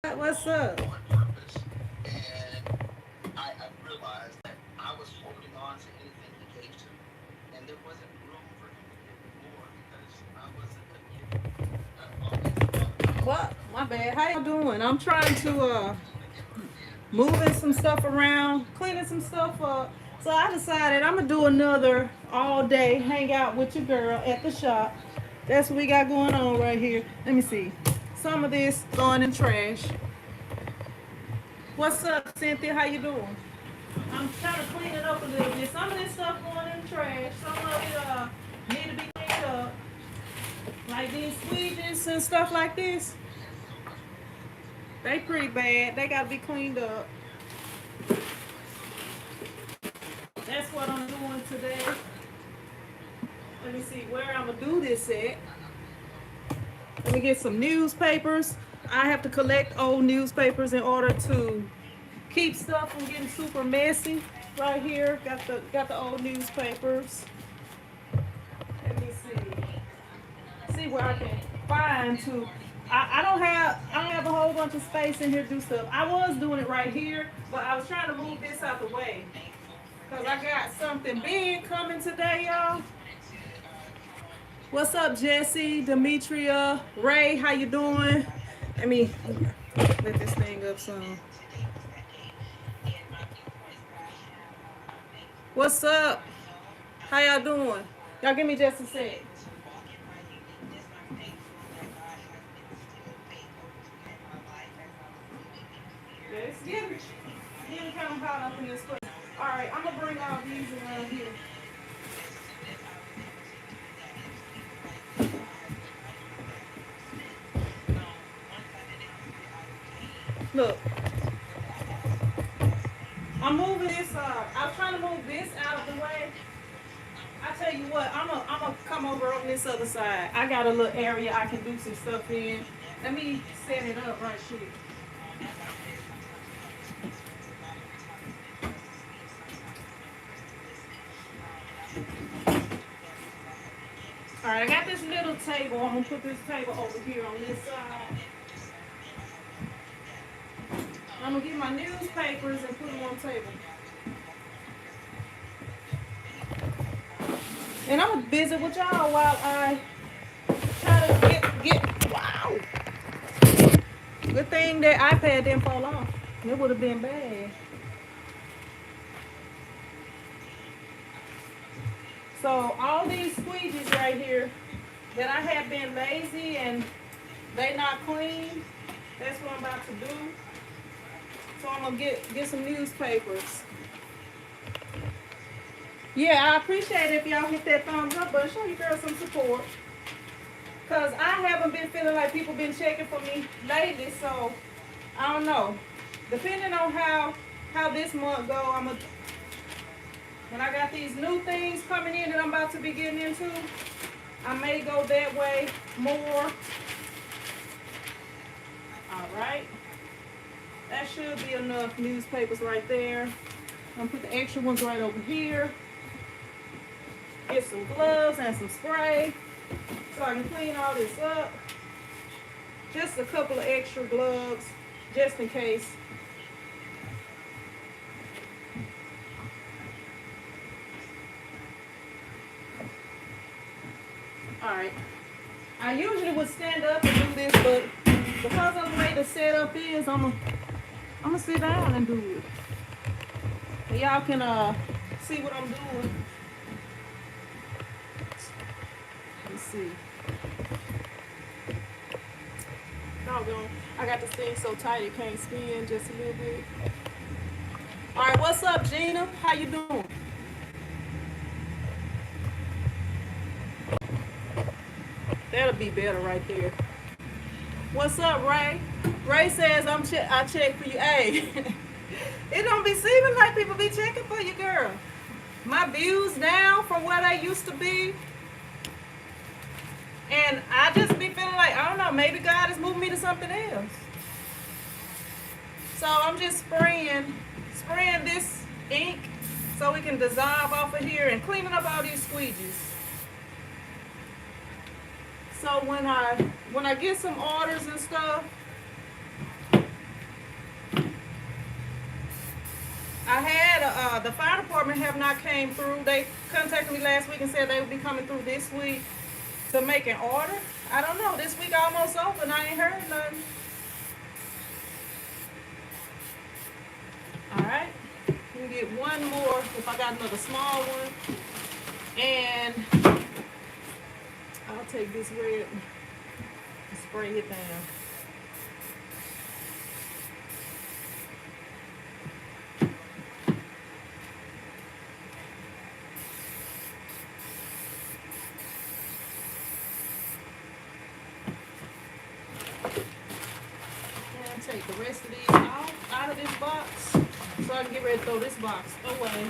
What's up? on purpose. And I realized that I was holding on to anything he gave to me. And there wasn't room for him to give me more because I wasn't going to give him all the power What? that I My wanted. bad. How y'all doing? I'm trying to Never again. moving some stuff around, cleaning some stuff up. So I decided I'm gonna do another all day hangout with your girl at the shop. That's what we got going on right here. Let me see. Some of this going in trash. What's up, Cynthia? How you doing? I'm trying to clean it up a little bit. Some of this stuff going in trash. Some of it need to be cleaned up. Like these squeegees and stuff like this. They pretty bad. They gotta be cleaned up. That's what I'm doing today. Let me see where I'm gonna do this at. Let me get some newspapers. I have to collect old newspapers in order to keep stuff from getting super messy. Right here, got the old newspapers. Let me see where I can find to. I don't have a whole bunch of space in here to do stuff. I was doing it right here, but I was trying to move this out the way. Cause I got something big coming today, y'all. What's up, Jesse, Demetria, Ray? How you doing? Let me let this thing up some. What's up? How y'all doing? Y'all give me just a sec. Yeah, it's getting kind of hot up in this place. All right, I'm gonna bring all these around here. Look, I'm moving this. I was trying to move this out of the way. I tell you what, I'm gonna come over on this other side. I got a little area I can do some stuff in. Let me set it up right here. All right, I got this little table. I'm gonna put this table over here on this side. I'm gonna get my newspapers and put them on the table. And I'm gonna visit with y'all while I try to get. Wow. Good thing that iPad didn't fall off. It would have been bad. So all these squeegees right here that I have been lazy and they not clean. That's what I'm about to do. So I'm gonna get some newspapers. Yeah, I appreciate it if y'all hit that thumbs up button. Show you girls some support. Cause I haven't been feeling like people been checking for me lately, so I don't know. Depending on how this month go, when I got these new things coming in that I'm about to be getting into, I may go that way more. All right. That should be enough newspapers right there. I'm gonna put the extra ones right over here. Get some gloves and some spray so I can clean all this up. Just a couple of extra gloves just in case. All right. I usually would stand up and do this, but because of the way the setup is, I'm gonna sit down and do it. And y'all can see what I'm doing. Let's see. Doggone. I got this thing so tight it can't spin just a little bit. All right, what's up, Gina? How you doing? That'll be better right there. What's up, Ray? Ray says I check for you. Hey, it don't be seeming like people be checking for you, girl. My views down from where they used to be, and I just be feeling like I don't know. Maybe God is moving me to something else. So I'm just spraying this ink so we can dissolve off of here and cleaning up all these squeegees. So when I get some orders and stuff, the fire department have not came through. They contacted me last week and said they would be coming through this week to make an order. I don't know. This week almost over and I ain't heard nothing. All right. Let me get one more if I got another small one. And I'll take this red and spray it down. And take the rest of these out of this box so I can get ready to throw this box away.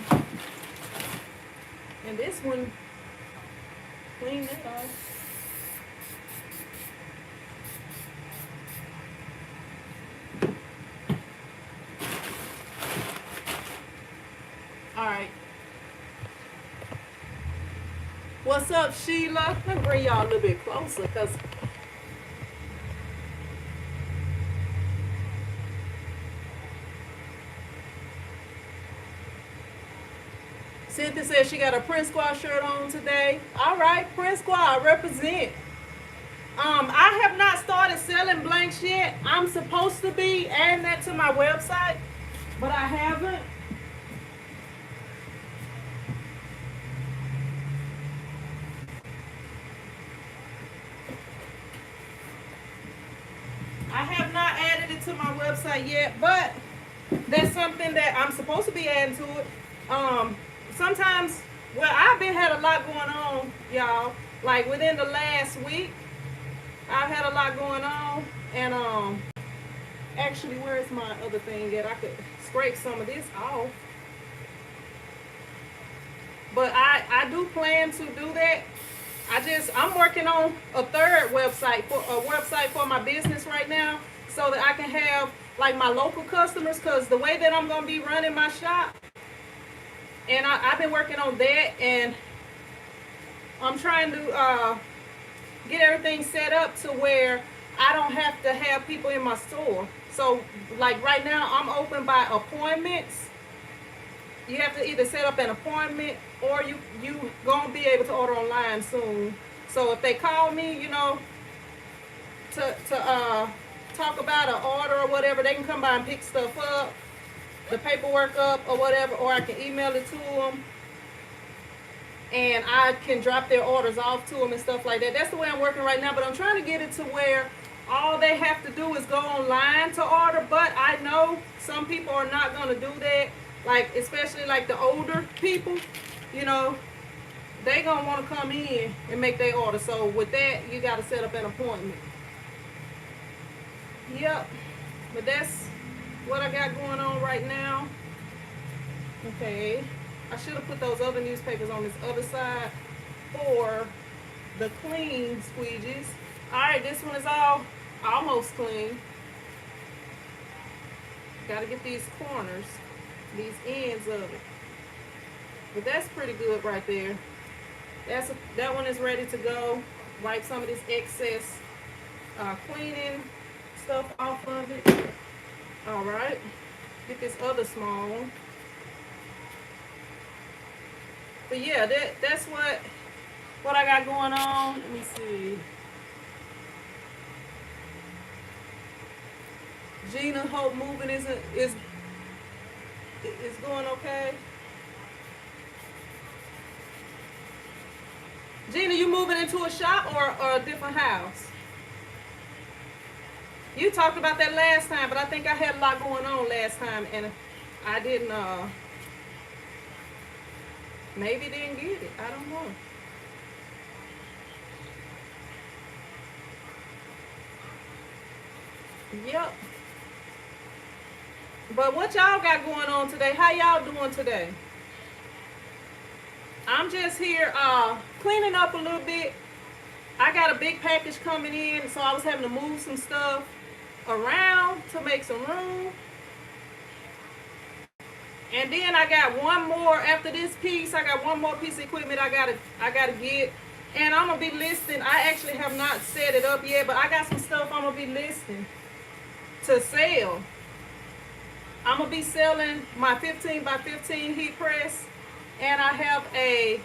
And this one, clean it off. All right. What's up, Sheila? Let me bring y'all a little bit closer because Cynthia said she got a Prince Squad shirt on today. All right, Prince Squad, represent. I have not started selling blanks yet. I'm supposed to be adding that to my website, but I haven't. I have not added it to my website yet, but that's something that I'm supposed to be adding to it. Sometimes, well, I've been had a lot going on, y'all. Like within the last week, I've had a lot going on, and actually, where's my other thing that I could scrape some of this off? But I do plan to do that. I'm working on a third website for my business right now, so that I can have like my local customers. Cause the way that I'm gonna be running my shop, and I've been working on that, and I'm trying to get everything set up to where I don't have to have people in my store. So like right now, I'm open by appointments. You have to either set up an appointment or you gonna be able to order online soon. So if they call me, you know, to talk about an order or whatever, they can come by and pick stuff up, the paperwork up or whatever, or I can email it to them and I can drop their orders off to them and stuff like that. That's the way I'm working right now, but I'm trying to get it to where all they have to do is go online to order. But I know some people are not going to do that, like especially like the older people, you know, they going to want to come in and make their order. So with that, you got to set up an appointment. Yep, but that's what I got going on right now. Okay, I should have put those other newspapers on this other side for the clean squeegees. All right, this one is all almost clean. Got to get these corners, these ends of it. But that's pretty good right there. That one is ready to go. Wipe some of this excess cleaning stuff off of it. All right, get this other small one. But yeah, that's what I got going on. Let me see. Gina, hope moving is going okay. Gina, you moving into a shop or a different house? You talked about that last time, but I think I had a lot going on last time, and I didn't, maybe didn't get it. I don't know. Yep. But what y'all got going on today? How y'all doing today? I'm just here cleaning up a little bit. I got a big package coming in, so I was having to move some stuff around to make some room. And then I got one more after this piece. I got one more piece of equipment I gotta get. And I'm gonna be listing. I actually have not set it up yet, but I got some stuff I'm gonna be listing to sell. I'm gonna be selling my 15 by 15 heat press, and I have a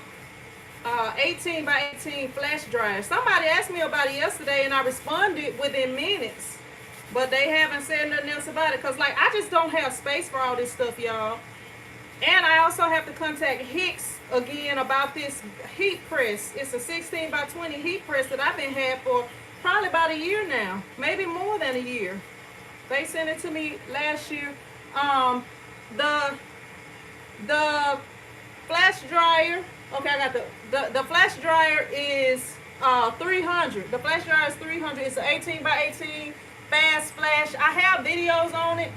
18 by 18 flash dryer. Somebody asked me about it yesterday, and I responded within minutes, but they haven't said nothing else about it. Cause like I just don't have space for all this stuff, y'all. And I also have to contact Hicks again about this heat press. It's a 16 by 20 heat press that I've been had for probably about a year now, maybe more than a year. They sent it to me last year. The flash dryer. Okay, I got the flash dryer is 300. The flash dryer is 300. It's an 18 by 18 fast flash. I have videos on it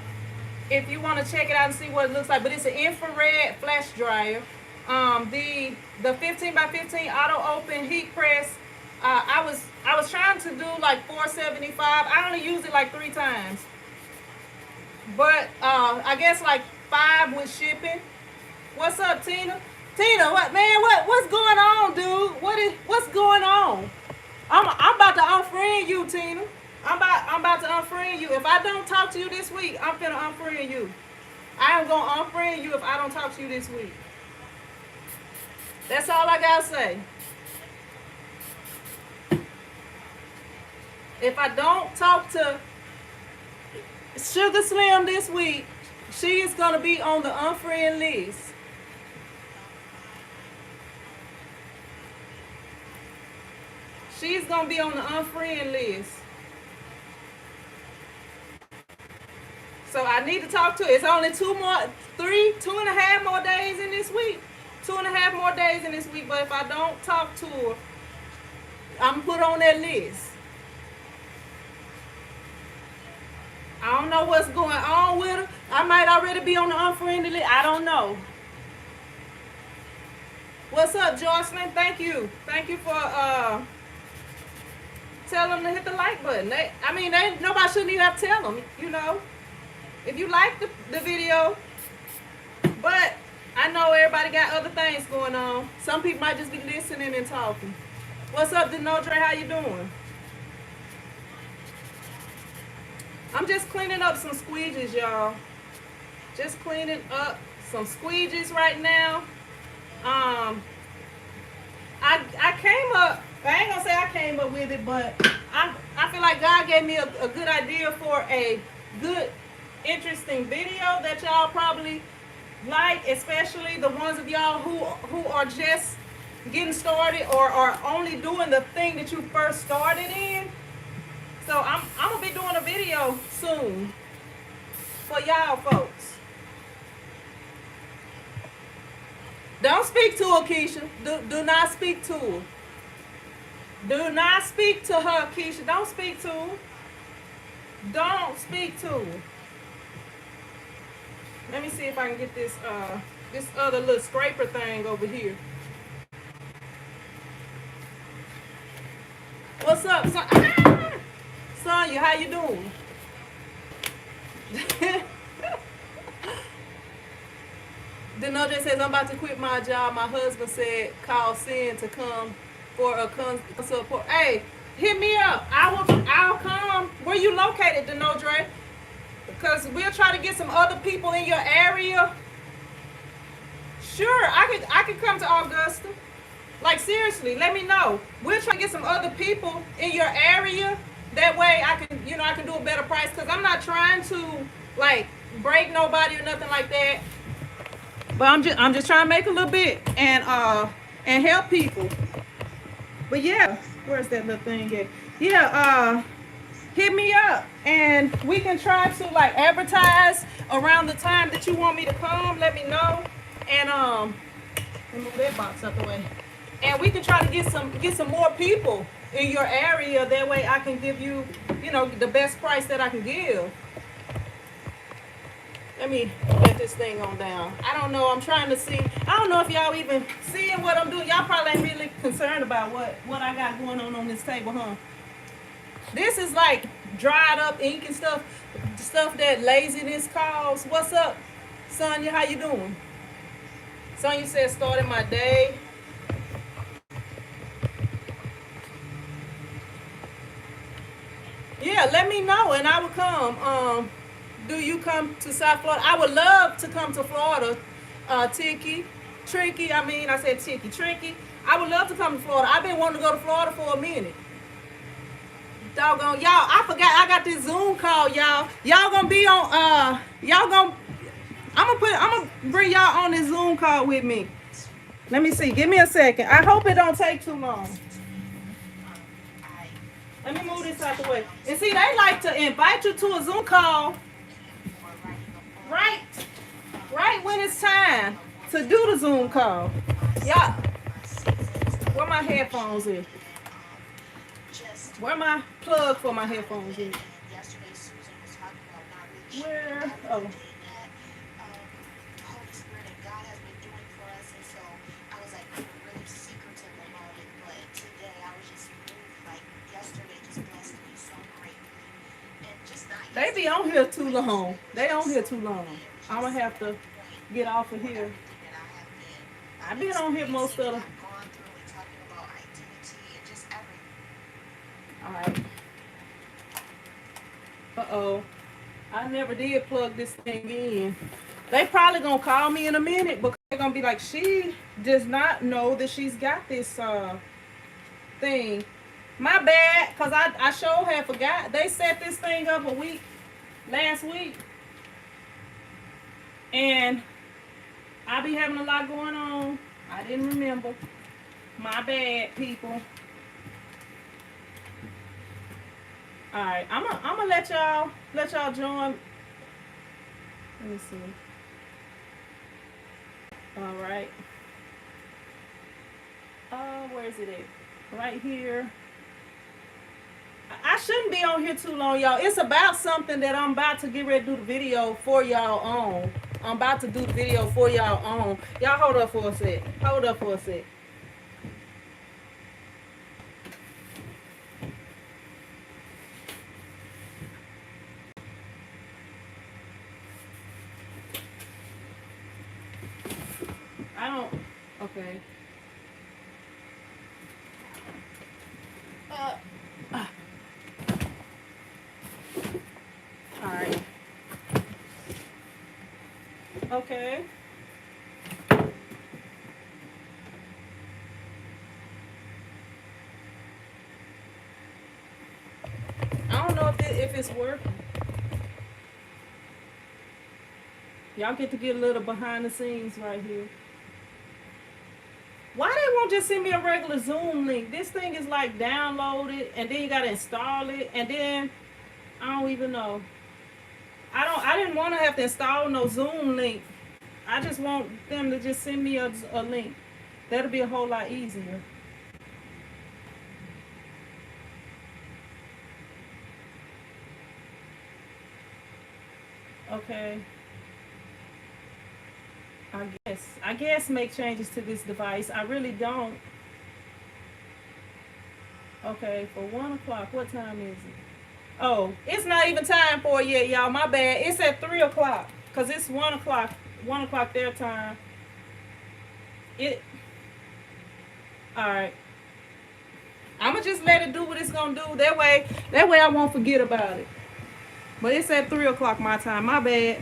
if you want to check it out and see what it looks like. But it's an infrared flash dryer. The 15 by 15 auto open heat press. I was trying to do like $475. I only used it like 3 times. But I guess like 5 with shipping. What's up, Tina? Tina, what man? What's going on, dude? What's going on? I'm about to unfriend you, Tina. I'm about to unfriend you. If I don't talk to you this week, I'm finna unfriend you. I am gonna unfriend you if I don't talk to you this week. That's all I gotta say. If I don't talk to Sugar Slim this week, she is gonna be on the unfriend list. She's gonna be on the unfriend list. So I need to talk to her. It's only 2.5 more days in this week. 2.5 more days in this week. But if I don't talk to her, I'm put on that list. I don't know what's going on with her. I might already be on the unfriended list. I don't know. What's up, Jocelyn? Thank you. Thank you for tell them to hit the like button. Nobody shouldn't even have to tell them, you know. If you like the video, but I know everybody got other things going on. Some people might just be listening and talking. What's up, Denodre? How you doing? I'm just cleaning up some squeegees, y'all. Just cleaning up some squeegees right now. I came up, I ain't gonna say I came up with it, but I feel like God gave me a good idea for a good, interesting video that y'all probably like, especially the ones of y'all who are just getting started or are only doing the thing that you first started in. So I'm gonna be doing a video soon for y'all folks. Don't speak to her, Keisha. Do not speak to her. Do not speak to her, Keisha. Don't speak to her. Don't speak to her. Let me see if I can get this other little scraper thing over here. What's up, son? Ah! Sonya, how you doing? Denodre says, I'm about to quit my job. My husband said, call Sin to come for a support. Hey, hit me up. I'll come. Where you located, Denodre? Because we'll try to get some other people in your area. Sure, I could come to Augusta. Like, seriously, let me know. We'll try to get some other people in your area. That way I can do a better price. Because I'm not trying to, like, break nobody or nothing like that. But I'm just trying to make a little bit and help people. But yeah, where's that little thing at? Yeah, hit me up and we can try to like advertise around the time that you want me to come. Let me know. And let me move that box out the way. And we can try to get some more people in your area. That way I can give you, the best price that I can give. Let me get this thing on down. I don't know. I'm trying to see. I don't know if y'all even seeing what I'm doing. Y'all probably ain't really concerned about what I got going on this table, huh? This is like dried up ink and stuff that laziness caused. What's up, Sonya? How you doing? Sonya said, starting my day. Yeah, let me know and I will come. Do you come to South Florida? I would love to come to Florida. Tricky. I mean, I said Tricky. I would love to come to Florida. I've been wanting to go to Florida for a minute. Doggone y'all! I forgot I got this Zoom call, y'all. Y'all gonna be on. Y'all gonna. I'm gonna bring y'all on this Zoom call with me. Let me see. Give me a second. I hope it don't take too long. Let me move this out the way. And see, they like to invite you to a Zoom call right, right when it's time to do the Zoom call. Yeah. Where my headphones is? Where my plug for my headphones is? Where? Oh. They be on here too long. They on here too long. I'm gonna have to get off of here. I've been on here most of the. Alright. Uh-oh. I never did plug this thing in. They probably gonna call me in a minute because they're gonna be like, she does not know that she's got this thing. My bad, because I sure had forgot. They set this thing up last week. And I be having a lot going on. I didn't remember. My bad, people. Alright, I'm gonna let y'all join. Let me see. Alright. Where is it at? Right here. I shouldn't be on here too long, y'all. It's about something that I'm about to get ready to do the video for y'all on. I'm about to do the video for y'all on. Y'all hold up for a sec. Hold up for a sec. I don't. Okay. All right. Okay. I don't know if it's working. Y'all get to get a little behind the scenes right here. Why they won't just send me a regular Zoom link? This thing is like downloaded and then you gotta install it and then I don't even know. I didn't want to have to install no Zoom link. I just want them to just send me a link. That'll be a whole lot easier. Okay. I guess make changes to this device. I really don't. Okay, for 1 o'clock. What time is it? Oh, it's not even time for it yet, y'all. My bad. It's at 3 o'clock. Because it's 1 o'clock. 1 o'clock their time. Alright. I'm going to just let it do what it's going to do. That way I won't forget about it. But it's at 3 o'clock my time. My bad.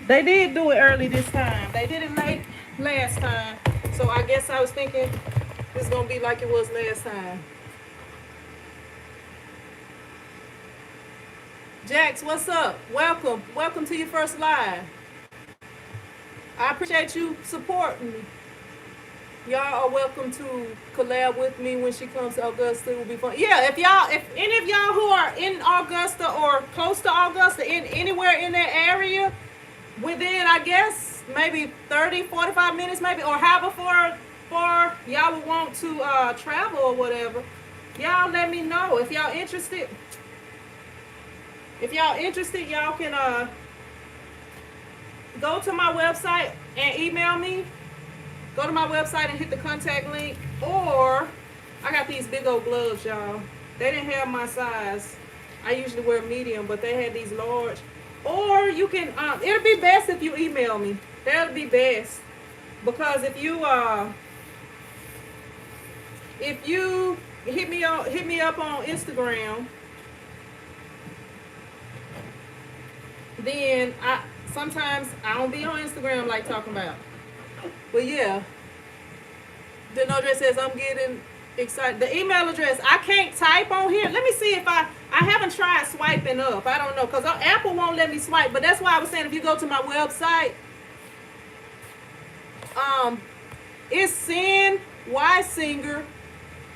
They did do it early this time. They did it late last time. So I guess I was thinking it's going to be like it was last time. Jax, what's up? Welcome. Welcome to your first live. I appreciate you supporting me. Y'all are welcome to collab with me when she comes to Augusta. It will be fun. Yeah, if any of y'all who are in Augusta or close to Augusta, anywhere in that area, within, I guess, maybe 30, 45 minutes, maybe, or however far y'all would want to travel or whatever, y'all let me know. If y'all interested, y'all can go to my website and email me. Go to my website and hit the contact link. Or, I got these big old gloves, y'all. They didn't have my size. I usually wear medium, but they had these large. Or you can, it'll be best if you email me. That'll be best. Because if you hit me up on Instagram, then sometimes I don't be on Instagram like talking about. But yeah, the no address says I'm getting excited. The email address I can't type on here. Let me see if I haven't tried swiping up. I don't know because Apple won't let me swipe. But that's why I was saying if you go to my website, it's Sin Y Singer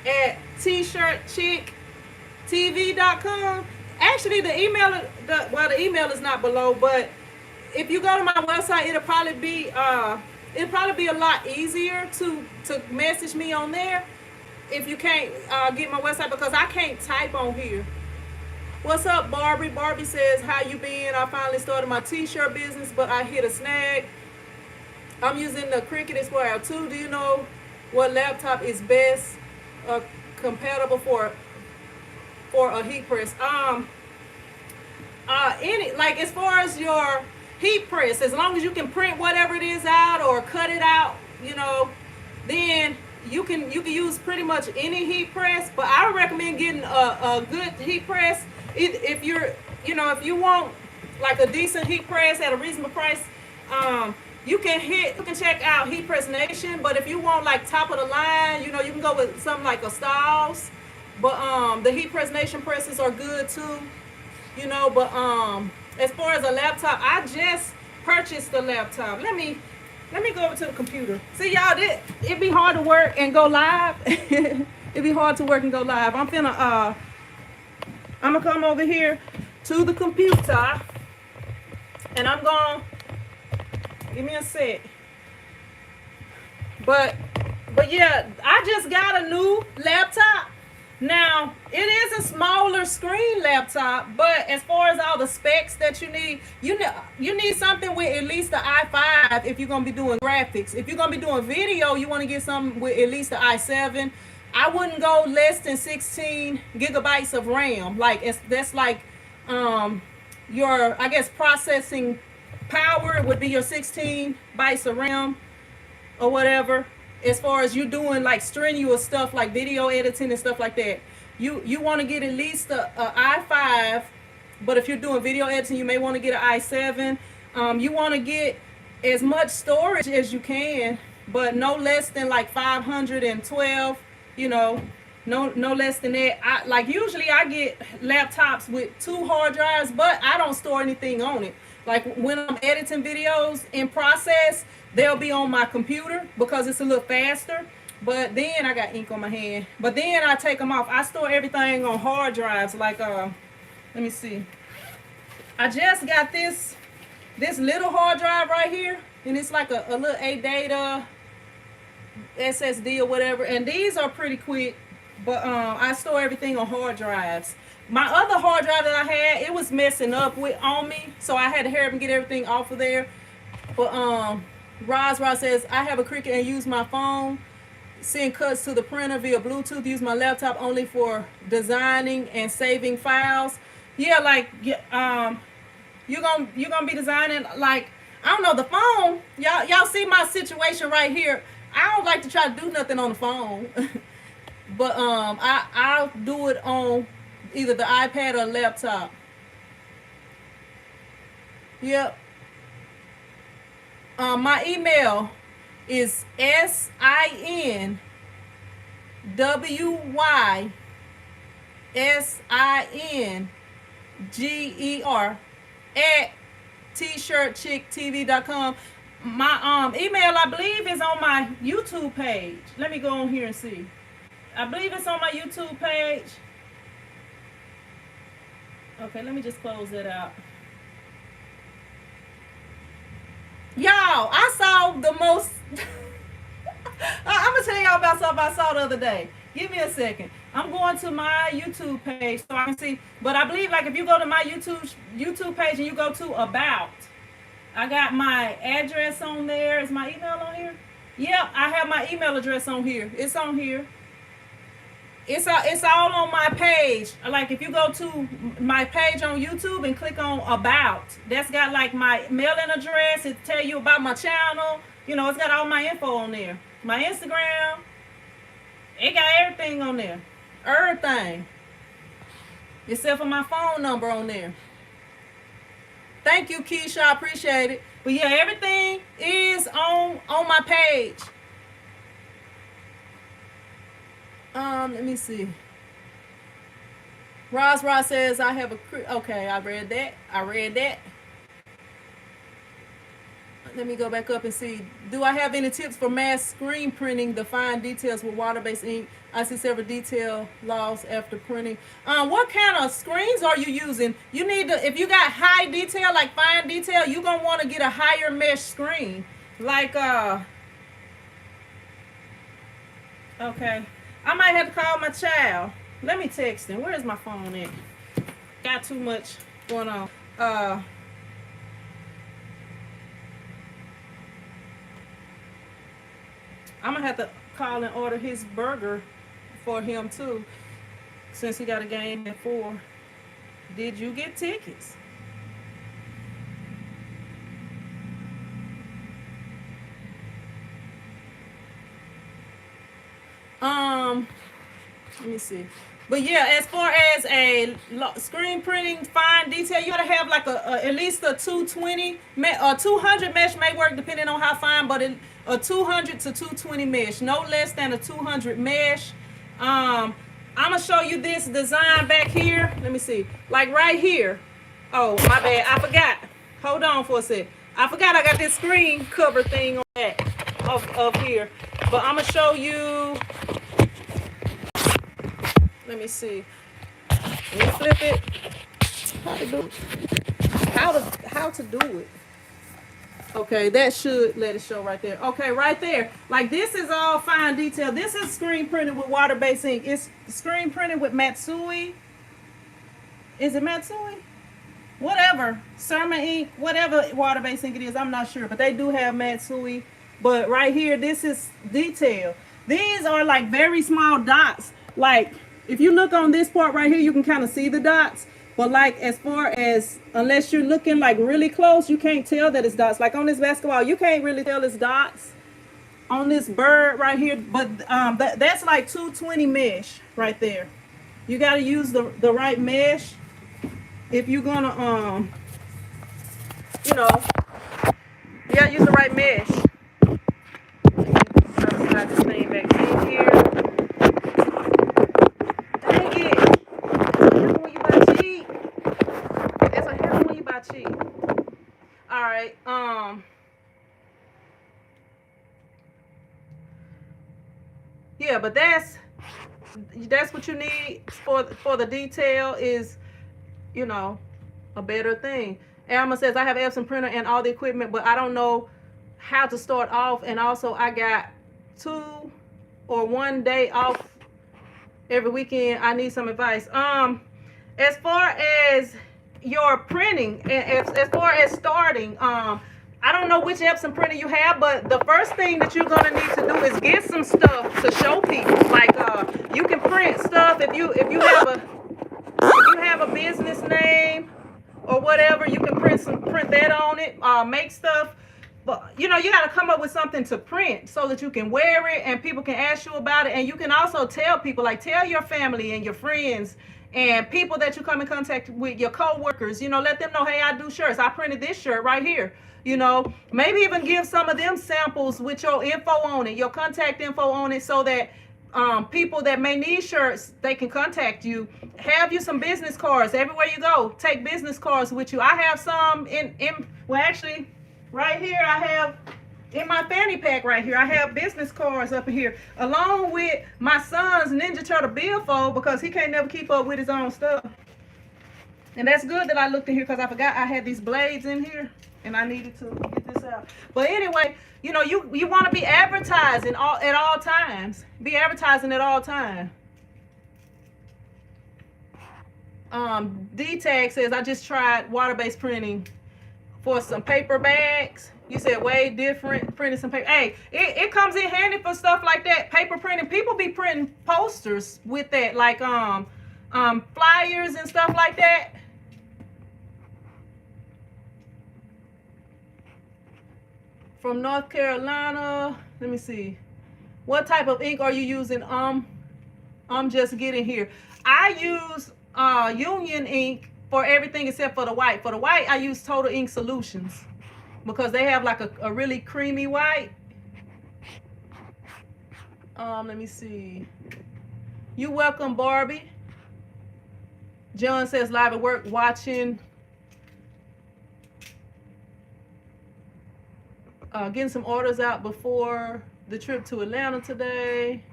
at TshirtChick.tv.com. Actually, the email is not below, but if you go to my website, it'll probably be a lot easier to message me on there if you can't get my website because I can't type on here. What's up, Barbie? Barbie says, how you been? I finally started my t-shirt business, but I hit a snag. I'm using the Cricut Explorer 2. Do you know what laptop is best compatible for a heat press? As far as your heat press, as long as you can print whatever it is out or cut it out, then you can use pretty much any heat press. But I would recommend getting a good heat press if you want like a decent heat press at a reasonable price. You can check out Heat Press Nation, but if you want like top of the line, you can go with something like a Styles. But the Heat Press Nation presses are good too, But as far as a laptop, I just purchased a laptop. Let me go over to the computer. See y'all, it'd be hard to work and go live. It'd be hard to work and go live. I'm gonna come over here to the computer, and I'm gonna give me a sec. But yeah, I just got a new laptop. Now, it is a smaller screen laptop, but as far as all the specs that you need something with at least the i5 if you're going to be doing graphics. If you're going to be doing video, you want to get something with at least the i7. I wouldn't go less than 16 gigabytes of RAM. That's like your, I guess, processing power would be your 16 bytes of RAM or whatever. As far as you doing like strenuous stuff like video editing and stuff like that, you want to get at least a i5. But if you're doing video editing, you may want to get an i7. You want to get as much storage as you can, but no less than like 512. No less than that. Usually I get laptops with 2 hard drives, but I don't store anything on it. Like when I'm editing videos in process, they'll be on my computer because it's a little faster. But then I got ink on my hand. But then I take them off. I store everything on hard drives. Let me see. I just got this little hard drive right here, and it's like a little ADATA SSD or whatever. And these are pretty quick. But I store everything on hard drives. My other hard drive that I had, it was messing up on me, so I had to hurry up and get everything off of there. But Roz says, I have a Cricut and use my phone, send cuts to the printer via Bluetooth, use my laptop only for designing and saving files. Yeah, you're gonna be designing, like, I don't know, the phone. Y'all see my situation right here. I don't like to try to do nothing on the phone. But I'll do it on either the iPad or laptop. Yep. My email is SINWYSINGER at TshirtChickTV.com. My email, I believe, is on my YouTube page. Let me go on here and see. I believe it's on my YouTube page. Okay, let me just close that out. Y'all, I saw the most... I'm going to tell y'all about something I saw the other day. Give me a second. I'm going to my YouTube page so I can see. But I believe, like, if you go to my YouTube page and you go to About, I got my address on there. Is my email on here? Yep, I have my email address on here. It's on here. It's all on my page. Like, if you go to my page on YouTube and click on About, that's got like my mailing address. It tell you about my channel. It's got all my info on there. My Instagram. It got everything on there. Everything. Except for my phone number on there. Thank you, Keisha. I appreciate it. But yeah, everything is on my page. Let me see. Roz says I have a okay. I read that. I read that. Let me go back up and see. Do I have any tips for mass screen printing the fine details with water-based ink? I see several detail loss after printing. What kind of screens are you using? You need to, if you got high detail, like fine detail, you're gonna want to get a higher mesh screen. Like okay. I might have to call my child. Let me text him. Where's my phone at? Got too much going on. I'm gonna have to call and order his burger for him too, since he got a game at 4. Did you get tickets? Let me see. But yeah, as far as a screen printing fine detail, you gotta have like a at least a 220 or 200 mesh may work depending on how fine, but a 200 to 220 mesh, no less than a 200 mesh. I'm gonna show you this design back here. Let me see, like right here. Oh my bad, I forgot. Hold on for a sec. I forgot I got this screen cover thing on that of here, but I'm gonna show you. Let me see. Let me flip it. How to do it? How to do it? Okay, that should let it show right there. Okay, right there. Like this is all fine detail. This is screen printed with water-based ink. It's screen printed with Matsui. Is it Matsui? Whatever. Surma ink, whatever water-based ink it is, I'm not sure. But they do have Matsui. But right here, this is detail. These are like very small dots. Like if you look on this part right here, you can kind of see the dots. But like as far as, unless you're looking like really close, you can't tell that it's dots. Like on this basketball, you can't really tell it's dots. On this bird right here, but that's like 220 mesh right there. You got to use the right mesh if you're gonna you know, you got to use the right mesh. Slide this thing back in here. Dang it! When you buy cheap, that's what happens when you buy cheap. All right. Yeah, but that's what you need for the detail is, you know, a better thing. Alma says I have Epson printer and all the equipment, but I don't know how to start off. And also I got 2 or 1 day off every weekend. I need some advice. As far as your printing, as far as starting, I don't know which Epson printer you have, but the first thing that you're gonna need to do is get some stuff to show people. Like you can print stuff if you have a business name or whatever, you can print that on it. Make stuff. But you know, you got to come up with something to print so that you can wear it and people can ask you about it. And you can also tell people, like tell your family and your friends and people that you come in contact with, your co-workers, you know, let them know, hey, I do shirts. I printed this shirt right here. You know, maybe even give some of them samples with your info on it, your contact info on it, so that people that may need shirts, they can contact you. Have you some business cards everywhere you go. Take business cards with you. I have some well, actually, right here I have in my fanny pack right here. I have business cards up here, along with my son's Ninja Turtle billfold, because he can't never keep up with his own stuff. And that's good that I looked in here, because I forgot I had these blades in here and I needed to get this out. But anyway, you know, you want to be advertising at all times. Be advertising at all times. D-Tag says, I just tried water-based printing for some paper bags. You said way different, printing some paper. Hey, it comes in handy for stuff like that. Paper printing. People be printing posters with that, like flyers and stuff like that. From North Carolina. Let me see. What type of ink are you using? I'm just getting here. I use Union ink for everything except for the white. For the white, I use Total Ink Solutions because they have like a really creamy white. Let me see. You welcome, Barbie. John says live at work watching. Getting some orders out before the trip to Atlanta today.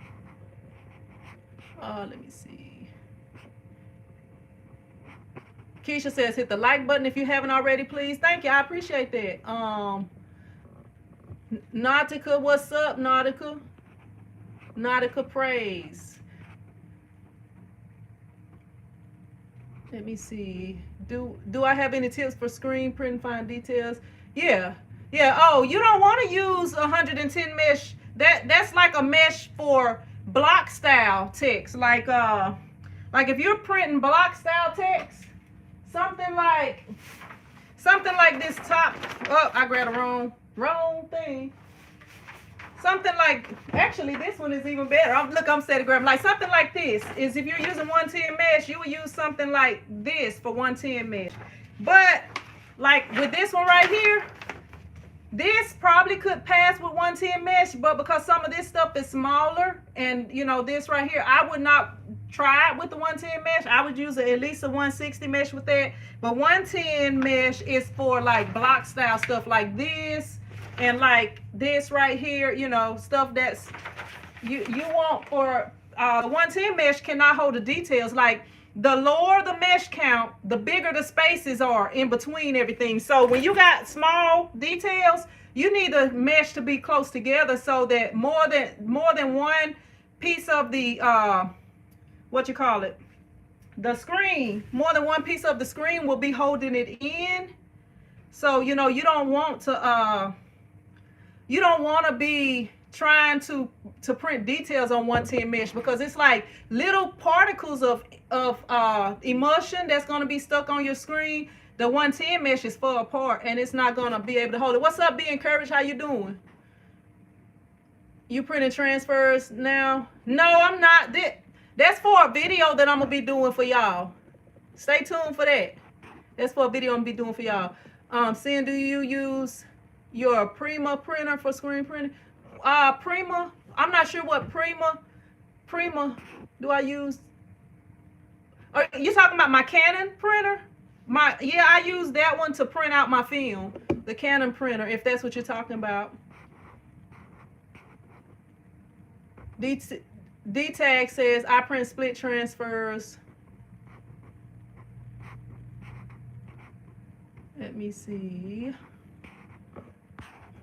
Let me see. Keisha says hit the like button if you haven't already, please. Thank you. I appreciate that. Nautica, what's up, Nautica? Nautica praise. Let me see. Do I have any tips for screen print fine details? Yeah. Oh, you don't want to use 110 mesh. That's like a mesh for block style text. Like if you're printing block style text, something like this top. Oh, I grabbed the wrong thing. Something like, actually this one is even better. I'm steady grabbing. Like something like this is if you're using 110 mesh, you would use something like this for 110 mesh. But like with this one right here, this probably could pass with 110 mesh, but because some of this stuff is smaller and you know this right here, I would not try it with the 110 mesh. I would use at least a 160 mesh with that. But 110 mesh is for like block style stuff like this. And like this right here, you know, stuff that's you want for the 110 mesh cannot hold the details. Like the lower the mesh count, the bigger the spaces are in between everything. So when you got small details, you need the mesh to be close together so that more than one piece of the the screen, more than one piece of the screen will be holding it in. So you know you don't want to be trying to print details on 110 mesh because it's like little particles of emulsion that's going to be stuck on your screen. The 110 mesh is far apart and it's not going to be able to hold it. What's up, Be Encouraged? How you doing? You printing transfers now? No, I'm not. That's for a video that I'm going to be doing for y'all. Stay tuned for that. That's for a video I'm going to be doing for y'all. Sin, do you use your Prima printer for screen printing? Prima, I'm not sure what Prima do I use. Are you talking about my Canon printer? I use that one to print out my film, the Canon printer, if that's what you're talking about. D-Tag says I print split transfers. Let me see.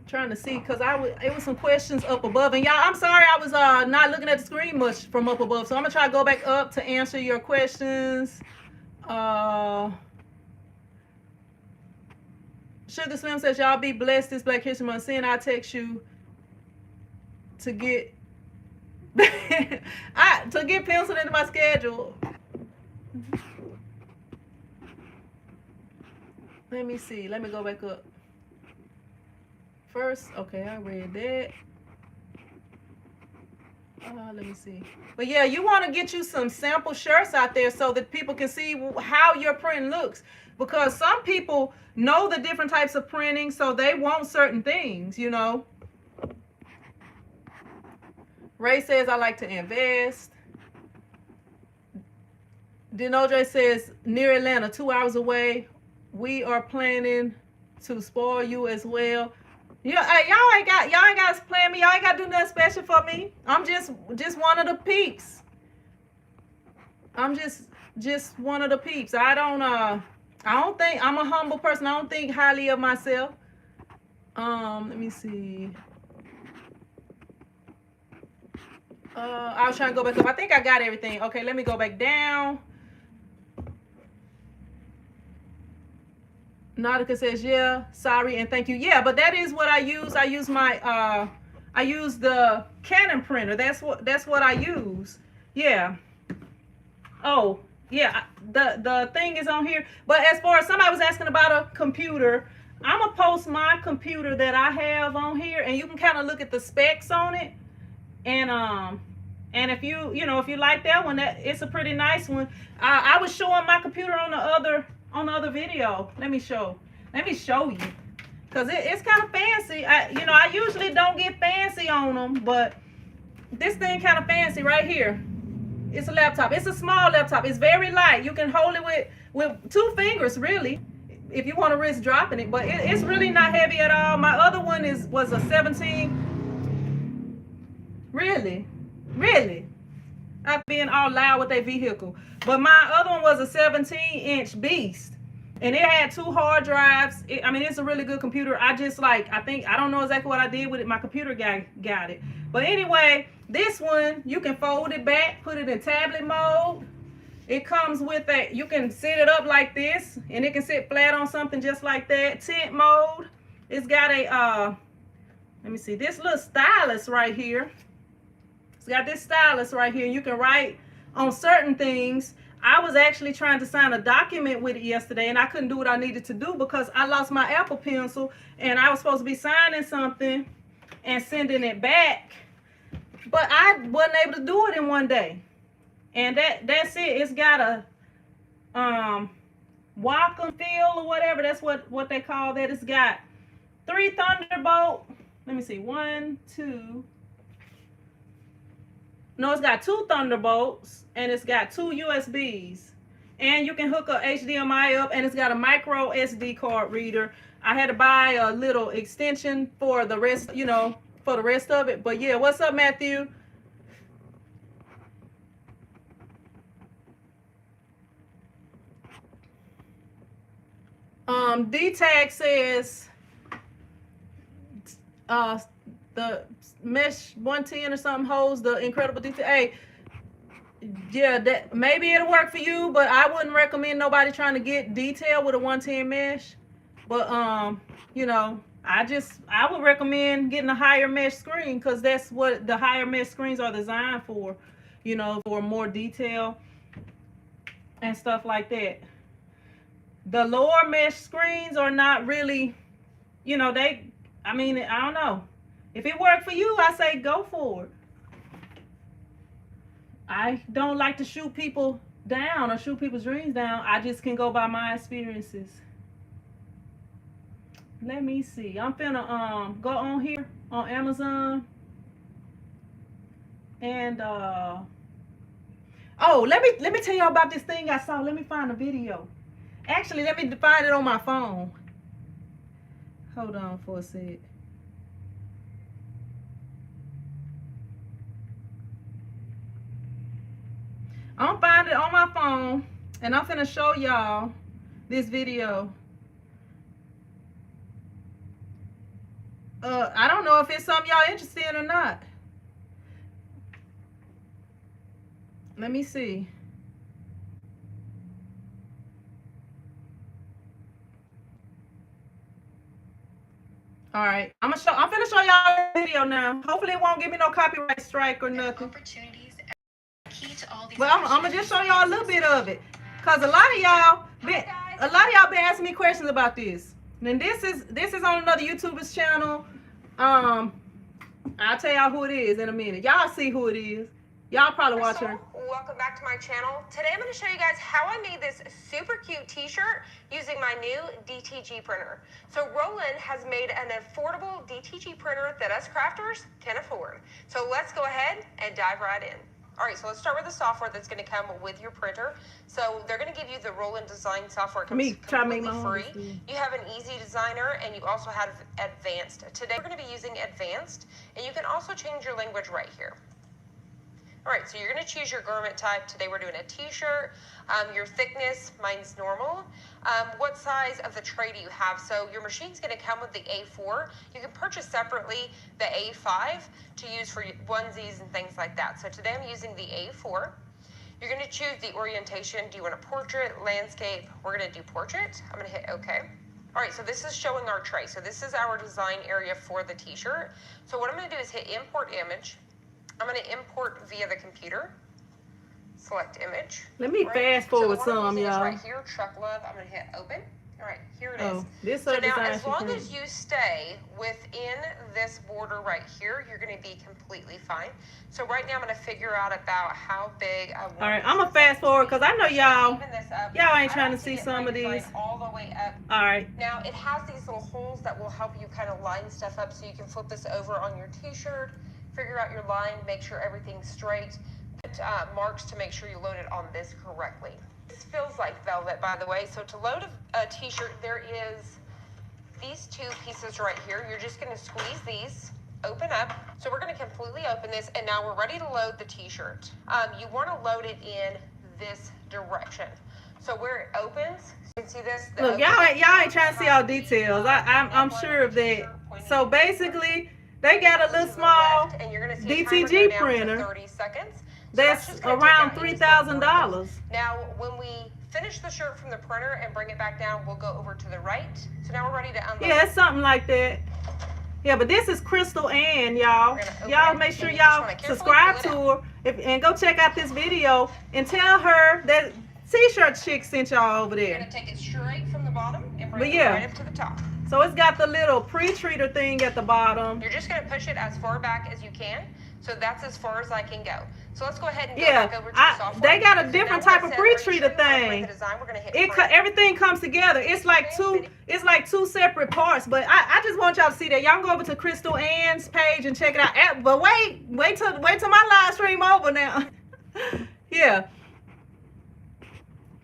Trying to see because it was some questions up above, and y'all, I'm sorry I was not looking at the screen much from up above, so I'm gonna try to go back up to answer your questions. Sugar Slim says y'all be blessed this Black History Month. Seeing I text you to get to get penciled into my schedule. Let me see. Let me go back up. First, okay, I read that. Let me see. But yeah, you want to get you some sample shirts out there so that people can see how your print looks. Because some people know the different types of printing, so they want certain things, you know. Ray says, I like to invest. Denodre says, near Atlanta, 2 hours away. We are planning to spoil you as well. Yeah, y'all ain't got to plan me. Y'all ain't got to do nothing special for me. I'm just one of the peeps. I'm just one of the peeps. I don't think I'm a humble person. I don't think highly of myself. Let me see. I was trying to go back up. I think I got everything. Okay, let me go back down. Nautica says, yeah, sorry and thank you. Yeah, but that is what I use. I use my I use the Canon printer. That's what I use. Yeah. Oh, yeah. The thing is on here. But as far as somebody was asking about a computer, I'm gonna post my computer that I have on here, and you can kind of look at the specs on it. And if you like that one, it's a pretty nice one. I was showing my computer on on the other video. Let me show you. Because it's kind of fancy. I usually don't get fancy on them, but this thing kind of fancy right here. It's a laptop. It's a small laptop. It's very light. You can hold it with 2 fingers, really, if you want to risk dropping it. But it's really not heavy at all. My other one was a 17. Really? I'm being all loud with a vehicle. But my other one was a 17-inch beast. And it had 2 hard drives. It's a really good computer. I don't know exactly what I did with it. My computer guy got it. But anyway, this one, you can fold it back, put it in tablet mode. It comes with you can set it up like this, and it can sit flat on something just like that. Tent mode. It's got let me see, this little stylus right here. It's got this stylus right here. You can write on certain things. I was actually trying to sign a document with it yesterday, and I couldn't do what I needed to do because I lost my Apple Pencil, and I was supposed to be signing something and sending it back, but I wasn't able to do it in one day. And that's it. It's got a Wacom feel or whatever. That's what they call that. It's got 3 Thunderbolt. Let me see. 1, 2. No, it's got 2 Thunderbolts, and it's got 2 USBs. And you can hook a HDMI up, and it's got a micro SD card reader. I had to buy a little extension for the rest, for the rest of it. But yeah, what's up, Matthew? D-Tag says the mesh 110 or something holds the incredible detail. Hey, yeah, that maybe it'll work for you, but I wouldn't recommend nobody trying to get detail with a 110 mesh. But I would recommend getting a higher mesh screen, because that's what the higher mesh screens are designed for, for more detail and stuff like that. The lower mesh screens are not really, I don't know. If it worked for you, I say go for it. I don't like to shoot people down or shoot people's dreams down. I just can go by my experiences. Let me see. I'm finna go on here on Amazon and oh, let me tell y'all about this thing I saw. Let me find a video. Actually, let me find it on my phone. Hold on for a sec. I'm find it on my phone, and I'm finna show y'all this video. I don't know if it's something y'all interested in or not. Let me see. All right, I'm finna show y'all the video now. Hopefully it won't give me no copyright strike or nothing. But I'm gonna just show y'all a little bit of it, cause a lot of y'all been asking me questions about this. And this is on another YouTuber's channel. I'll tell y'all who it is in a minute. Y'all see who it is. Y'all probably watch her. Welcome back to my channel. Today I'm going to show you guys how I made this super cute t-shirt using my new DTG printer. So Roland has made an affordable DTG printer that us crafters can afford. So let's go ahead and dive right in. All right, so let's start with the software that's going to come with your printer. So they're going to give you the Roland Design software. It comes completely free. You have an easy designer, and you also have advanced. Today we're going to be using advanced, and you can also change your language right here. All right, so you're going to choose your garment type. Today we're doing a t-shirt. Your thickness, mine's normal. What size of the tray do you have? So your machine's going to come with the A4. You can purchase separately the A5 to use for onesies and things like that. So today I'm using the A4. You're going to choose the orientation. Do you want a portrait, landscape? We're going to do portrait. I'm going to hit OK. All right, so this is showing our tray. So this is our design area for the t-shirt. So what I'm going to do is hit import image. I'm going to import via the computer. Select image. Let me fast forward some, y'all. Right here, Truck Love. I'm going to hit open. All right, here it is. Oh, this So other now, design as she long printed. as you stay within this border right here, you're going to be completely fine. So right now, I'm going to figure out about how big I want. All right, I'm gonna fast forward because I know y'all ain't trying to see some of these. All the way up. All right. Now it has these little holes that will help you kind of line stuff up, so you can flip this over on your T-shirt, figure out your line, make sure everything's straight. Put marks to make sure you load it on this correctly. This feels like velvet, by the way. So to load a T-shirt, there is these two pieces right here. You're just going to squeeze these, open up. So we're going to completely open this, and now we're ready to load the T-shirt. You want to load it in this direction. So where it opens, you can see this. Look, y'all ain't trying to see all details. I'm sure of that. So basically, they got a little small DTG printer. 30 seconds. That's around $3,000. Now, when we finish the shirt from the printer and bring it back down, we'll go over to the right. So now we're ready to unload. Yeah, it's something like that. Yeah, but this is Crystal Ann, y'all. Y'all make sure y'all subscribe to her and go check out this video and tell her that TshirtChick sent y'all over You're there. going to take it straight from the bottom and bring it right up to the top. So it's got the little pre-treater thing at the bottom. You're just going to push it as far back as you can. So that's as far as I can go. So let's go ahead and go back over to the software. They got a different type of pre-treater thing. Everything comes together. It's like two separate parts. But I just want y'all to see that. Y'all can go over to Crystal Ann's page and check it out. But wait till my live stream over now. Yeah.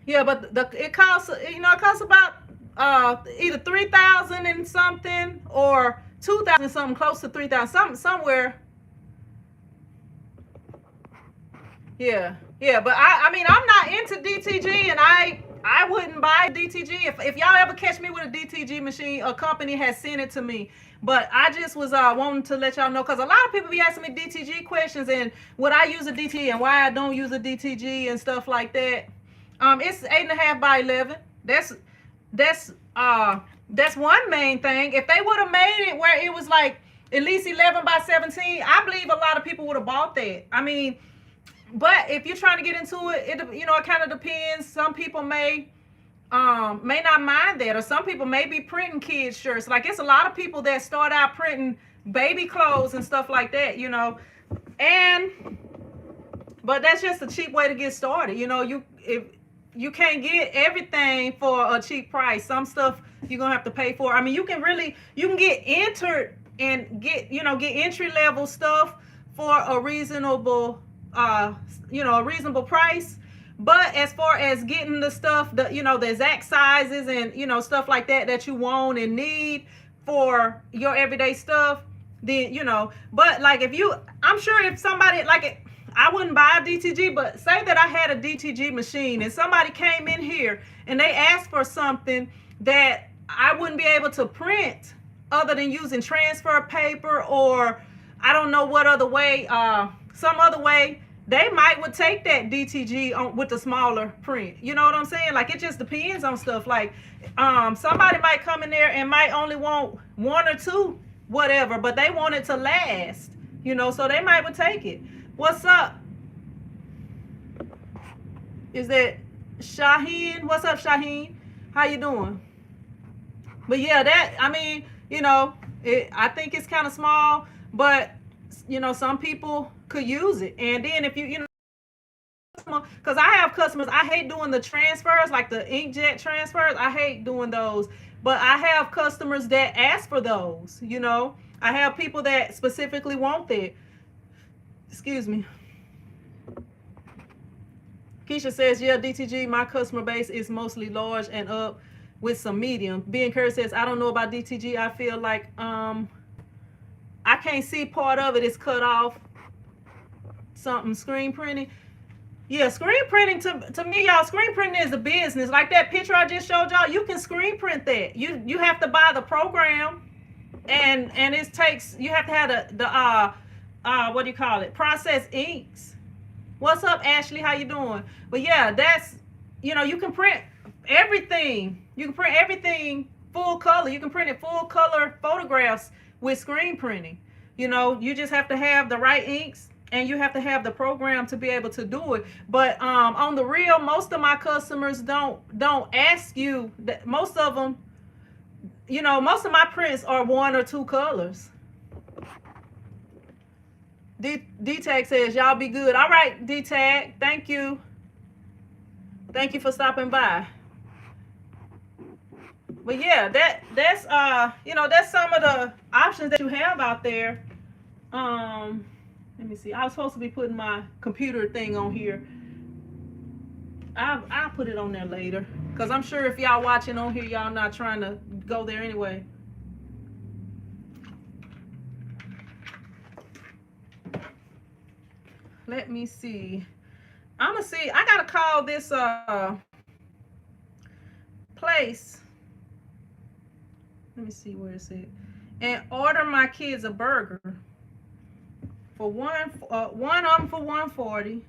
Yeah, but it costs about either $3,000 and something or $2,000 something, close to $3,000 somewhere. Yeah, but I mean I'm not into DTG, and I wouldn't buy DTG if y'all ever catch me with a DTG machine. A company has sent it to me, but I just was wanting to let y'all know, because a lot of people be asking me DTG questions and would I use a DTG and why I don't use a DTG and stuff like that. It's 8.5 by 11. That's one main thing. If they would have made it where it was like at least 11 by 17, I believe a lot of people would have bought that. I mean, but if you're trying to get into it, it kind of depends. Some people may not mind that, or some people may be printing kids shirts. Like, it's a lot of people that start out printing baby clothes and stuff like that, but that's just a cheap way to get started. If you can't get everything for a cheap price, some stuff you're gonna have to pay for. I mean, you can get entered and get entry level stuff for a reasonable price. But as far as getting the stuff, the exact sizes and stuff like that you want and need for your everyday stuff, then but like I'm sure if somebody I wouldn't buy a DTG, but say that I had a DTG machine and somebody came in here and they asked for something that I wouldn't be able to print other than using transfer paper, or I don't know what other way, some other way, they would take that DTG with the smaller print. You know what I'm saying? Like, it just depends on stuff. Like, somebody might come in there and might only want one or two, whatever, but they want it to last, so they might would take it. What's up? Is that Shaheen? What's up, Shaheen? How you doing? But yeah, I think it's kind of small, but some people could use it. And then if because I have customers, I hate doing the transfers, like the inkjet transfers. I hate doing those, but I have customers that ask for those. I have people that specifically want that. Excuse me. Keisha says, yeah, DTG, my customer base is mostly large and up with some medium. Ben Kerr says, I don't know about DTG. I feel like I can't see part of it is cut off. Something screen printing. Yeah, screen printing to me, y'all, screen printing is a business. Like that picture I just showed y'all, you can screen print that. You have to buy the program, and you have to have the what do you call it? Processed inks. What's up, Ashley? How you doing? But yeah, that's, you can print everything. You can print everything full color. You can print it full color photographs with screen printing. You just have to have the right inks and you have to have the program to be able to do it. But on the real, most of my customers don't ask you that. Most of them, you know, most of my prints are 1 or 2 colors. D-Tag says, y'all be good. All right, D-Tag, thank you. Thank you for stopping by. But yeah, that's you know, that's some of the options that you have out there. Let me see. I was supposed to be putting my computer thing on here. I'll put it on there later, because I'm sure if y'all watching on here, y'all not trying to go there anyway. Let me see. I'm gonna see. I gotta call this place. Let me see where it's at, and order my kids a burger for one of them for $140.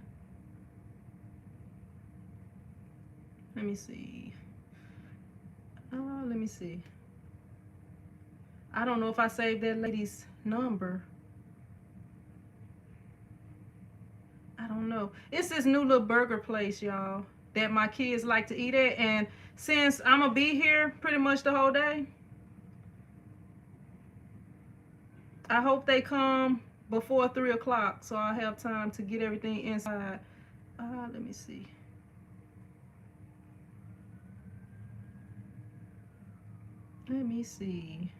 Let me see. Let me see. I don't know if I saved that lady's number. I don't know. It's this new little burger place, y'all, that my kids like to eat at. And since I'm going to be here pretty much the whole day, I hope they come before 3 o'clock so I'll have time to get everything inside. Let me see. Let me see.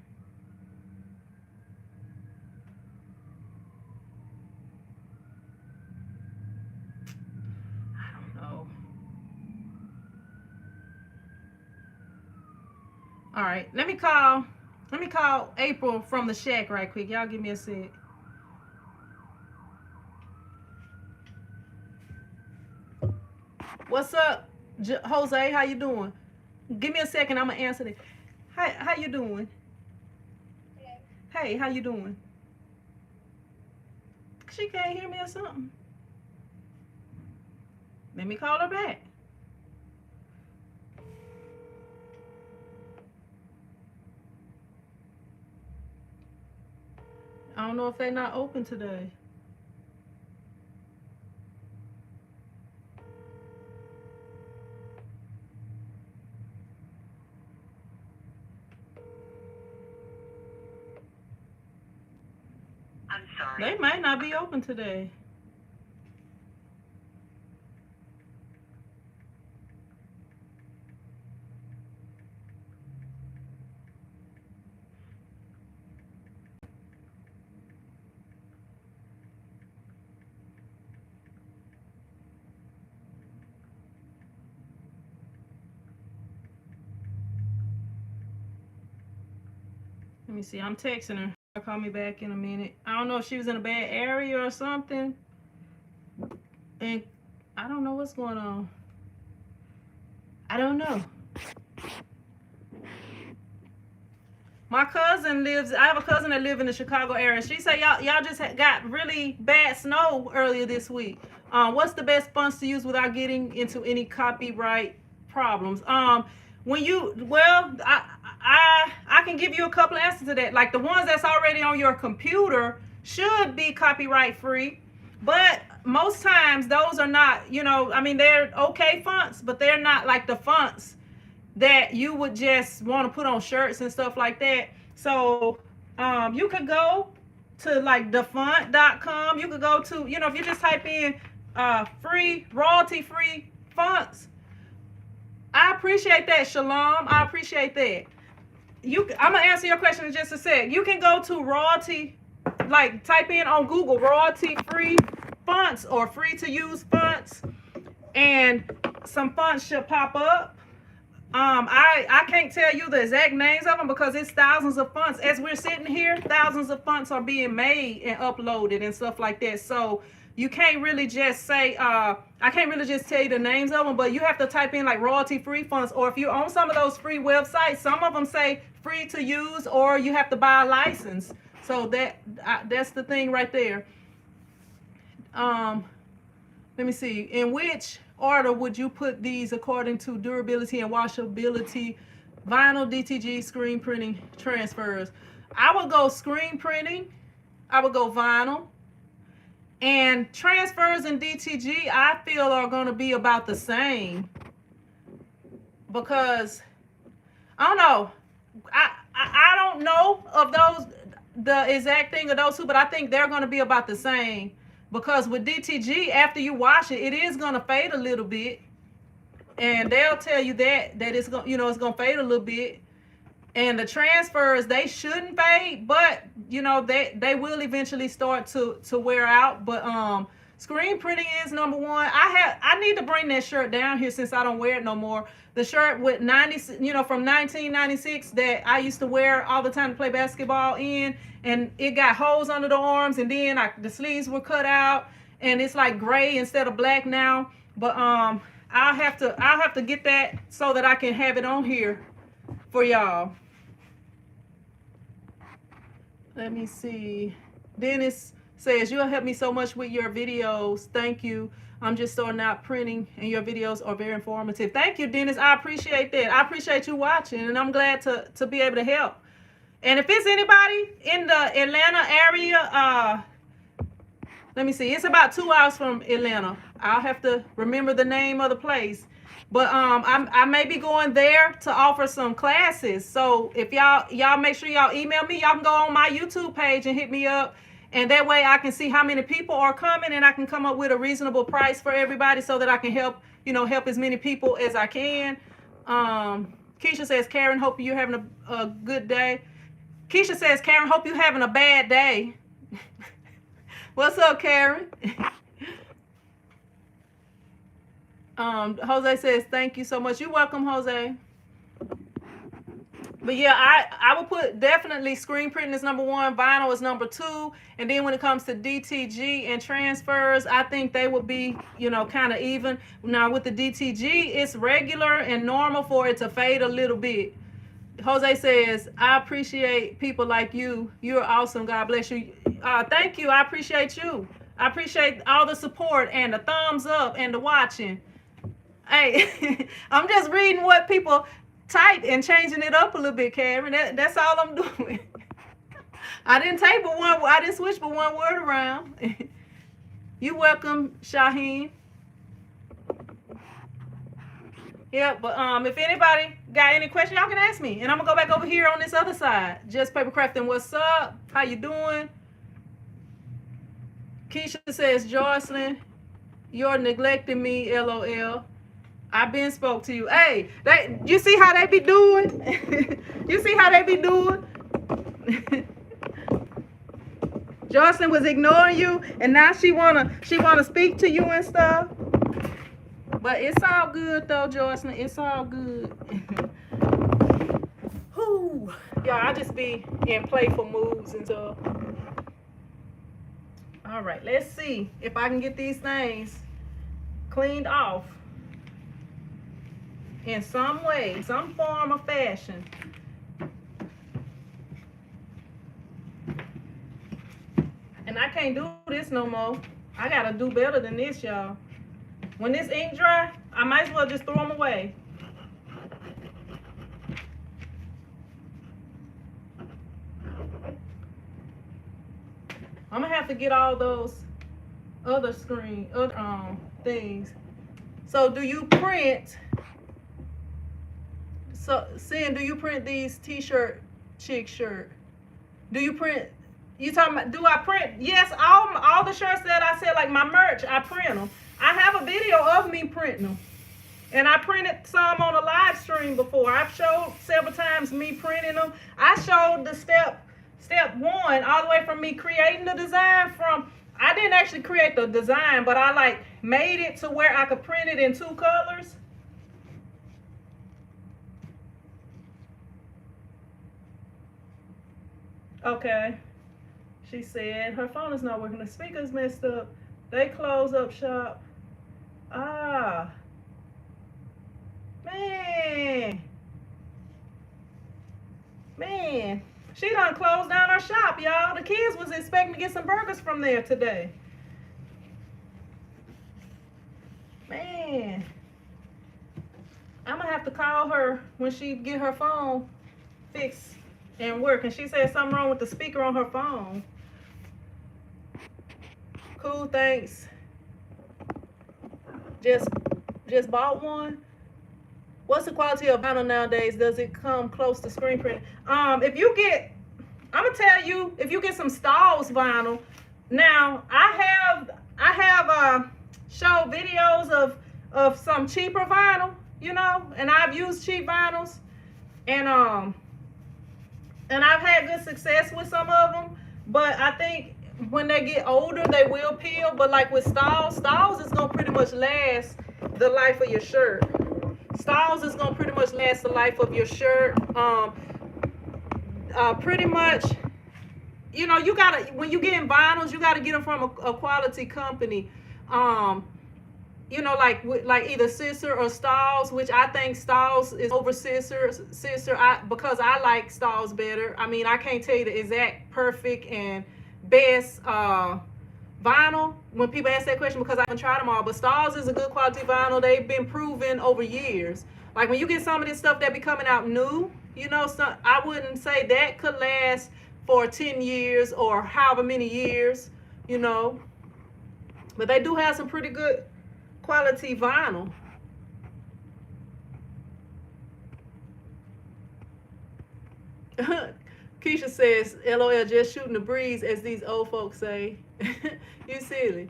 All right, let me call April from the shack right quick. Y'all give me a sec. What's up, Jose? How you doing? Give me a second. I'm gonna answer this. How you doing? Hey, how you doing? She can't hear me or something. Let me call her back. I don't know if they're not open today. I'm sorry. They might not be open today. Let me see. I'm texting her. She'll call me back in a minute. I don't know if she was in a bad area or something. And I don't know what's going on. I don't know. My cousin lives, I have a cousin that lives in the Chicago area. She said y'all just got really bad snow earlier this week. What's the best fonts to use without getting into any copyright problems? When you, well, I can give you a couple of answers to that. Like the ones that's already on your computer should be copyright free, but most times those are not, you know, I mean, they're okay fonts, but they're not like the fonts that you would just want to put on shirts and stuff like that. So you could go to like thefont.com. You could go to, you know, if you just type in free, royalty free fonts. I appreciate that, Shalom. I appreciate that. I'm gonna answer your question in just a sec. You can go to royalty, like type in on Google royalty free fonts or free to use fonts, and some fonts should pop up. I can't tell you the exact names of them because it's thousands of fonts. As we're sitting here, thousands of fonts are being made and uploaded and stuff like that. So you can't really just say, I can't really just tell you the names of them, but you have to type in like royalty free fonts, or if you're on some of those free websites, some of them say free to use, or you have to buy a license. So that's the thing right there. Let me see. In which order would you put these according to durability and washability? Vinyl, DTG, screen printing, transfers. I would go screen printing. I would go vinyl. And transfers and DTG, I feel, are going to be about the same. Because, I don't know. I don't know of those, the exact thing of those two, but I think they're going to be about the same. Because with DTG, after you wash it, it is going to fade a little bit. And they'll tell you that it's going, you know, it's going to fade a little bit. And the transfers, they shouldn't fade, but you know, they will eventually start to wear out. But screen printing is number one. I need to bring that shirt down here since I don't wear it no more. The shirt with 90, you know, from 1996 that I used to wear all the time to play basketball in, and it got holes under the arms, and then the sleeves were cut out, and it's like gray instead of black now. But I'll have to get that so that I can have it on here for y'all. Let me see. Dennis says, you'll help me so much with your videos. Thank you. I'm just starting out printing, and your videos are very informative. Thank you, Dennis. I appreciate that. I appreciate you watching, and I'm glad to be able to help. And if it's anybody in the Atlanta area, let me see. It's about 2 hours from Atlanta. I'll have to remember the name of the place. But I may be going there to offer some classes. So if y'all make sure y'all email me. Y'all can go on my YouTube page and hit me up. And that way I can see how many people are coming, and I can come up with a reasonable price for everybody so that I can help as many people as I can. Keisha says, Karen, hope you're having a good day. Keisha says, Karen, hope you're having a bad day. What's up, Karen? Jose says, thank you so much. You're welcome, Jose. But yeah, I would put definitely screen printing is number one, vinyl is number two, and then when it comes to DTG and transfers, I think they would be, you know, kind of even. Now with the DTG, it's regular and normal for it to fade a little bit. Jose says, I appreciate people like you. You're awesome. God bless you. Thank you. I appreciate you. I appreciate all the support and the thumbs up and the watching. Hey, I'm just reading what people type and changing it up a little bit, Karen. That's all I'm doing. I didn't switch but one word around. You welcome, Shaheen. Yeah, but if anybody got any questions, y'all can ask me. And I'm gonna go back over here on this other side. Just Paper Crafting, what's up? How you doing? Keisha says, Jocelyn, you're neglecting me, LOL. I've been spoke to you. Hey, you see how they be doing? You see how they be doing? Jocelyn was ignoring you, and now she wanna speak to you and stuff. But it's all good though, Jocelyn. It's all good. Whew. Yeah, I just be in playful moods and stuff. All right, let's see if I can get these things cleaned off in some way, some form or fashion. And I can't do this no more. I gotta do better than this, y'all. When this ink dry, I might as well just throw them away. I'm gonna have to get all those other things. So do you print? So, Sin, do you print these TshirtChick shirt? Do you print? You talking about? Do I print? Yes, all the shirts that I said, like my merch, I print them. I have a video of me printing them, and I printed some on a live stream before. I've showed several times me printing them. I showed the step one all the way from me creating the design from. I didn't actually create the design, but I like made it to where I could print it in 2 colors. Okay. She said her phone is not working. The speaker's messed up. They close up shop. Ah. Man. She done closed down her shop, y'all. The kids was expecting to get some burgers from there today. Man. I'm going to have to call her when she get her phone fixed and work. And she said something wrong with the speaker on her phone. Cool, thanks. Just bought one. What's the quality of vinyl nowadays? Does it come close to screen print? If you get, I'm gonna tell you, if you get some Stahl's vinyl. Now I have showed videos of some cheaper vinyl, you know, and I've used cheap vinyls, and I've had good success with some of them. But I think when they get older, they will peel. But like with Stahl's is gonna pretty much last the life of your shirt. Stahl's is gonna pretty much last the life of your shirt. Pretty much, you know, you gotta, when you get in vinyls, you gotta get them from a quality company. You know, like either Scissor or Stahl's, which I think Stahl's is over Scissor. Because I like Stahl's better. I mean, I can't tell you the exact perfect and best vinyl when people ask that question, because I haven't tried them all. But Stahl's is a good quality vinyl. They've been proven over years. Like when you get some of this stuff that be coming out new, you know, I wouldn't say that could last for 10 years or however many years, you know. But they do have some pretty good quality vinyl. Keisha says, LOL, just shooting the breeze, as these old folks say. You silly.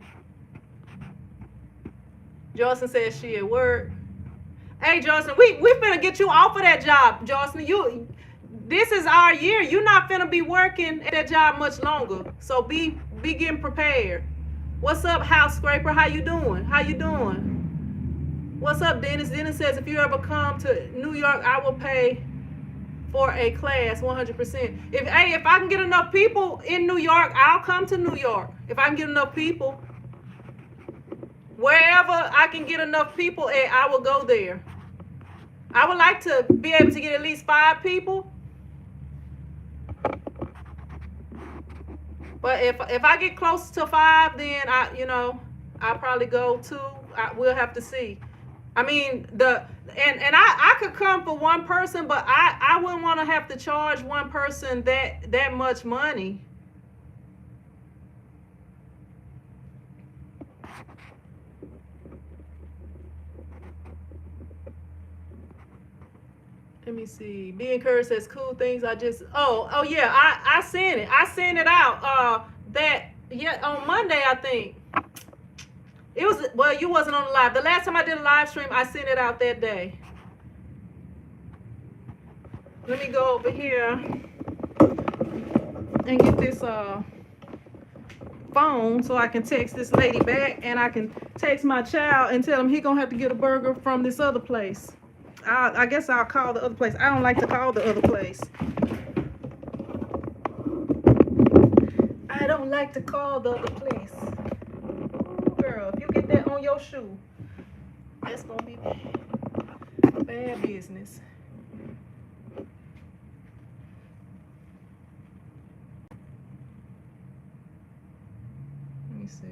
Jocelyn says she at work. Hey, Jocelyn, we finna get you off of that job, Jocelyn. This is our year. You're not finna be working at that job much longer. So be getting prepared. What's up, House Scraper? How you doing? What's up, Dennis? Dennis says, if you ever come to New York, I will pay for a class 100%. If I can get enough people in New York, I'll come to New York. If I can get enough people, wherever I can get enough people at, I will go there. I would like to be able to get at least 5 people. But if I get close to 5, then I'll probably go 2. We'll have to see. I mean, I could come for one person, but I wouldn't want to have to charge one person that much money. Let me see. B Encouraged says, cool things. I just, oh yeah, I sent it. I sent it out. On Monday, I think. It was, well, you wasn't on the live. The last time I did a live stream, I sent it out that day. Let me go over here and get this phone so I can text this lady back, and I can text my child and tell him he gonna have to get a burger from this other place. I guess I'll call the other place. I don't like to call the other place. I don't like to call the other place. Girl, if you get that on your shoe, that's gonna be bad business. Let me see.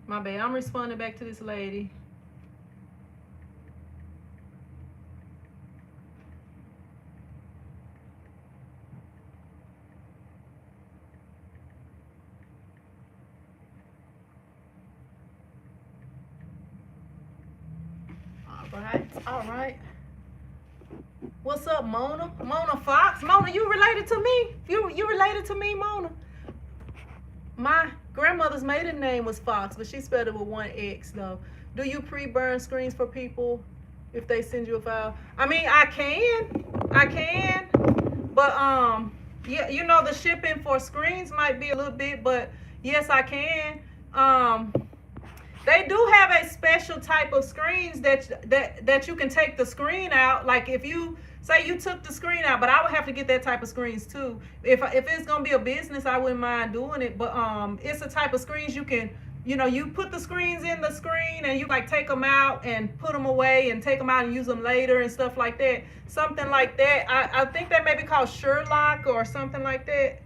My bad. I'm responding back to this lady. All right. What's up, Mona? Mona Fox? Mona, you related to me? You related to me, Mona? My grandmother's maiden name was Fox, but she spelled it with 1 X though. Do you pre-burn screens for people if they send you a file? I mean, I can, but yeah, you know, the shipping for screens might be a little bit, but yes, I can. They do have a special type of screens that you can take the screen out. Like if you say you took the screen out, but I would have to get that type of screens too. If it's gonna be a business, I wouldn't mind doing it. But it's a type of screens you can, you know, you put the screens in the screen and you like take them out and put them away and take them out and use them later and stuff like that. Something like that. I think that may be called Sherlock or something like that.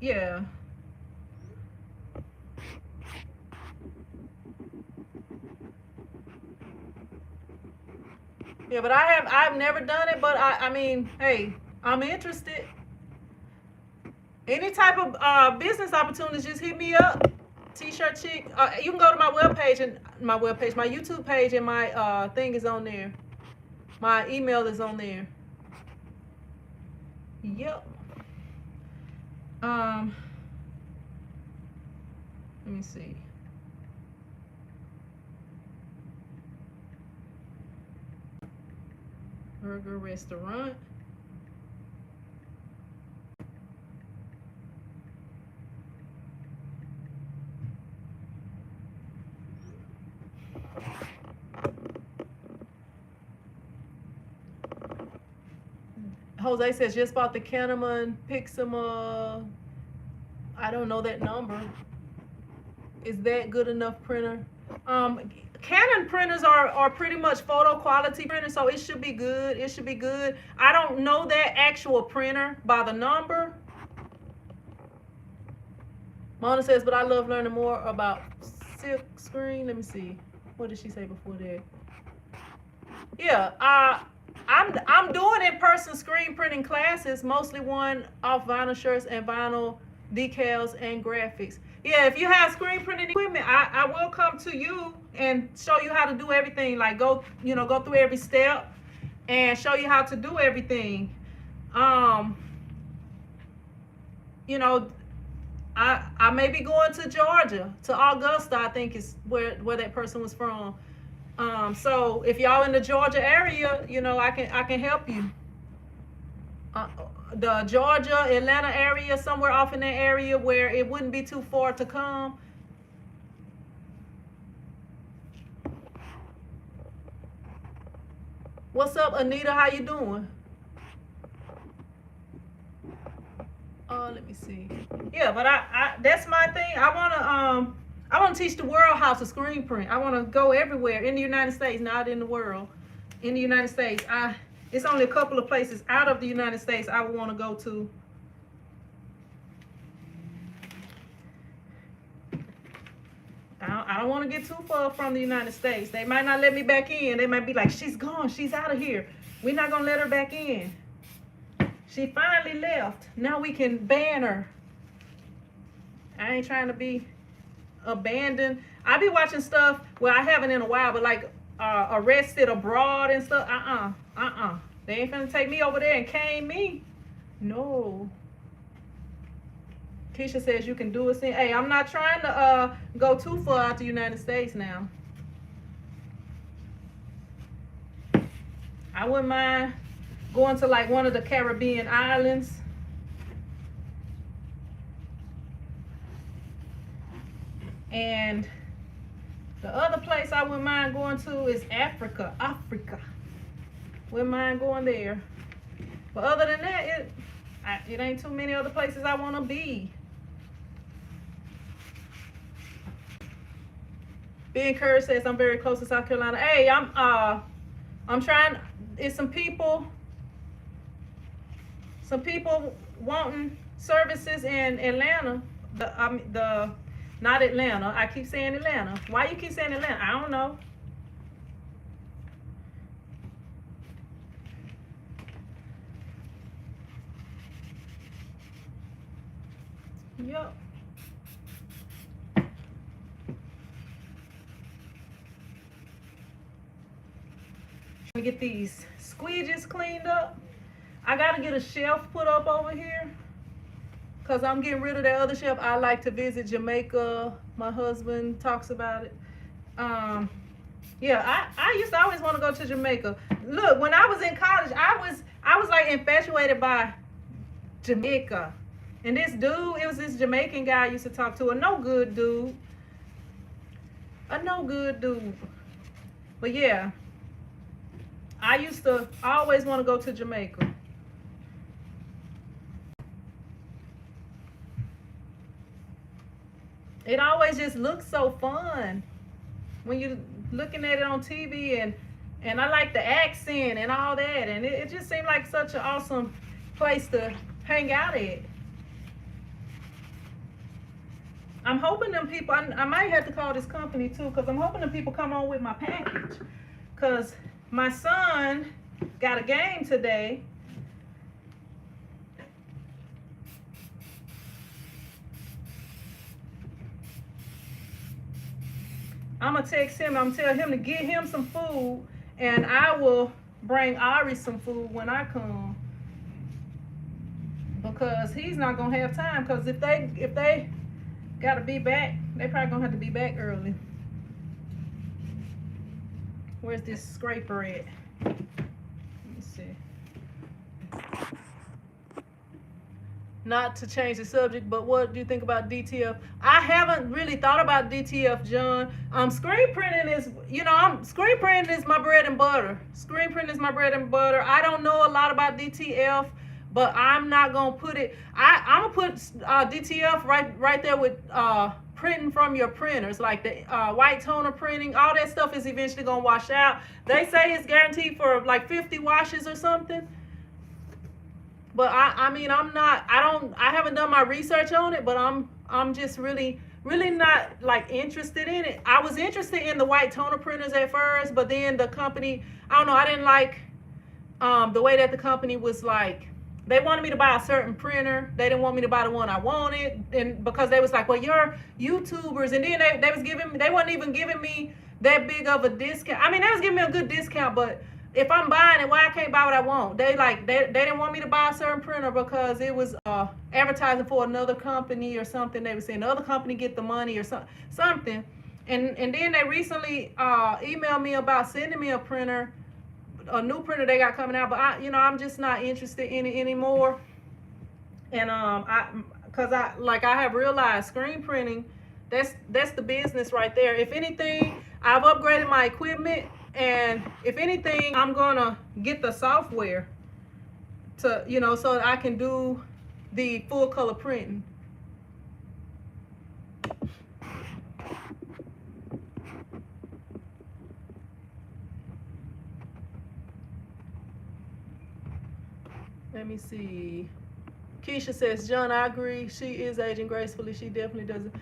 Yeah. Yeah, but I've never done it, but I mean, hey, I'm interested. Any type of business opportunities, just hit me up. TshirtChick. You can go to my webpage and my YouTube page, and my thing is on there. My email is on there. Yep. Let me see. Burger restaurant. Jose says just bought the Canon Pixma. I don't know that number. Is that good enough printer? Canon printers are pretty much photo quality printers, so it should be good. It should be good. I don't know that actual printer by the number. Mona says, but I love learning more about silk screen. Let me see. What did she say before that? Yeah, I'm doing in-person screen printing classes, mostly one off vinyl shirts and vinyl decals and graphics. Yeah, if you have screen printing equipment, I will come to you and show you how to do everything. Like go through every step and show you how to do everything. You know, I may be going to Georgia, to Augusta, I think is where that person was from. So if y'all in the Georgia area, you know, I can help you. The Georgia, Atlanta area, somewhere off in that area where it wouldn't be too far to come. What's up, Anita? How you doing? Let me see. Yeah, but I that's my thing. I wanna teach the world how to screen print. I wanna go everywhere in the United States, not in the world. In the United States, it's only a couple of places out of the United States I would want to go to. I don't want to get too far from the United States. They might not let me back in. They might be like, she's gone. She's out of here. We're not going to let her back in. She finally left. Now we can ban her. I ain't trying to be abandoned. I be watching stuff where I haven't in a while, but like Arrested Abroad and stuff. They ain't finna take me over there and cane me. No. Keisha says you can do it. Hey, I'm not trying to go too far out the United States now. I wouldn't mind going to like one of the Caribbean islands. And the other place I wouldn't mind going to is Africa. Wouldn't mind going there. But other than that, it ain't too many other places I want to be. Ben Kerr says I'm very close to South Carolina. Hey, I'm trying. It's some people wanting services in Atlanta. Not Atlanta. I keep saying Atlanta. Why you keep saying Atlanta? I don't know. Yup. Let me get these squeegees cleaned up. I gotta get a shelf put up over here because I'm getting rid of that other shelf. I like to visit Jamaica. My husband talks about it. Yeah, I used to always want to go to Jamaica. Look, when I was in college, I was like infatuated by Jamaica. And this dude, it was this Jamaican guy I used to talk to, a no good dude. a no good dude. But yeah, I always want to go to Jamaica. It always just looks so fun when you're looking at it on TV, and I like the accent and all that, and it just seemed like such an awesome place to hang out at. I'm hoping them people, I might have to call this company too, because I'm hoping them people come on with my package. Because my son got a game today. I'm going to text him. I'm going to tell him to get him some food, and I will bring Ari some food when I come. Because he's not going to have time, because if they got to be back, they probably going to have to be back early. Where's this scraper at? Let me see. Not to change the subject, but what do you think about DTF? I haven't really thought about DTF, John. Screen printing is, screen printing is my bread and butter. Screen printing is my bread and butter. I don't know a lot about DTF, but I'm not gonna put it. I'm gonna put DTF right there with printing from your printers, like the white toner printing. All that stuff is eventually gonna wash out. They say it's guaranteed for like 50 washes or something. But I haven't done my research on it, but I'm just really not like interested in it. I was interested in the white toner printers at first, but then the company, I don't know, I didn't like the way that the company was like, they wanted me to buy a certain printer. They didn't want me to buy the one I wanted, and because they was like, well, you're YouTubers, and then they wasn't even giving me that big of a discount. I mean, they was giving me a good discount, but if I'm buying it, why I can't buy what I want? They didn't want me to buy a certain printer because it was advertising for another company or something. They were saying the other company get the money or something. And then they recently emailed me about sending me a new printer they got coming out, but I'm just not interested in it anymore. And I have realized screen printing, that's the business right there. If anything, I've upgraded my equipment. And if anything, I'm gonna get the software to, so that I can do the full color printing. Let me see. Keisha says, John, I agree. She is aging gracefully. She definitely doesn't.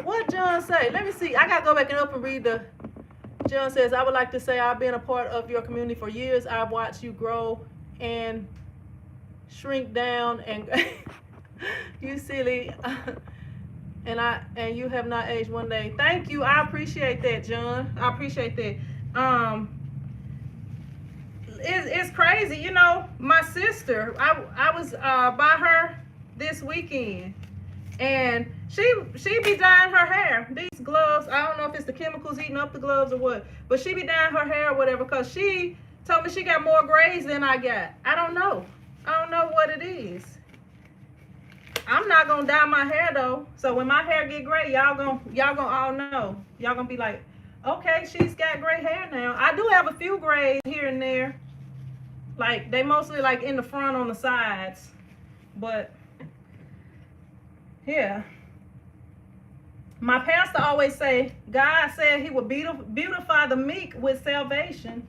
What John say? Let me see. I gotta go back and up and read the. John says, I would like to say I've been a part of your community for years. I've watched you grow and shrink down, and you silly, and you have not aged one day. Thank you. I appreciate that, John. I appreciate that. It's crazy. My sister, I was by her this weekend, and she be dyeing her hair. These gloves, I don't know if it's the chemicals eating up the gloves or what, but she be dyeing her hair or whatever, because she told me she got more grays than I got. I don't know what it is. I'm not gonna dye my hair though, so when my hair get gray, y'all gonna all know. Y'all gonna be like, okay, she's got gray hair now. I do have a few grays here and there, like they mostly like in the front on the sides, but yeah. My pastor always say, God said he would beautify the meek with salvation.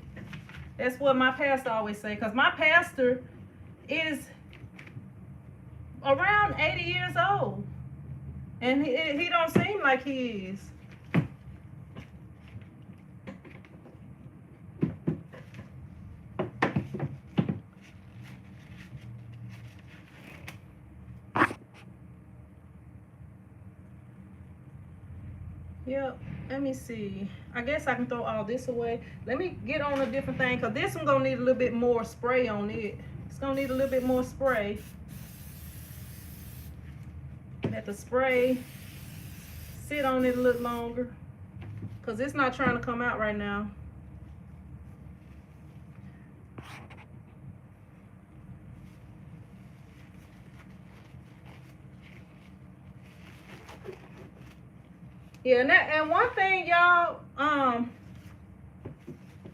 That's what my pastor always say, because my pastor is around 80 years old, and he don't seem like he is. Yep, let me see. I guess I can throw all this away. Let me get on a different thing, because this one's going to need a little bit more spray on it. It's going to need a little bit more spray. Let the spray sit on it a little longer, because it's not trying to come out right now. Yeah, and one thing, y'all,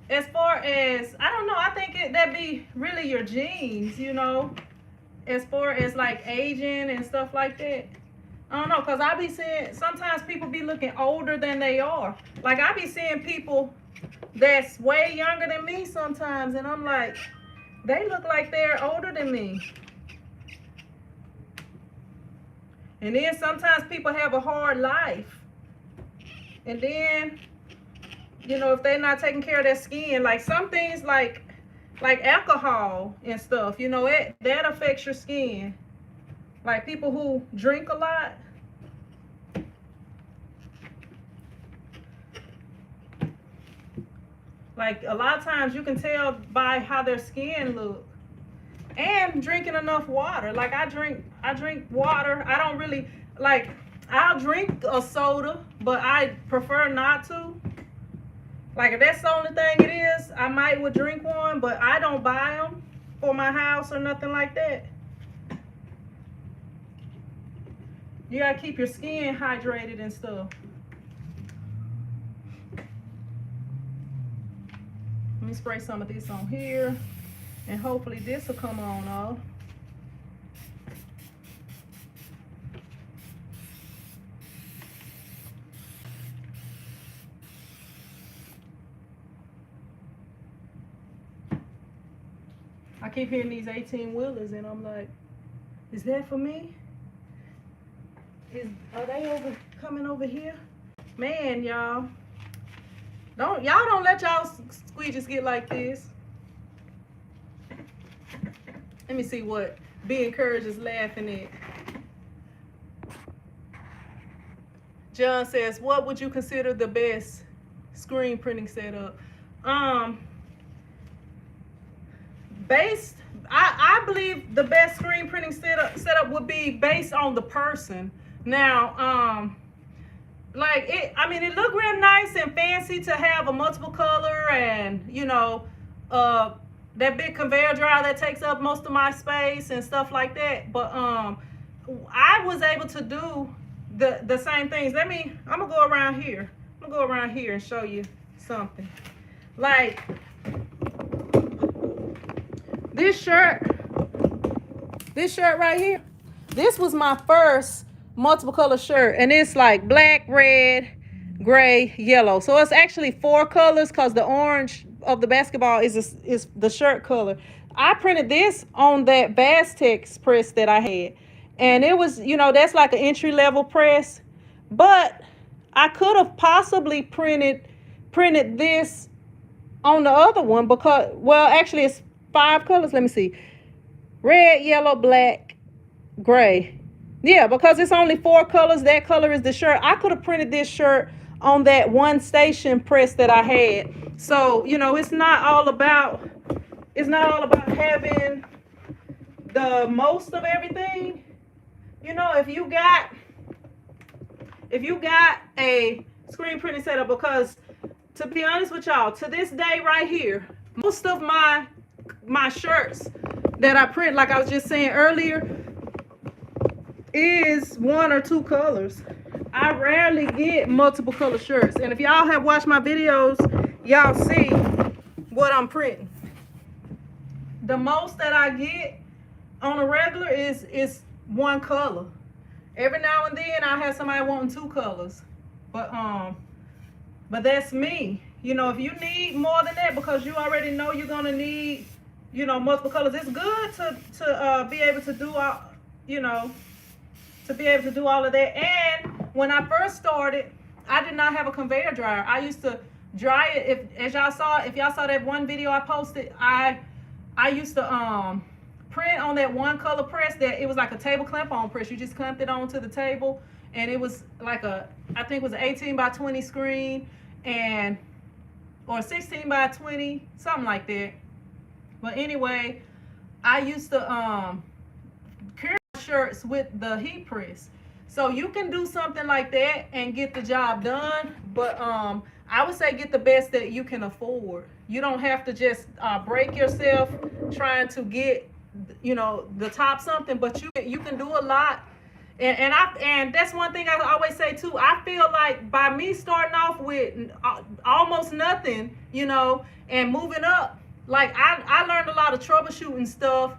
as far as, I don't know, I think that be really your genes, you know, as far as like aging and stuff like that. I don't know, cause I be seeing sometimes people be looking older than they are. Like I be seeing people that's way younger than me sometimes, and I'm like, they look like they're older than me. And then sometimes people have a hard life, and then you know if they're not taking care of their skin, like some things like alcohol and stuff, you know, that affects your skin. Like people who drink a lot. Like a lot of times you can tell by how their skin look. And drinking enough water. Like I drink water. I don't really like, I'll drink a soda, but I prefer not to. Like if that's the only thing it is, I might would drink one, but I don't buy them for my house or nothing like that. You gotta keep your skin hydrated and stuff. Let me spray some of this on here, and hopefully this will come on off. I keep hearing these 18-wheelers, and I'm like, is that for me? Are they coming over here? Man, y'all don't let y'all squeegees get like this. Let me see what Be Encouraged is laughing at. John says, what would you consider the best screen printing setup? I believe the best screen printing setup would be based on the person. Now, like it looked real nice and fancy to have a multiple color and, you know, that big conveyor dryer that takes up most of my space and stuff like that. But I was able to do the same things. I'm gonna go around here. I'm gonna go around here and show you something. Like this shirt right here. This was my first multiple color shirt, and it's like black, red, gray, yellow. So it's actually 4 colors because the orange of the basketball is the shirt color. I printed this on that Baztex press that I had, and it was, you know, that's like an entry-level press, but I could have possibly printed this on the other one because, well, actually it's 5 colors. Let me see. Red, yellow, black, gray. Yeah, because it's only 4 colors. That color is the shirt. I could have printed this shirt on that one station press that I had. So, you know, it's not all about having the most of everything. You know, if you got a screen printing setup, because to be honest with y'all, to this day right here, most of my shirts that I print, like I was just saying earlier, is 1 or 2 colors. I rarely get multiple color shirts. And if y'all have watched my videos, y'all see what I'm printing. The most that I get on a regular is 1 color. Every now and then I have somebody wanting 2 colors. But that's me. You know, if you need more than that because you already know you're gonna need, you know, multiple colors, it's good to be able to do all, you know, to be able to do all of that. And when I first started, I did not have a conveyor dryer. I used to dry it. If y'all saw that one video I posted, I used to print on that 1 color press that it was like a table clamp on press. You just clamped it onto the table, and it was like I think it was an 18 by 20 screen, or 16 by 20, something like that. But anyway, I used to carry shirts with the heat press. So you can do something like that and get the job done, but I would say get the best that you can afford. You don't have to just break yourself trying to get, you know, the top something, but you can do a lot And that's one thing I always say too. I feel like by me starting off with almost nothing, you know, and moving up, like I learned a lot of troubleshooting stuff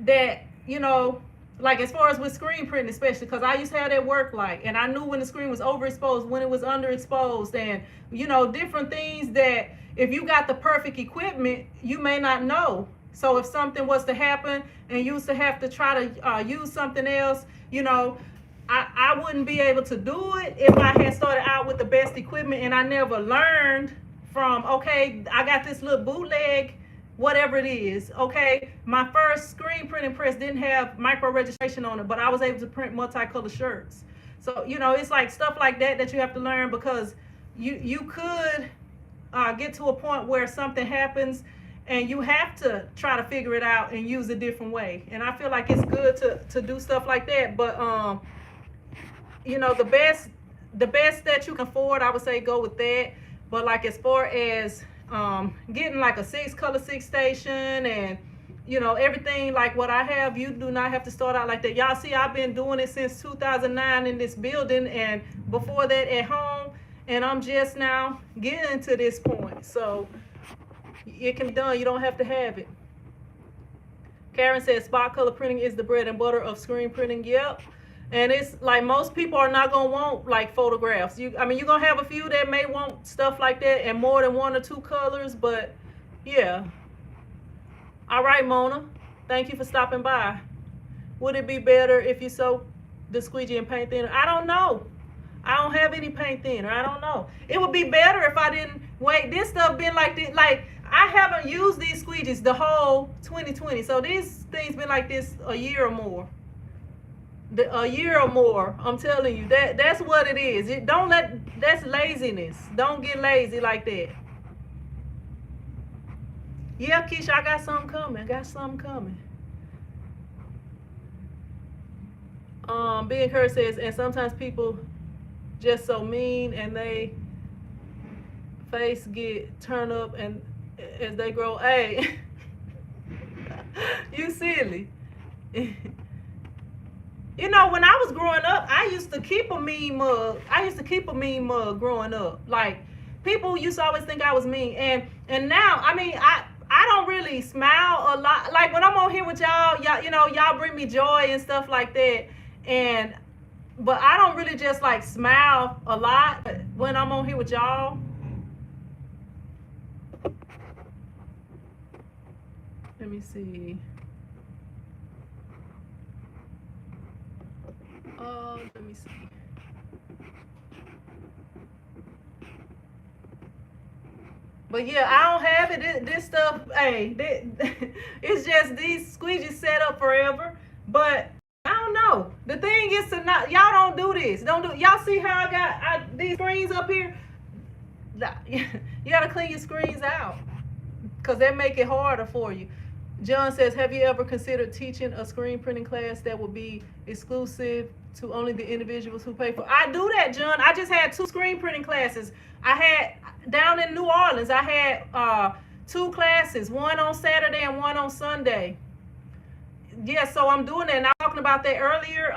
that, you know, like as far as with screen printing, especially because I used to have that work light, and I knew when the screen was overexposed, when it was underexposed, and you know, different things that if you got the perfect equipment, you may not know. So if something was to happen and you used to have to try to use something else, you know, I wouldn't be able to do it if I had started out with the best equipment and I never learned from, okay, I got this little bootleg, whatever it is. Okay, my first screen printing press didn't have micro registration on it, but I was able to print multicolored shirts. So, you know, it's like stuff like that that you have to learn, because you could get to a point where something happens and you have to try to figure it out and use a different way. And I feel like it's good to do stuff like that. But you know, the best that you can afford, I would say go with that. But like as far as getting like a 6-color 6 station and, you know, everything like what I have, you do not have to start out like that. Y'all see, I've been doing it since 2009 in this building, and before that at home, and I'm just now getting to this point. So it can be done. You don't have to have it. Karen says spot color printing is the bread and butter of screen printing. Yep. And it's like most people are not gonna want like photographs. I mean, you're gonna have a few that may want stuff like that and more than 1 or 2 colors, but yeah. All right, Mona. Thank you for stopping by. Would it be better if you soak the squeegee in paint thinner? I don't know. I don't have any paint thinner. I don't know. It would be better if I didn't wait. This stuff been like this. Like, I haven't used these squeegees the whole 2020. So these things been like this a year or more. A year or more. I'm telling you, that's what it is. That's laziness. Don't get lazy like that. Yeah, Keisha, I got something coming. Being Kurt says, and sometimes people just so mean and they face get turned up and as they grow. Hey, you silly. You know, when I was growing up, I used to keep a mean mug. Growing up. Like, people used to always think I was mean. And now, I mean, I don't really smile a lot. Like, when I'm on here with y'all, you know, y'all bring me joy and stuff like that. But I don't really just, like, smile a lot when I'm on here with y'all. Let me see. Let me see. But yeah, I don't have it. This stuff, hey, it's just these squeegees set up forever. But I don't know. The thing is to not, y'all don't do this. Y'all see how I got these screens up here? You gotta clean your screens out, because that make it harder for you. John says, have you ever considered teaching a screen printing class that would be exclusive to only the individuals who pay for it? I do that, John. I just had 2 screen printing classes. I had down in New Orleans, I had 2 classes, one on Saturday and one on Sunday. Yeah, so I'm doing that. And I was talking about that earlier.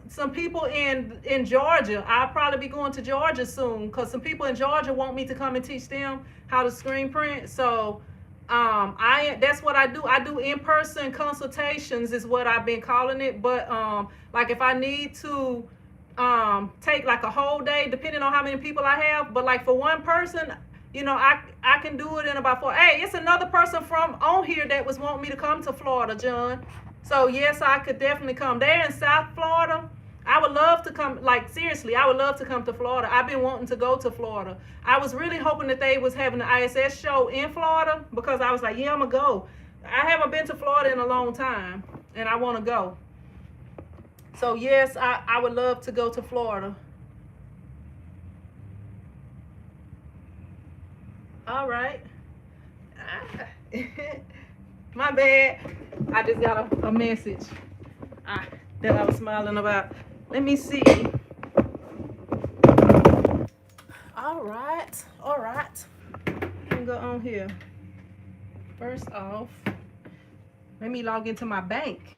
Some people in Georgia, I'll probably be going to Georgia soon, because some people in Georgia want me to come and teach them how to screen print. So that's what I do. I do in-person consultations is what I've been calling it. But like if I need to take like a whole day, depending on how many people I have, but like for one person, you know, I can do it in about 4. Hey, it's another person from on here that was wanting me to come to Florida, John. So yes, I could definitely come. They're in South Florida. I would love to come, like seriously, I would love to come to Florida. I've been wanting to go to Florida. I was really hoping that they was having the ISS show in Florida, because I was like, yeah, I'm gonna go. I haven't been to Florida in a long time and I wanna go. So yes, I would love to go to Florida. All right. My bad. I just got a message that I was smiling about. Let me see. All right. Let me go on here. First off, let me log into my bank.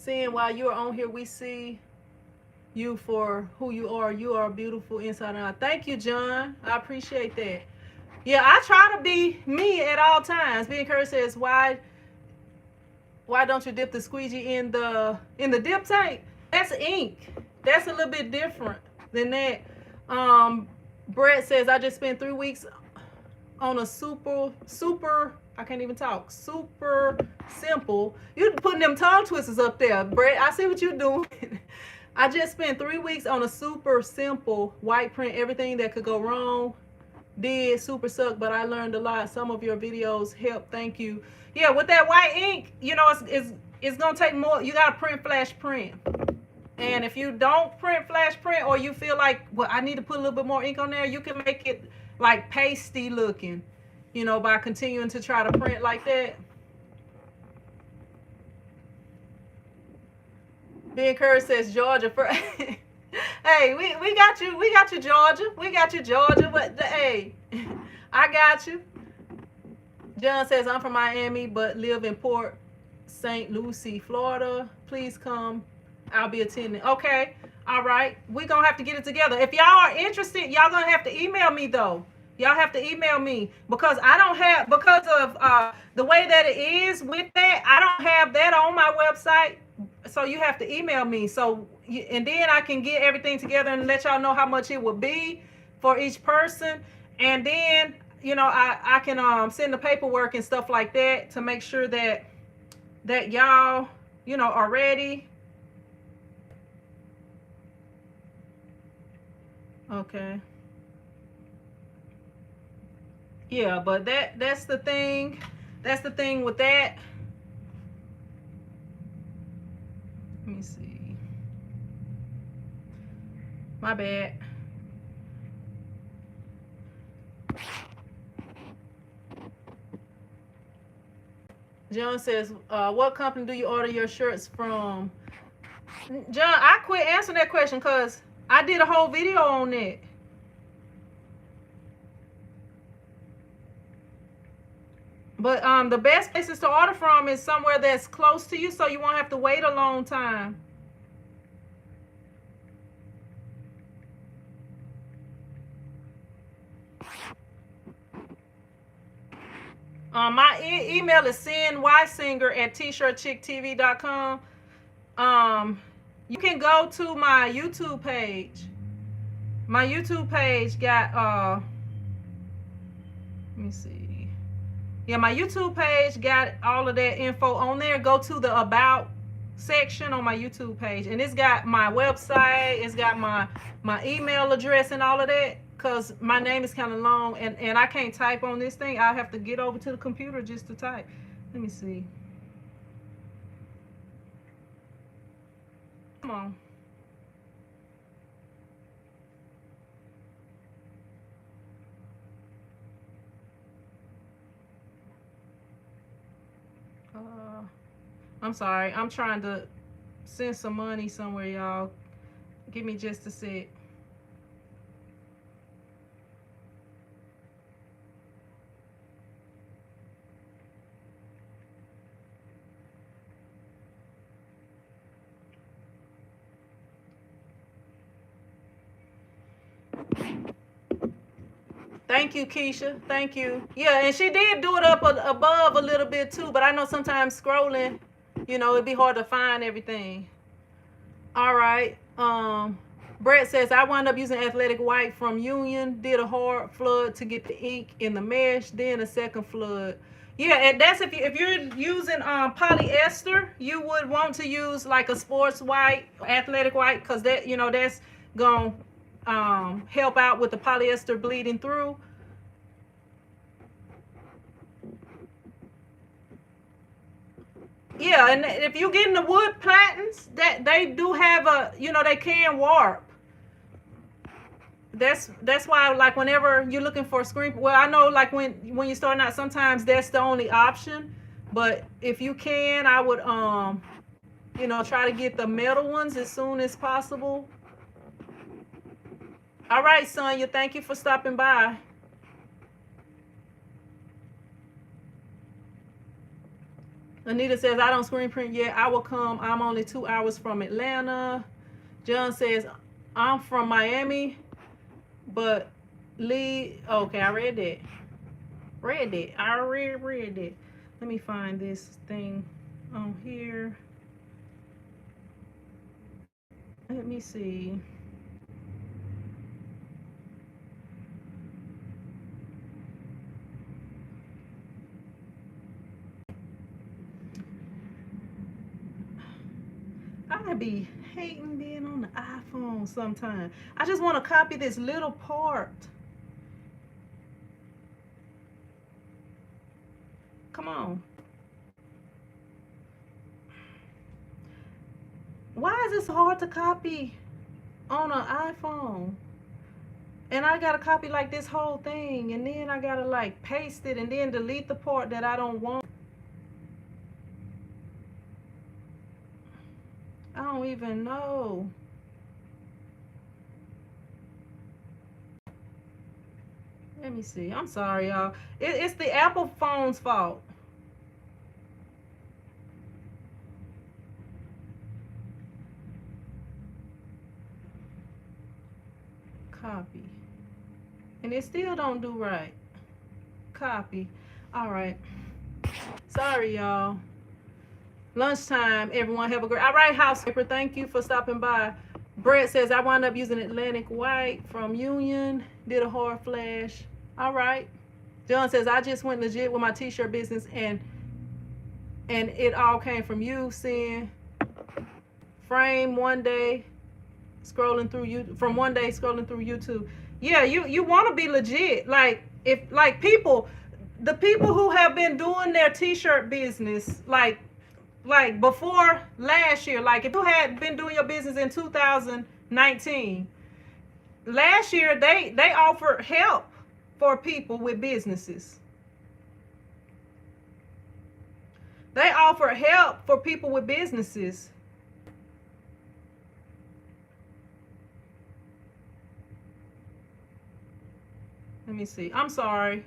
Seeing while you're on here, we see you for who you are. You are beautiful inside and out. Thank you, John. I appreciate that. Yeah, I try to be me at all times. Being Curry says, why don't you dip the squeegee in the dip tank? That's ink. That's a little bit different than that. Brett says, I just spent 3 weeks on a super I can't even talk. Super simple. You putting them tongue twisters up there, Brett. I see what you're doing. I just spent 3 weeks on a super simple white print. Everything that could go wrong did super suck, but I learned a lot. Some of your videos help. Thank you. Yeah, with that white ink, you know, it's gonna take more. You gotta print flash print. And if you don't print flash print, or you feel like, well, I need to put a little bit more ink on there, you can make it like pasty looking, you know, by continuing to try to print like that. Ben Curry says Georgia for hey, we got you, Georgia. We got you, Georgia. But hey, I got you. John says, I'm from Miami but live in Port St. Lucie, Florida. Please come. I'll be attending. Okay. All right. We're going to have to get it together. If y'all are interested, y'all going to have to email me, though. Y'all have to email me because I don't have, because of the way that it is with that, I don't have that on my website. So you have to email me. So, and then I can get everything together and let y'all know how much it would be for each person. And then, you know, I can send the paperwork and stuff like that to make sure that y'all, you know, are ready. Okay. Yeah, but that's the thing. That's the thing with that. Let me see. My bad. John says, what company do you order your shirts from? John, I quit answering that question because I did a whole video on it. But the best places to order from is somewhere that's close to you, so you won't have to wait a long time. My email is cnysinger@tshirtchicktv.com. You can go to my YouTube page. My YouTube page got let me see. Yeah, my YouTube page got all of that info on there. Go to the About section on my YouTube page, and it's got my website, it's got my email address and all of that, because my name is kind of long, and I can't type on this thing. I have to get over to the computer just to type. Let me see. Come on. I'm sorry. I'm trying to send some money somewhere, y'all. Give me just a sec. Thank you, Keisha. Thank you. Yeah, and she did do it up above a little bit too, but I know sometimes scrolling, you know, it'd be hard to find everything. All right. Brett says, I wound up using athletic white from Union, did a hard flood to get the ink in the mesh, then a second flood. Yeah, and that's if you're using polyester, you would want to use like a sports white, athletic white, because that, you know, that's gonna help out with the polyester bleeding through. Yeah, and if you're getting the wood platens, that they do have a, you know, they can warp. That's why, like, whenever you're looking for a screen, well, I know, like, when you're starting out, sometimes that's the only option. But if you can, I would you know, try to get the metal ones as soon as possible. All right, Sonia, thank you for stopping by. Anita says, I don't screen print yet. I will come. I'm only 2 hours from Atlanta. John says, I'm from Miami, but Lee. Okay, I read that. I read it. Let me find this thing on here. Let me see. I be hating being on the iPhone sometimes. I just want to copy this little part. Come on. Why is this hard to copy on an iPhone? And I gotta copy like this whole thing, and then I gotta like paste it and then delete the part that I don't want. I don't even know. Let me see. I'm sorry, y'all. It's the Apple phone's fault. Copy. And it still don't do right. Copy. All right. Sorry, y'all. Lunchtime, everyone. Have a great. All right, housekeeper. Thank you for stopping by. Brett says, I wound up using Atlantic White from Union. Did a hard flash. All right. John says, I just went legit with my t-shirt business and it all came from you seeing frame one day scrolling through YouTube. Yeah, you want to be legit. Like if like the people who have been doing their t-shirt business like before last year, like if you had been doing your business in 2019, last year they offered help for people with businesses. They offered help for people with businesses. Let me see. I'm sorry.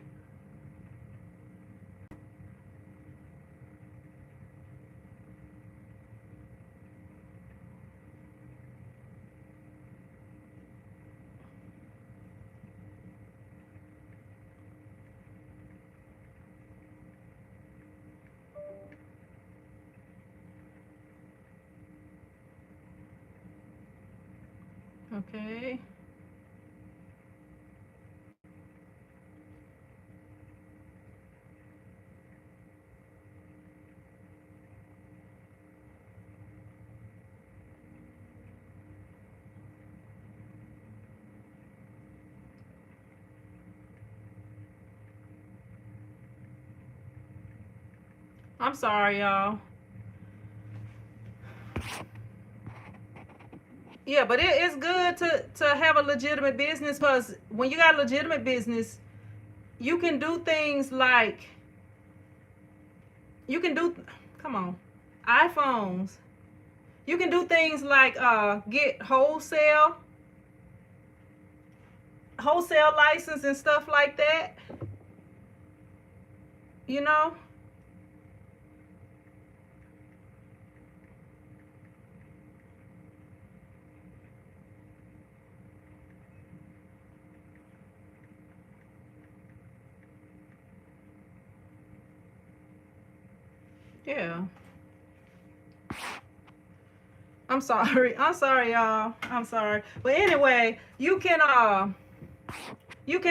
Okay. I'm sorry, y'all. Yeah, but it's good to have a legitimate business, because when you got a legitimate business, you can do things like come on, iPhones. You can do things like get wholesale license and stuff like that. You know? Yeah. I'm sorry, y'all. I'm sorry. But anyway, you can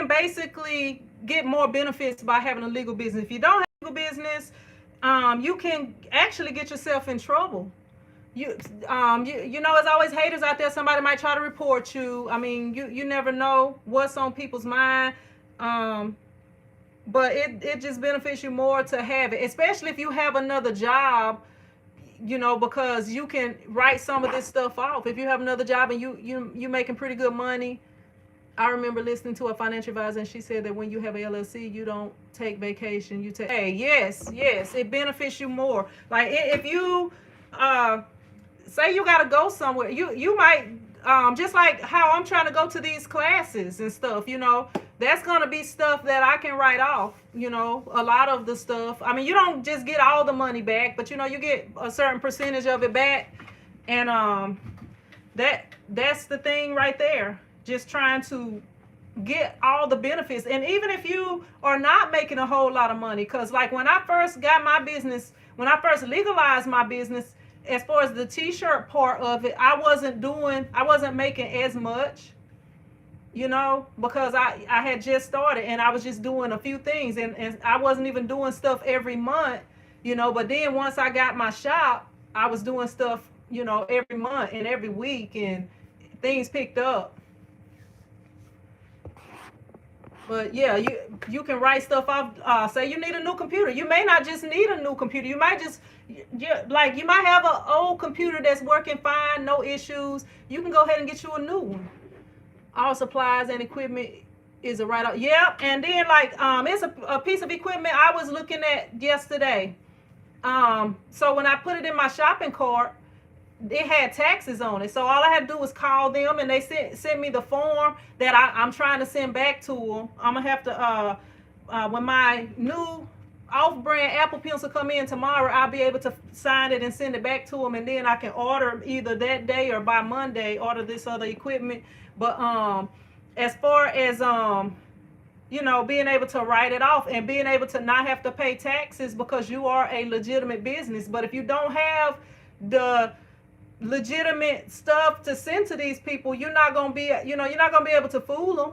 basically get more benefits by having a legal business. If you don't have a legal business, you can actually get yourself in trouble. You know, there's always haters out there. Somebody might try to report you. I mean, you never know what's on people's mind. But it just benefits you more to have it, especially if you have another job, you know, because you can write some of this stuff off. If you have another job and you making pretty good money. I remember listening to a financial advisor, and she said that when you have a LLC, you don't take vacation. You take, hey, yes, it benefits you more. Like if you say you got to go somewhere, you might, just like how I'm trying to go to these classes and stuff, you know, that's going to be stuff that I can write off, you know, a lot of the stuff. I mean, you don't just get all the money back, but, you know, you get a certain percentage of it back. And that's the thing right there. Just trying to get all the benefits. And even if you are not making a whole lot of money, because like when I first got my business, when I first legalized my business, as far as the t-shirt part of it, I wasn't making as much, you know, because I had just started and I was just doing a few things, and I wasn't even doing stuff every month, you know. But then once I got my shop, I was doing stuff, you know, every month and every week, and things picked up. But yeah, you can write stuff off. Say you need a new computer. You may not just need a new computer. You might just, you might have an old computer that's working fine, no issues. You can go ahead and get you a new one. All supplies and equipment is a write-off. Yep. And then it's a piece of equipment I was looking at yesterday. So when I put it in my shopping cart, it had taxes on it. So all I had to do was call them, and they sent me the form that I'm trying to send back to them. I'm gonna have to when my new off-brand Apple Pencil come in tomorrow, I'll be able to sign it and send it back to them, and then I can order either that day or by Monday order this other equipment. But as far as you know, being able to write it off and being able to not have to pay taxes because you are a legitimate business. But if you don't have the legitimate stuff to send to these people, you're not gonna be able to fool them.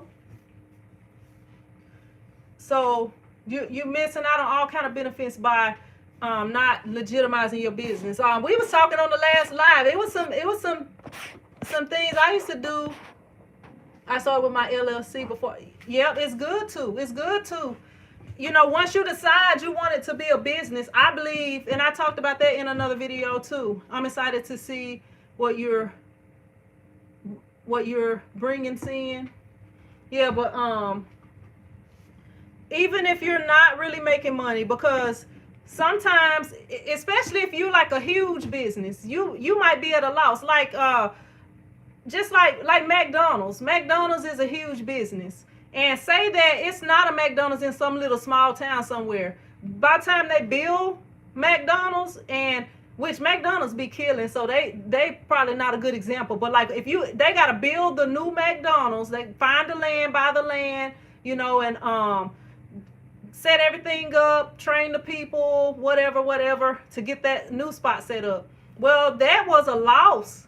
So you're missing out on all kind of benefits by not legitimizing your business. We was talking on the last live. It was some things I used to do. I started with my LLC before. Yep, it's good too. You know, once you decide you want it to be a business, I believe, and I talked about that in another video too. I'm excited to see what you're bringing in. Yeah, but even if you're not really making money, because sometimes, especially if you're like a huge business, you might be at a loss. Like just like McDonald's. McDonald's is a huge business. And say that it's not a McDonald's in some little small town somewhere. By the time they build McDonald's, and which McDonald's be killing, so they probably not a good example. But like they gotta build the new McDonald's, they find the land, buy the land, you know, and set everything up, train the people, whatever, to get that new spot set up. Well, that was a loss,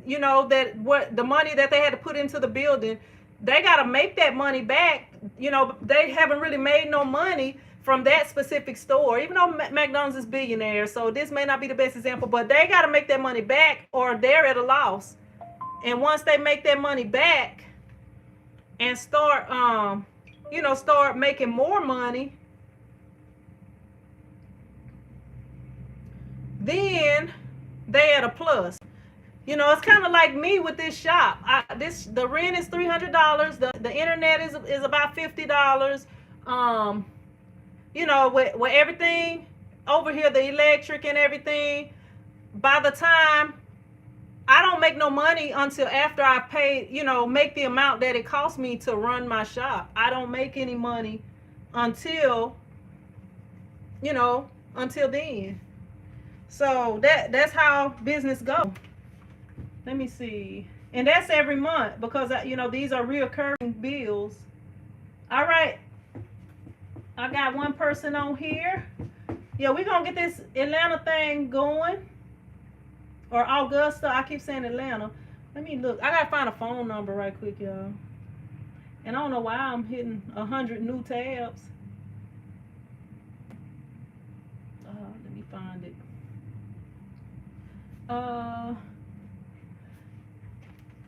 you know, the money that they had to put into the building. They got to make that money back. You know, they haven't really made no money from that specific store, even though McDonald's is billionaire. So this may not be the best example, but they got to make that money back or they're at a loss. And once they make that money back and start, start making more money, then they at a plus. You know, it's kind of like me with this shop. The rent is $300. The internet is about $50. You know, with everything over here, the electric and everything. By the time I don't make no money until after I pay, you know, make the amount that it costs me to run my shop. I don't make any money until then. So that's how business goes. Let me see. And that's every month because, you know, these are reoccurring bills. All right. I got one person on here. Yeah, we're going to get this Atlanta thing going. Or Augusta. I keep saying Atlanta. Let me look. I got to find a phone number right quick, y'all. And I don't know why I'm hitting 100 new tabs. Let me find it.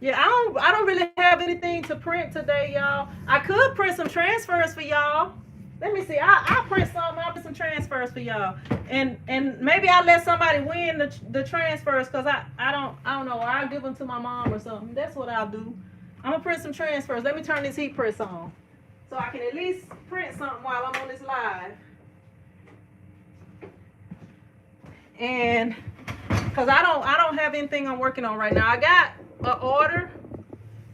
Yeah, I don't really have anything to print today, y'all. I could print some transfers for y'all. Let me see. I'll print some. I'll print some transfers for y'all, and maybe I'll let somebody win the transfers because I don't know. I'll give them to my mom or something. That's what I'll do. I'm gonna print some transfers. Let me turn this heat press on, so I can at least print something while I'm on this live. And because I don't have anything I'm working on right now. I got an order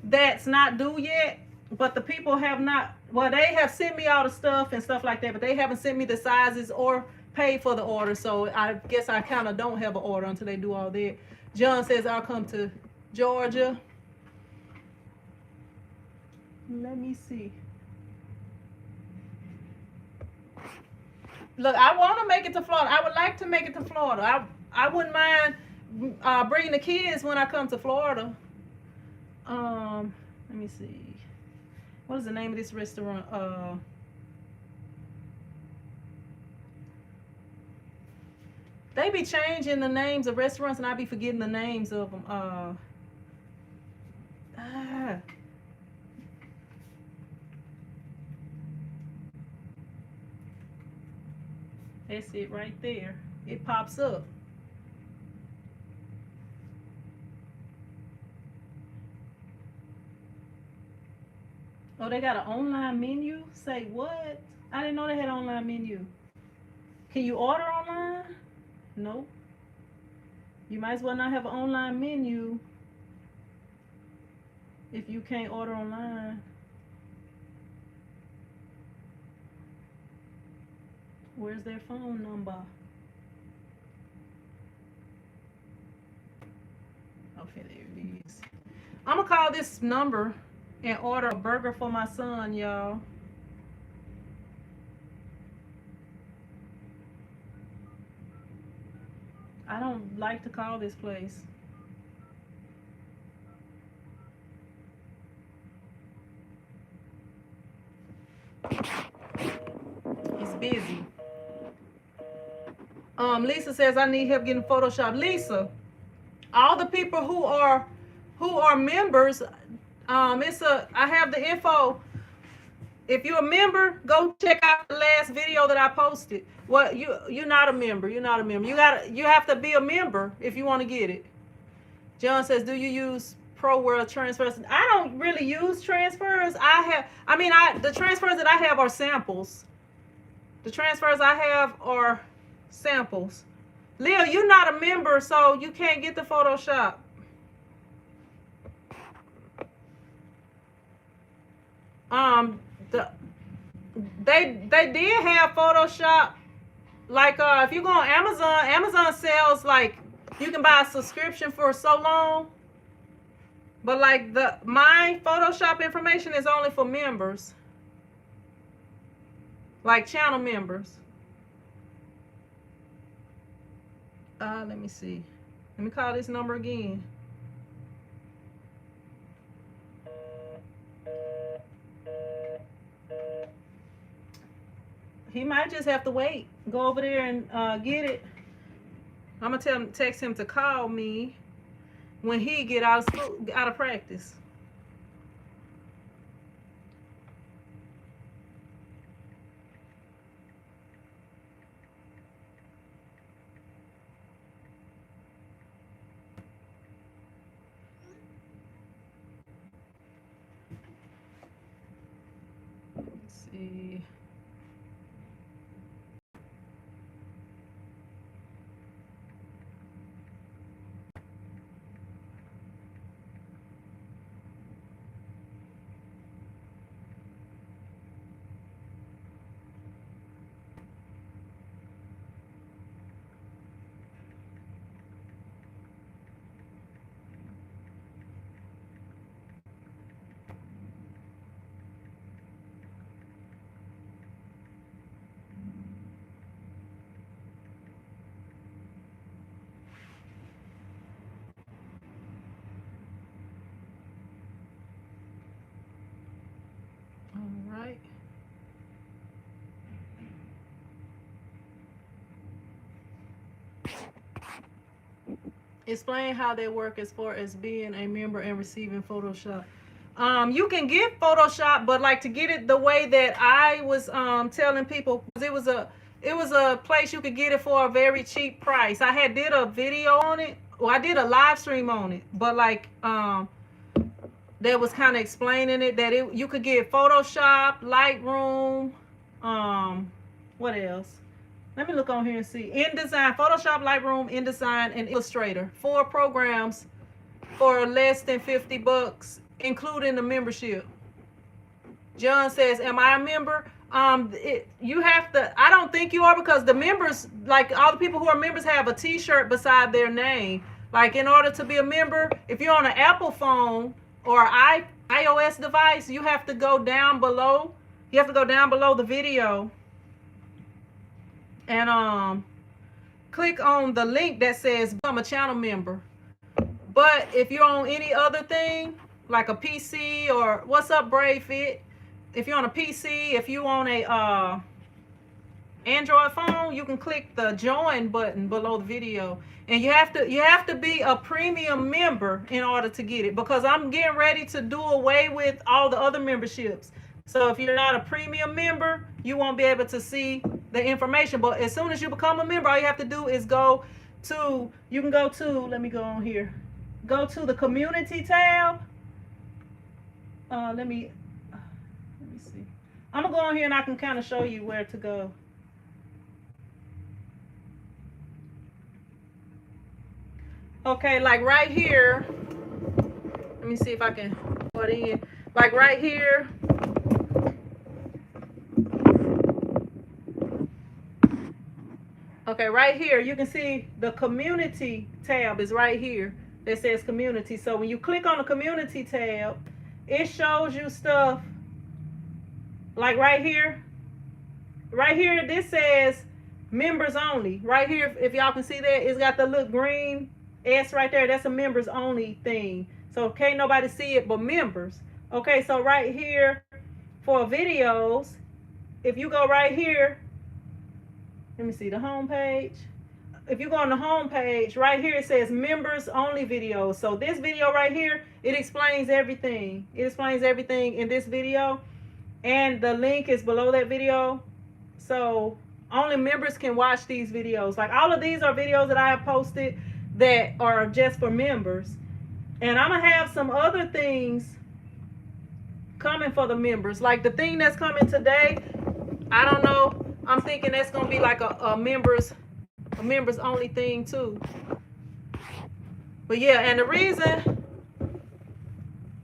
that's not due yet, but the people have not. Well, they have sent me all the stuff and stuff like that, but they haven't sent me the sizes or paid for the order. So I guess I kind of don't have an order until they do all that. John says I'll come to Georgia. Let me see. Look, I want to make it to Florida. I would like to make it to Florida. I wouldn't mind bringing the kids when I come to Florida. Let me see. What is the name of this restaurant? They be changing the names of restaurants, and I be forgetting the names of them. That's it right there. It pops up. Oh, they got an online menu? Say what? I didn't know they had an online menu. Can you order online? Nope. You might as well not have an online menu if you can't order online. Where's their phone number? Okay, there it is. I'm gonna call this number and order a burger for my son, y'all. I don't like to call this place. It's busy. Lisa says I need help getting Photoshop. Lisa, all the people who are members, I have the info. If you're a member, go check out the last video that I posted. Well, you're not a member. You're not a member. You have to be a member if you want to get it. John says, do you use Pro World transfers? I don't really use transfers. The transfers that I have are samples. The transfers I have are samples. Leo, you're not a member, so you can't get the Photoshop. They did have Photoshop. Like if you go on Amazon sells, like, you can buy a subscription for so long. But like my Photoshop information is only for members. Like channel members. Let me see. Let me call this number again. He might just have to wait. Go over there and get it. I'm gonna text him to call me when he get out of school, out of practice. Let's see. All right. Explain how they work as far as being a member and receiving Photoshop. You can get Photoshop, but like to get it the way that I was telling people, it was a place you could get it for a very cheap price. I did a video on it. Well, I did a live stream on it, but like that was kind of explaining it, that you could get Photoshop, Lightroom, what else? Let me look on here and see. InDesign, Photoshop, Lightroom, InDesign, and Illustrator. 4 programs for less than $50, including the membership. John says, am I a member? You have to, I don't think you are, because the members, like all the people who are members have a t-shirt beside their name. Like in order to be a member, if you're on an Apple phone or iOS device, you have to go down below. You have to go down below the video and click on the link that says become a channel member. But if you're on any other thing, like a PC or what's up, Brave Fit, if you're on a PC, if you on a Android phone, you can click the join button below the video, and you have to be a premium member in order to get it, because I'm getting ready to do away with all the other memberships. So if you're not a premium member, you won't be able to see the information. But as soon as you become a member, all you have to do is go to, you can go to, let me go on here, go to the community tab. Let me see. I'm gonna go on here and I can kind of show you where to go. Okay, like right here, let me see if I can put it in. Like right here, okay, right here, you can see the community tab is right here that says community. So when you click on the community tab, it shows you stuff like right here. Right here, this says members only. Right here, if y'all can see that, it's got the little green S right there. That's a members only thing. So can't nobody see it but members. Okay, so right here for videos, if you go right here, let me see the home page. If you go on the home page, right here it says members only videos. So this video right here, it explains everything. It explains everything in this video, and the link is below that video. So only members can watch these videos. Like all of these are videos that I have posted that are just for members. And I'm gonna have some other things coming for the members. Like the thing that's coming today, I don't know. I'm thinking that's gonna be like a members only thing too. But yeah, and the reason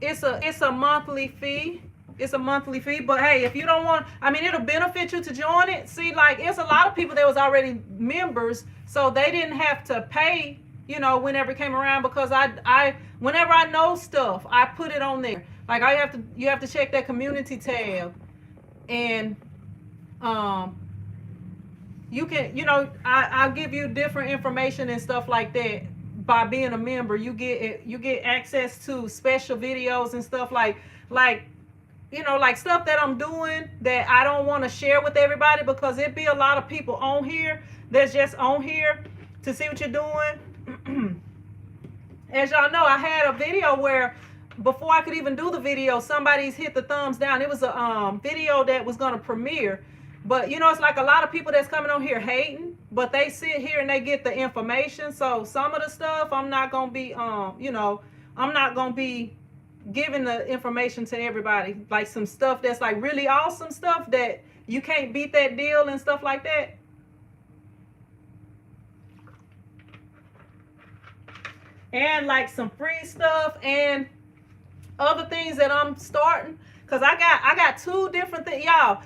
it's a monthly fee. It's a monthly fee, but hey, if you don't want, I mean, it'll benefit you to join it. See, like it's a lot of people that was already members, so they didn't have to pay, you know, whenever it came around, because I whenever I know stuff, I put it on there. Like you have to check that community tab, and you can, you know, I'll give you different information and stuff like that. By being a member, you get access to special videos and stuff like you know, like stuff that I'm doing that I don't want to share with everybody, because it'd be a lot of people on here that's just on here to see what you're doing. As y'all know, I had a video where before I could even do the video, somebody's hit the thumbs down. It was a video that was going to premiere. But, you know, it's like a lot of people that's coming on here hating, but they sit here and they get the information. So some of the stuff I'm not going to be, you know, I'm not going to be giving the information to everybody. Like some stuff that's like really awesome stuff that you can't beat that deal and stuff like that. And like some free stuff and other things that I'm starting. Because I got two different things. Y'all,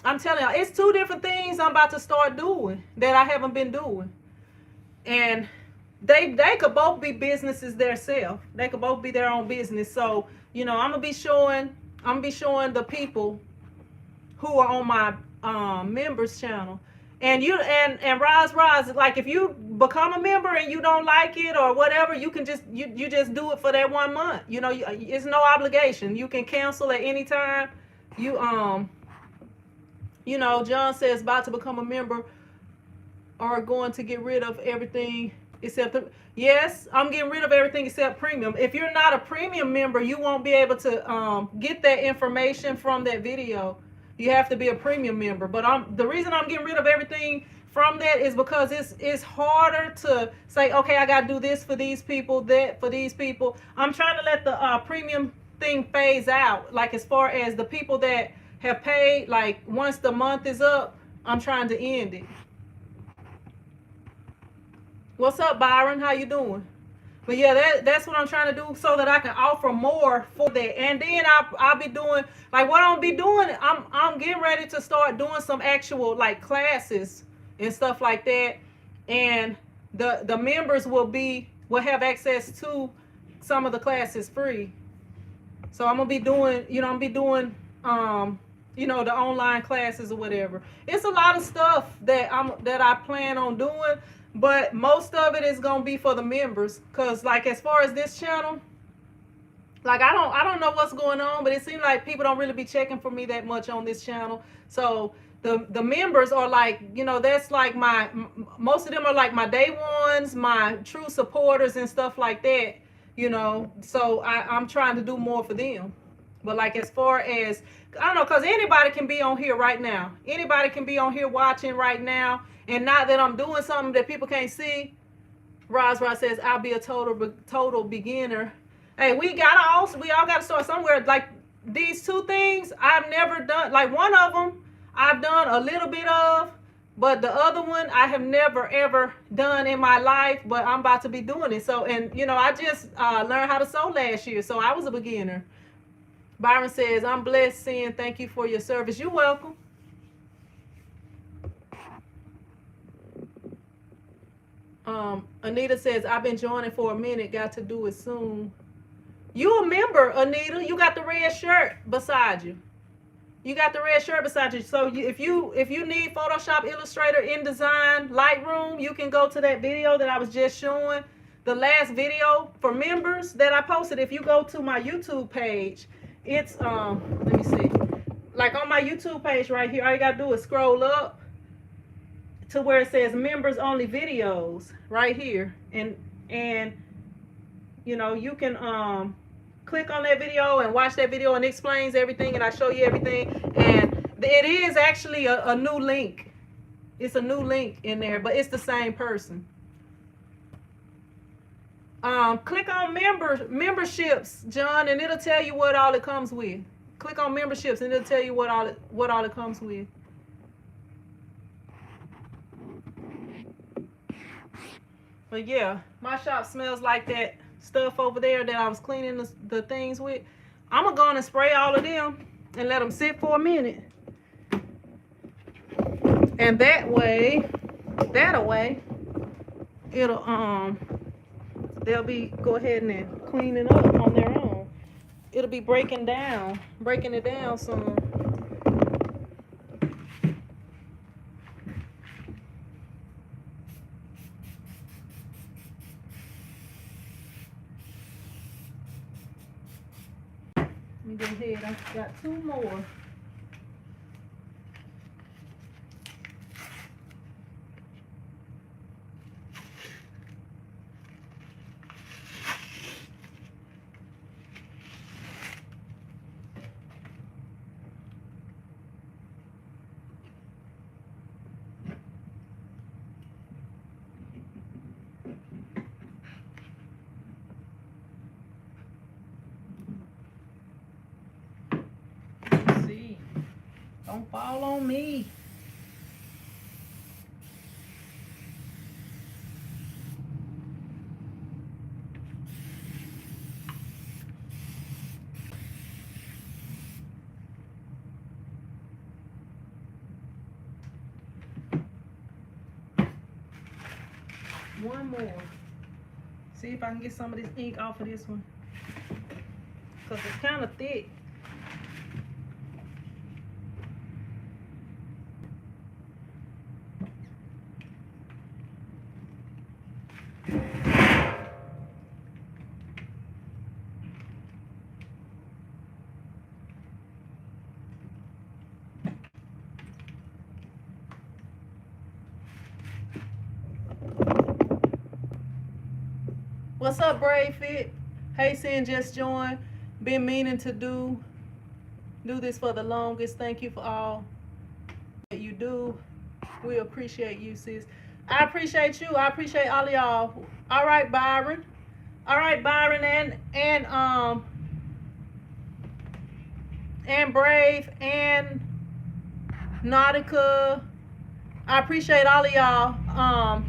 I'm telling y'all, it's two different things I'm about to start doing that I haven't been doing. And they could both be businesses themselves. They could both be their own business. So, you know, I'm gonna be showing the people who are on my members channel. And you and Roz, like if you become a member and you don't like it or whatever, you can just you just do it for that 1 month. You know, it's no obligation. You can cancel at any time. You know, John says about to become a member are going to get rid of everything except yes, I'm getting rid of everything except premium. If you're not a premium member, you won't be able to get that information from that video. You have to be a premium member. But the reason I'm getting rid of everything from that is because it's harder to say, okay, I got to do this for these people, that for these people. I'm trying to let the premium thing phase out. Like as far as the people that have paid, like once the month is up, I'm trying to end it. What's up, Byron? How you doing? But yeah, that's what I'm trying to do so that I can offer more for that. And then I'll be doing like what I'm be doing. I'm getting ready to start doing some actual like classes and stuff like that. And the members will have access to some of the classes free. So I'm gonna be doing, the online classes or whatever. It's a lot of stuff that I plan on doing, but most of it is gonna be for the members. Cause like as far as this channel, like I don't know what's going on, but it seems like people don't really be checking for me that much on this channel. So the members are like, that's like most of them are like my day ones, my true supporters and stuff like that. So I'm trying to do more for them. But like as far as, I don't know, because anybody can be on here right now. Anybody can be on here watching right now. And not that I'm doing something that people can't see. Roz says, I'll be a total beginner. Hey, we all got to start somewhere. Like these two things I've never done. Like one of them I've done a little bit of. But the other one I have never ever done in my life, but I'm about to be doing it. So, and I just learned how to sew last year, so I was a beginner. Byron says, I'm blessed seeing, thank you for your service. You're welcome. Anita says, I've been joining for a minute, got to do it soon. You a member, Anita. You got the red shirt beside you. You got the red shirt beside you. So if you need Photoshop, Illustrator, InDesign, Lightroom, you can go to that video that I was just showing. The last video for members that I posted. If you go to my YouTube page, it's let me see. Like on my YouTube page right here, all you gotta do is scroll up to where it says members only videos right here. And you can click on that video and watch that video, and it explains everything, and I show you everything. And it is actually a new link. It's a new link in there, but it's the same person. Click on memberships, John, and it'll tell you what all it comes with. Click on memberships and it'll tell you what all it comes with. But yeah, my shop smells like that stuff over there that I was cleaning the things with. I'm gonna go on and spray all of them and let them sit for a minute. And that way, it'll they'll be go ahead and clean it up on their own. It'll be breaking it down some. Let me go ahead. I've got two more. Don't fall on me. One more. See if I can get some of this ink off of this one, because it's kind of thick. What's up, Brave Fit? Hey, Sin, just joined. Been meaning to do this for the longest. Thank you for all that you do. We appreciate you, sis. I appreciate you. I appreciate all of y'all. All right, Byron. All right, Byron and Brave and Nautica. I appreciate all of y'all.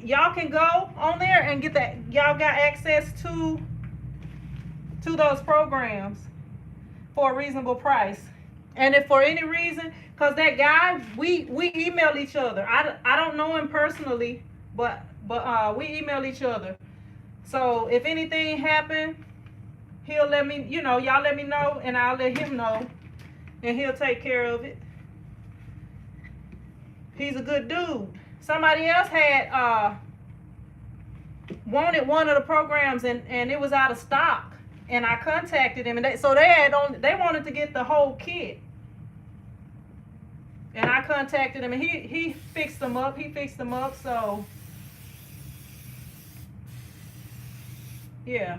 y'all can go on there and get that. Y'all got access to those programs for a reasonable price. And if for any reason, because that guy, we email each other. I don't know him personally, but we email each other. So if anything happened, he'll let me, y'all let me know, and I'll let him know, and he'll take care of it. He's a good dude. Somebody else had wanted one of the programs, and it was out of stock, and I contacted him, and they wanted to get the whole kit, and I contacted him, and he fixed them up. So yeah.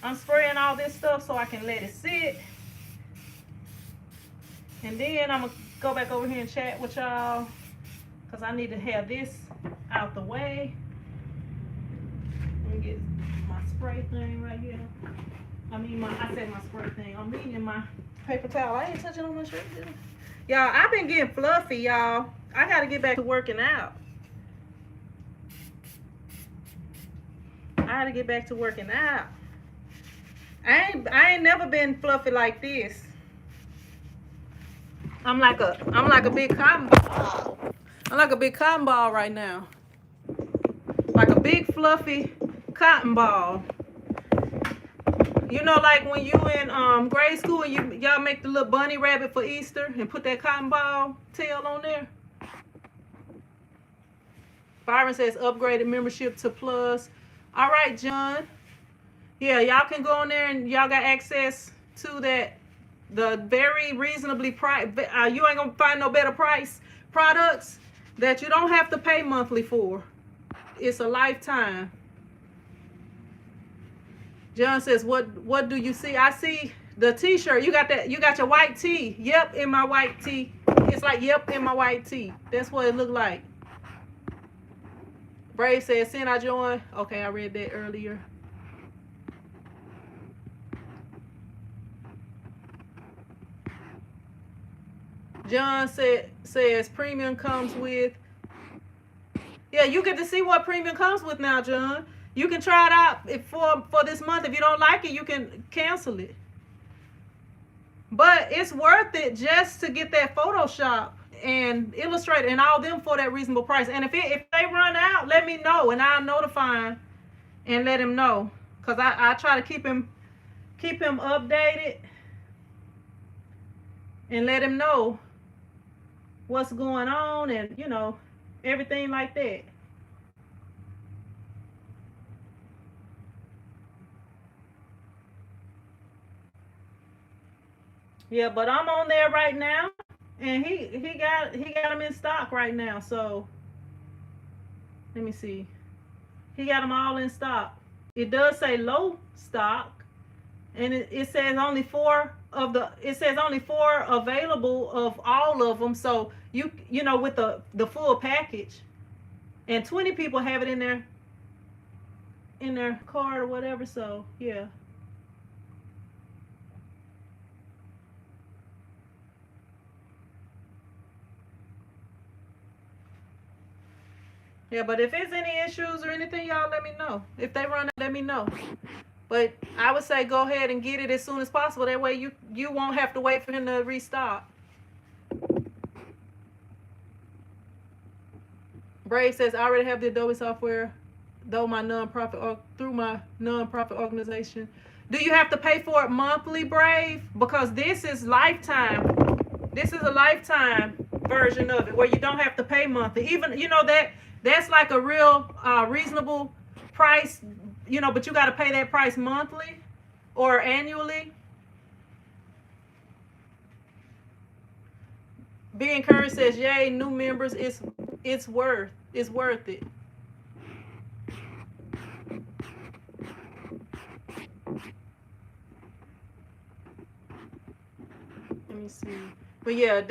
I'm spraying all this stuff so I can let it sit. And then I'm going to go back over here and chat with y'all, because I need to have this out the way. Let me get my spray thing right here. I said my spray thing. I'm reading my paper towel. I ain't touching on my shirt. Y'all, I've been getting fluffy, y'all. I got to get back to working out. I ain't never been fluffy like this. I'm like a big cotton ball. I'm like a big cotton ball right now. Like a big fluffy cotton ball. You know, like when you in grade school and y'all make the little bunny rabbit for Easter and put that cotton ball tail on there. Byron says upgraded membership to Plus. All right, John. Yeah, y'all can go on there and y'all got access to that. The very reasonably priced, you ain't gonna find no better price products that you don't have to pay monthly for. It's a lifetime. John says, what do you see? I see the t-shirt. You got your white tee. Yep, in my white tee. It's like, yep, in my white tee. That's what it looked like. Brave says, send I join. Okay, I read that earlier. John says premium comes with. Yeah, you get to see what premium comes with now, John. You can try it out for this month. If you don't like it, you can cancel it. But it's worth it just to get that Photoshop and Illustrator and all them for that reasonable price. And if they run out, let me know and I'll notify him and let him know. Cause I try to keep him updated and let him know what's going on and everything like that. Yeah, but I'm on there right now, and he got them in stock right now. So let me see. He got them all in stock. It does say low stock, and it says only four available of all of them. So you with the full package, and 20 people have it in their card or whatever. So yeah. Yeah, but if there's any issues or anything, y'all let me know. If they run out, let me know. But I would say go ahead and get it as soon as possible. That way you won't have to wait for him to restock. Brave says, I already have the Adobe software through my nonprofit organization. Do you have to pay for it monthly, Brave? Because this is lifetime. This is a lifetime version of it where you don't have to pay monthly. Even, that's like a real reasonable price, but you got to pay that price monthly or annually. Be Encouraged says, yay, new members, it's worth it. Let me see. But yeah,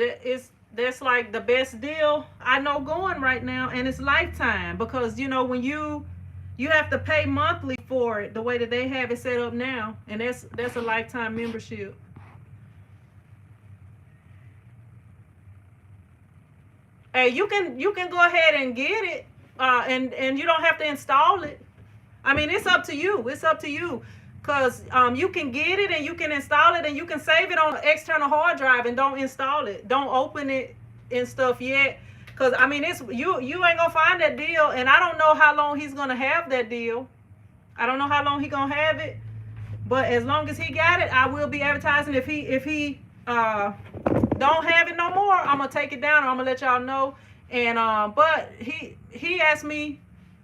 that's like the best deal I know going right now, and it's lifetime because when you have to pay monthly for it the way that they have it set up now, and that's a lifetime membership. Hey, you can go ahead and get it, and you don't have to install it. I mean, it's up to you. It's up to you, cause you can get it and you can install it and you can save it on an external hard drive and don't install it. Don't open it and stuff yet, cause I mean, it's you ain't gonna find that deal, and I don't know how long he's gonna have that deal. I don't know how long he gonna have it, but as long as he got it, I will be advertising. If he don't have it no more, I'm gonna take it down and I'm gonna let y'all know. And but he asked me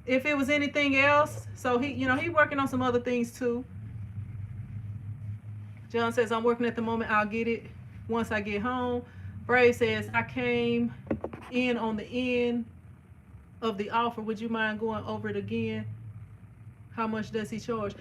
if it was anything else, so he working on some other things too. John says, I'm working at the moment, I'll get it once I get home. Brave says, I came in on the end of the offer, would you mind going over it again? How much does he charge?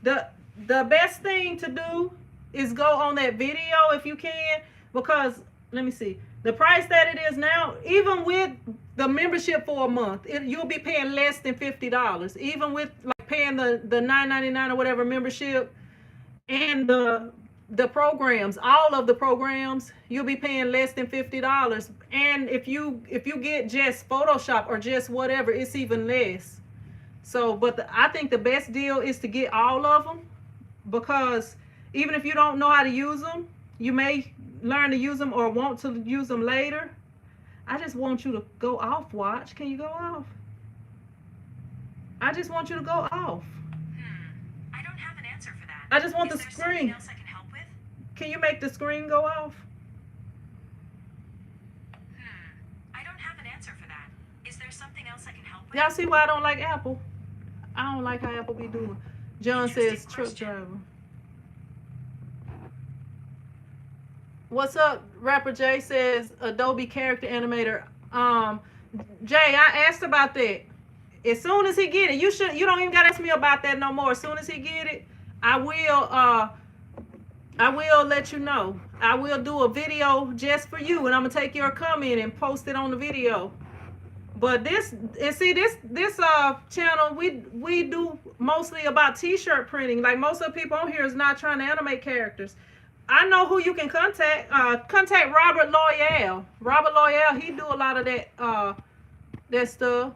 The best thing to do is go on that video if you can, because let me see, the price that it is now, even with the membership for a month, you'll be paying less than $50. Even with like paying the $9.99 or whatever membership, and the programs, all of the programs, you'll be paying less than $50. And if you get just Photoshop or just whatever, it's even less. So, but I think the best deal is to get all of them, because even if you don't know how to use them, you may learn to use them or want to use them later. I just want you to go off, Watch. Can you go off? I just want you to go off. I don't have an answer for that. I just want Is the there something screen. else I can help with? Can you make the screen go off? I don't have an answer for that. Is there something else I can help with? Y'all see why I don't like Apple? I don't like how Apple be doing. John says, truck driver. What's up? Rapper Jay says, Adobe Character Animator. Jay, I asked about that. As soon as he get it, you don't even gotta ask me about that no more. As soon as he get it, I will let you know. I will do a video just for you, and I'm gonna take your comment and post it on the video. But this channel, we do mostly about t-shirt printing. Like most of the people on here is not trying to animate characters. I know who you can contact. Contact Robert Loyal. Robert Loyal, he do a lot of that stuff.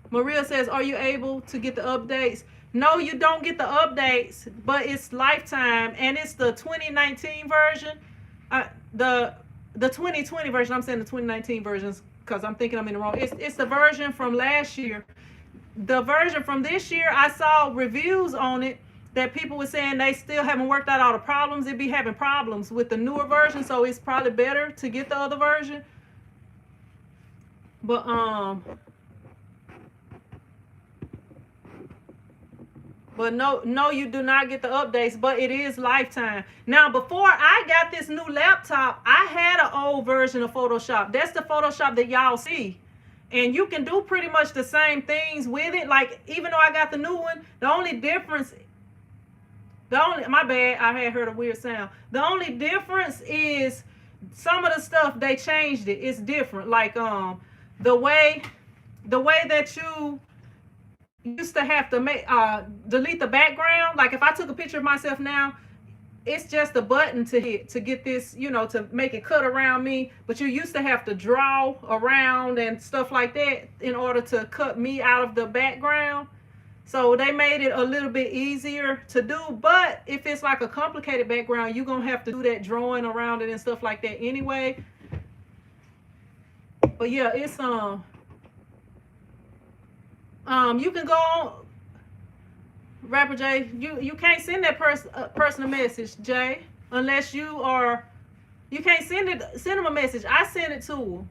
Maria says, are you able to get the updates? No, you don't get the updates, but it's lifetime, and it's the 2019 version. The 2020 version, I'm saying the 2019 versions because I'm thinking I'm in the wrong. It's the version from last year. The version from this year, I saw reviews on it that people were saying they still haven't worked out all the problems. It'd be having problems with the newer version, so it's probably better to get the other version. But no, you do not get the updates, but it is lifetime. Now, before I got this new laptop, I had an old version of Photoshop. That's the Photoshop that y'all see. And you can do pretty much the same things with it. Like, even though I got the new one, the only difference, my bad, I had heard a weird sound. The only difference is some of the stuff, they changed it. It's different. Like, the way that you used to have to make delete the background. Like if I took a picture of myself now, it's just a button to hit to get this, to make it cut around me. But you used to have to draw around and stuff like that in order to cut me out of the background. So they made it a little bit easier to do. But if it's like a complicated background, you're gonna have to do that drawing around it and stuff like that anyway. But yeah, it's you can go on, Rapper Jay. You can't send that person a message, Jay, unless you can't send them a message. I send it to them.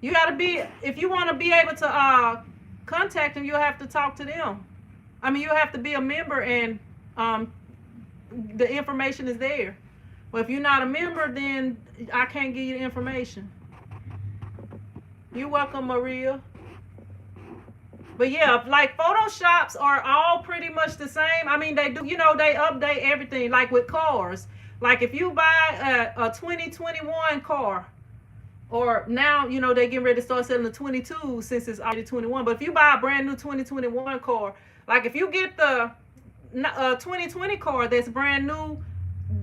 You gotta be, if you want to be able to contact them, you'll have to talk to them. I mean, you'll have to be a member, and the information is there. But if you're not a member, then I can't give you the information. You're welcome, Maria. But yeah, like Photoshops are all pretty much the same. I mean, they do, they update everything. Like with cars, like if you buy a 2021 car, or now, they getting ready to start selling the 22 since it's already 21. But if you buy a brand new 2021 car, like if you get the 2020 car that's brand new,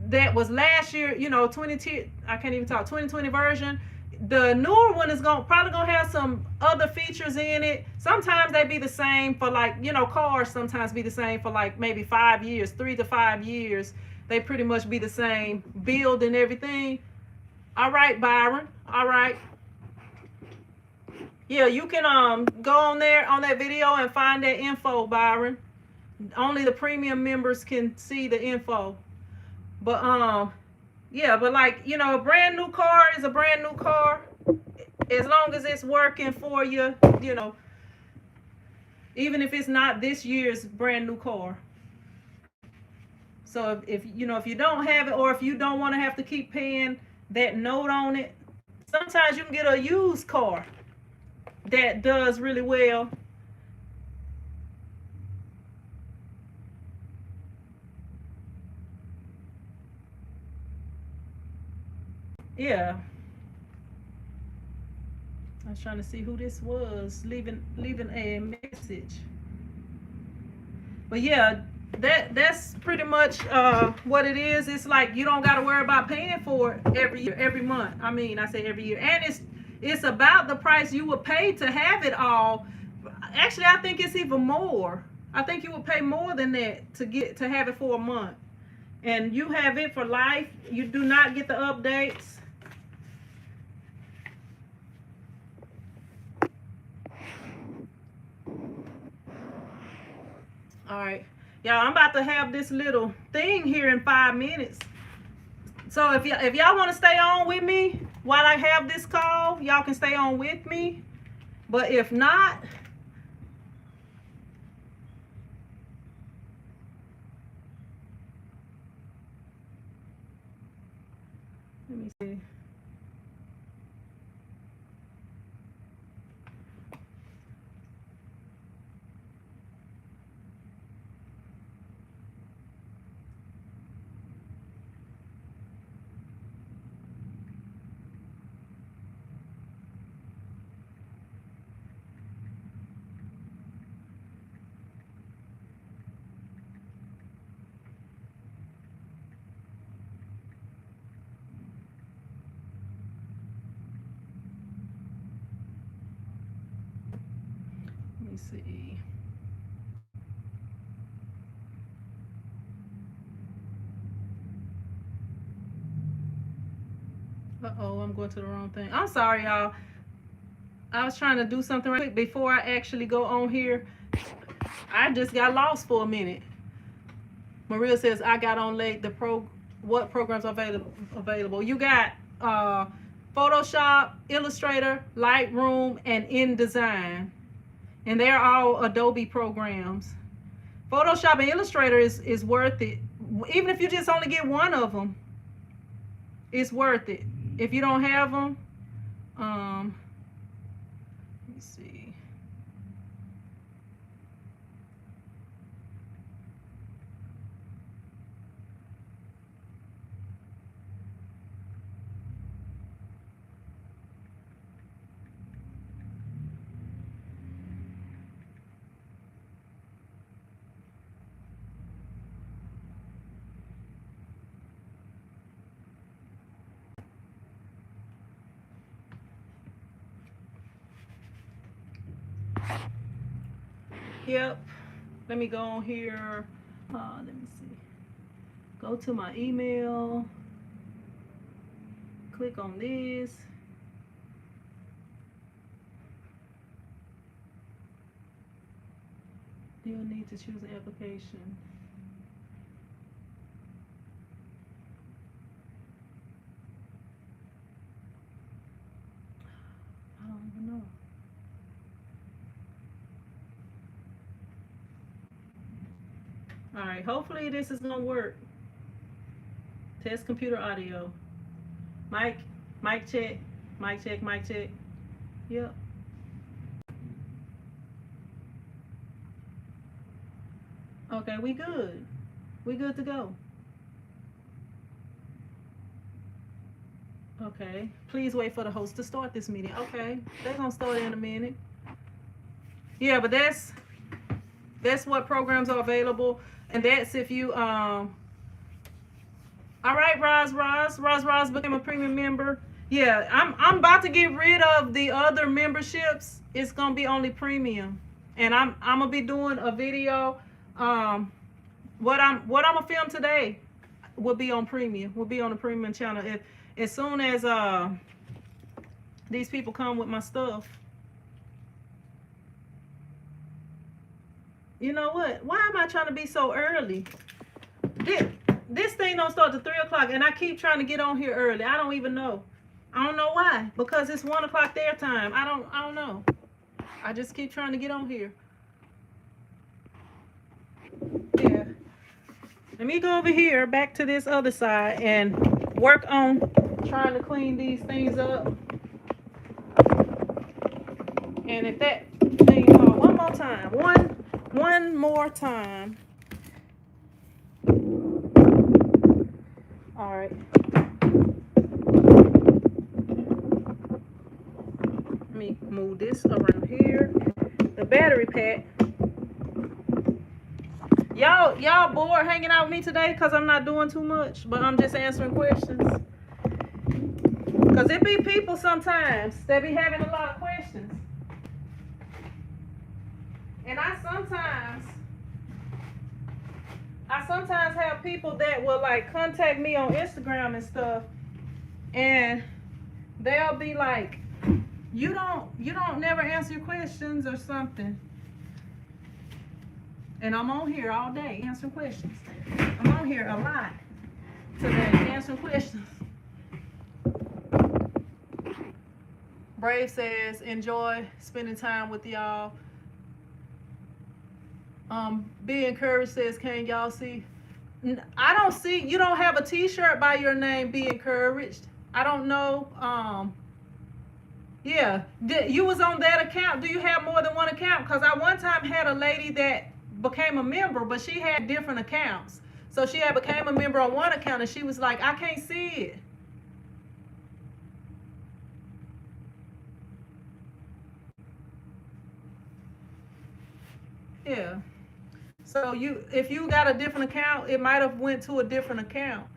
that was last year, you know, 2020 version. The newer one is probably gonna have some other features in it. Sometimes they be the same for like, you know, cars sometimes be the same for like maybe 5 years, 3 to 5 years. They pretty much be the same build and everything. All right, Byron. All right. Yeah, you can go on there on that video and find that info, Byron. Only the premium members can see the info. But yeah, but like, you know, a brand new car is a brand new car. As long as it's working for you, you know, even if it's not this year's brand new car. So if you know, if you don't have it, or if you don't want to have to keep paying that note on it, sometimes you can get a used car that does really well. Yeah. I was trying to see who this was leaving a message. But yeah, that's pretty much what it is. It's like you don't got to worry about paying for it every year, every month. I mean, I say every year, and it's about the price you would pay to have it all. Actually, I think it's even more. I think you would pay more than that to have it for a month, and you have it for life. You do not get the updates. All right, y'all, I'm about to have this little thing here in 5 minutes. So if y'all want to stay on with me while I have this call, y'all can stay on with me. But if not, let me see. Let me see. Uh-oh, I'm going to the wrong thing. I'm sorry, y'all. I was trying to do something right quick before I actually go on here. I just got lost for a minute. Maria says I got on late. What programs are available? You got Photoshop, Illustrator, Lightroom, and InDesign. And they're all Adobe programs. Photoshop and Illustrator is worth it. Even if you just only get one of them, it's worth it. If you don't have them, let me see. Yep. Let me go on here. Let me see. Go to my email. Click on this. You'll need to choose an application. I don't even know. All right, hopefully this is gonna work. Test computer audio. Mic check, mic check, mic check. Yep. Okay, we good. We good to go. Okay, please wait for the host to start this meeting. Okay, they're gonna start in a minute. Yeah, but that's what programs are available, and that's if you All right, Roz became a premium member. Yeah, I'm about to get rid of the other memberships. It's gonna be only premium, and I'm gonna be doing a video. What I'm gonna film today will be on premium. Will be on the premium channel. If as soon as these people come with my stuff. You know what? Why am I trying to be so early? This, this thing don't start till 3 o'clock, and I keep trying to get on here early. I don't even know. I don't know why. Because it's 1 o'clock their time. I don't know. I just keep trying to get on here. Yeah. Let me go over here back to this other side and work on trying to clean these things up. And if that thing one more time. One more time. All right. Let me move this around here. The battery pack. Y'all bored hanging out with me today because I'm not doing too much, but I'm just answering questions. Because it be people sometimes that be having a lot of questions. And I sometimes have people that will like contact me on Instagram and stuff, and they'll be like, you don't never answer your questions or something. And I'm on here all day answering questions. I'm on here a lot today answering questions. Brave says, enjoy spending time with y'all. Be encouraged says, can y'all see? I don't see, you don't have a t-shirt by your name, be encouraged. I don't know. Yeah, you was on that account. Do you have more than one account? Because I one time had a lady that became a member, but she had different accounts. So she had became a member on one account, and she was like, I can't see it. Yeah. So if you got a different account, it might have went to a different account.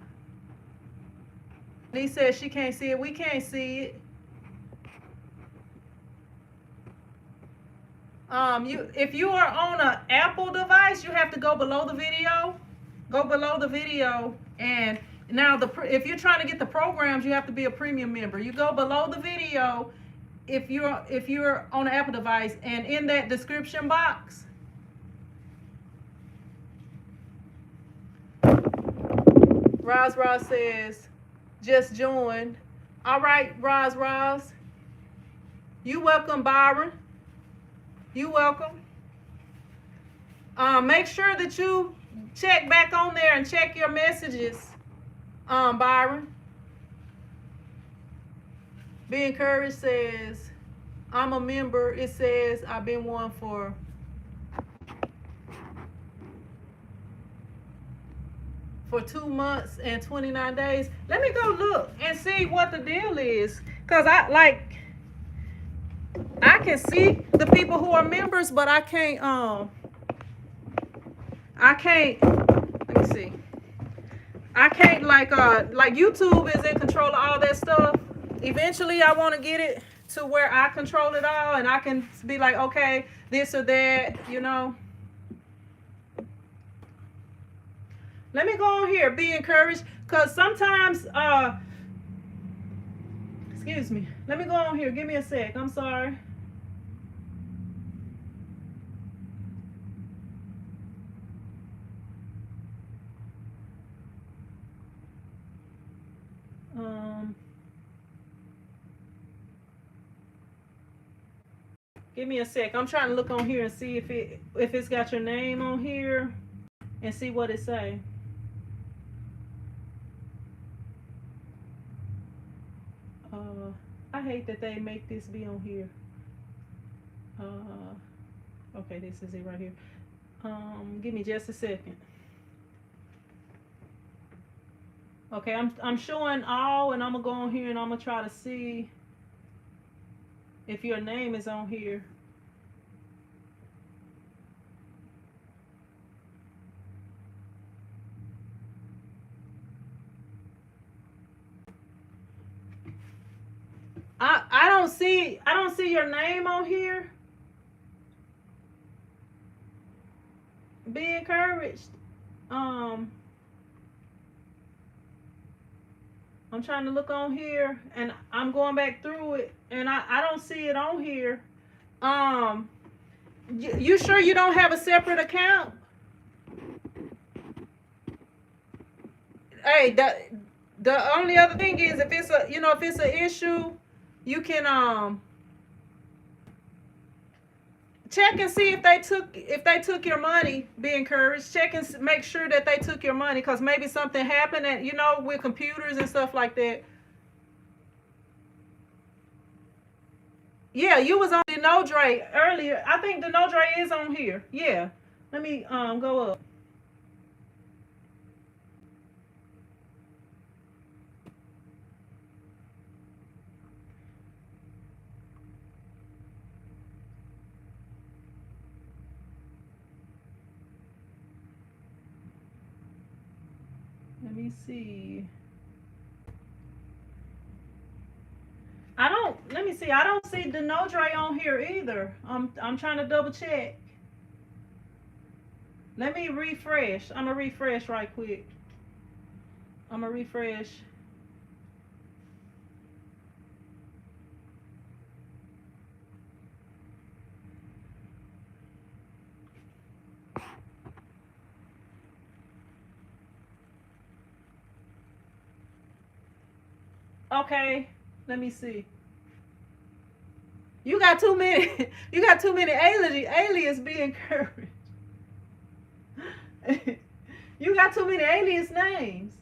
He says she can't see it. We can't see it. If you are on an Apple device, you have to go below the video. Go below the video, and now if you're trying to get the programs, you have to be a premium member. You go below the video if you're on an Apple device, and in that description box. Roz says, just joined. All right, Roz. You welcome, Byron. You welcome. Make sure that you check back on there and check your messages, Byron. Be encouraged says, I'm a member. It says I've been one for for 2 months and 29 days. Let me go look and see what the deal is. Because I can see the people who are members, but I can't, let me see. I can't like YouTube is in control of all that stuff. Eventually I want to get it to where I control it all and I can be like, okay, this or that, you know. Let me go on here, be encouraged, because sometimes, excuse me. Let me go on here. Give me a sec. I'm sorry. Give me a sec. I'm trying to look on here and see if it's got your name on here and see what it say. I hate that they make this be on here. Okay, this is it right here. Give me just a second. Okay, I'm showing all, and I'm gonna go on here and I'm gonna try to see if your name is on here. don't see your name on here. Be encouraged. I'm trying to look on here, and I'm going back through it, and I don't see it on here. You sure you don't have a separate account? Hey, the only other thing is if it's an issue, you can check and see if they took your money. Be encouraged. Check and make sure that they took your money, because maybe something happened, and with computers and stuff like that. Yeah, you was on the No Dre earlier. I think the No Dre is on here. Yeah. Let me go up. Let me see. Let me see. I don't see the No Dre on here either. I'm trying to double check. Let me refresh. I'm gonna refresh right quick. I'm gonna refresh. Okay, let me see. You got too many. You got too many alias. Be encouraged. You got too many alias names.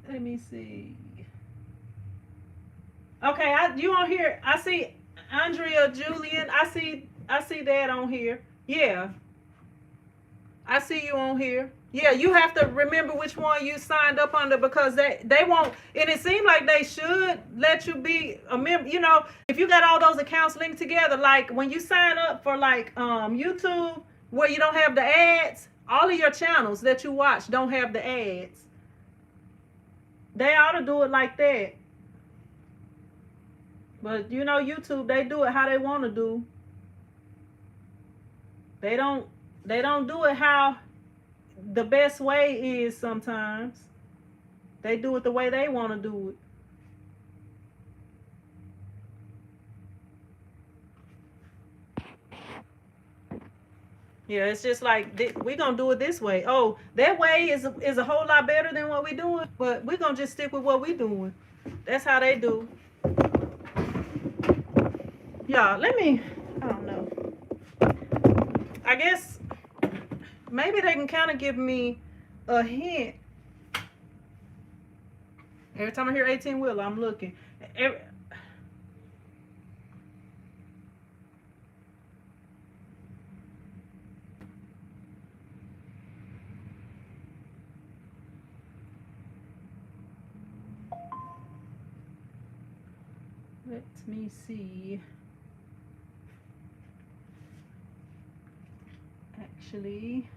Let me see. Okay, you on here? I see Andrea Julian. I see that on here. Yeah. I see you on here. Yeah, you have to remember which one you signed up under, because they won't, and it seems like they should let you be a member. If you got all those accounts linked together, like when you sign up for like YouTube, where you don't have the ads, all of your channels that you watch don't have the ads. They ought to do it like that. But YouTube, they do it how they want to do. They don't do it how the best way is sometimes. They do it the way they want to do it. Yeah, it's just like we're going to do it this way. Oh, that way is a whole lot better than what we're doing, but we're going to just stick with what we're doing. That's how they do. Yeah, I don't know. I guess maybe they can kind of give me a hint. Every time I hear 18-wheeler, I'm looking. Let me see. Actually,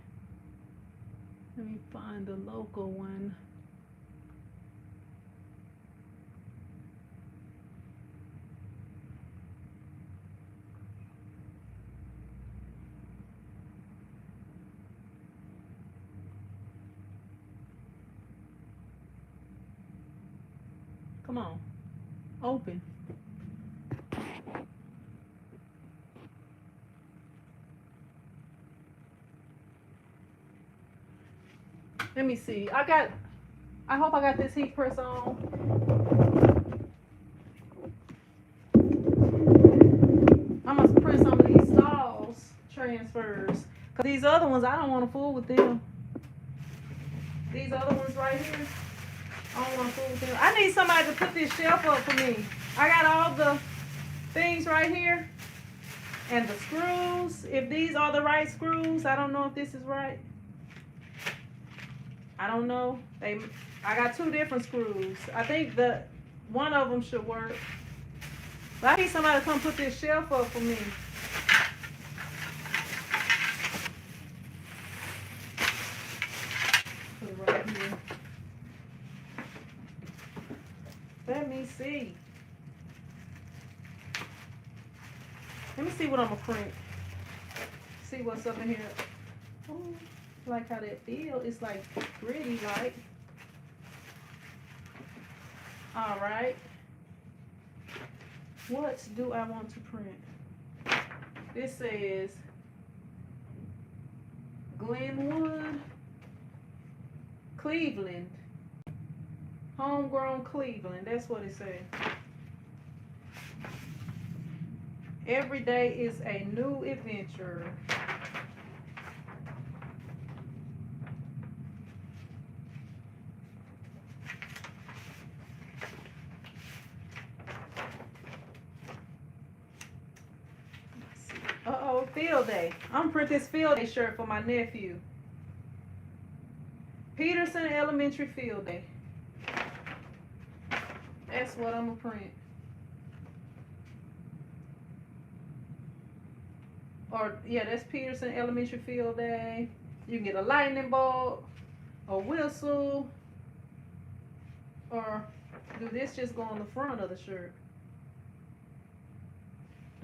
let me find the local one. Come on, open. Let me see. I hope I got this heat press on. I must print some of these stalls transfers. Because these other ones, I don't want to fool with them. These other ones right here, I don't want to fool with them. I need somebody to put this shelf up for me. I got all the things right here. And the screws. If these are the right screws, I don't know if this is right. I don't know. I got two different screws. I think one of them should work. But I need somebody to come put this shelf up for me. Put it right see. Let me see what I'm gonna print. See what's up in here. Oh, like how that feel. It's like pretty, right? All right. What do I want to print? This says Glenwood, Cleveland. Homegrown Cleveland. That's what it says. Every day is a new adventure. Uh-oh, field day. I'm gonna print this field day shirt for my nephew. Peterson Elementary Field Day. That's what I'm gonna print. Or, yeah, that's Peterson Elementary Field Day. You can get a lightning bolt, a whistle, or do this just go on the front of the shirt?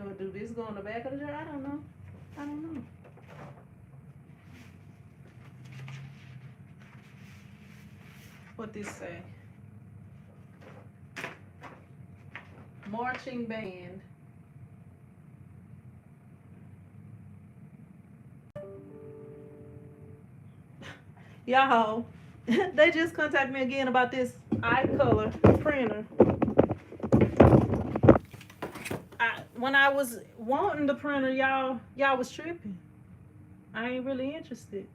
Or do this go on the back of the shirt? I don't know. I don't know. What this say? Marching band. Y'all, they just contacted me again about this eye color printer. When I was wanting the printer, y'all was tripping. I ain't really interested.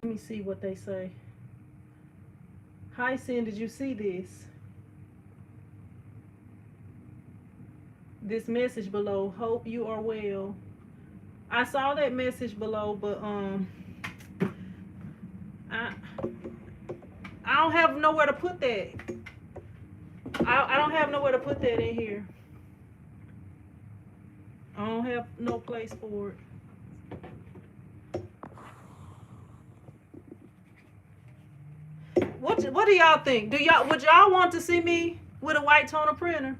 Let me see what they say. Hi, Sin, did you see this? This message below. Hope you are well. I saw that message below, but I don't have nowhere to put that. I don't have nowhere to put that in here. I don't have no place for it. What do y'all think? Would y'all want to see me with a white toner printer?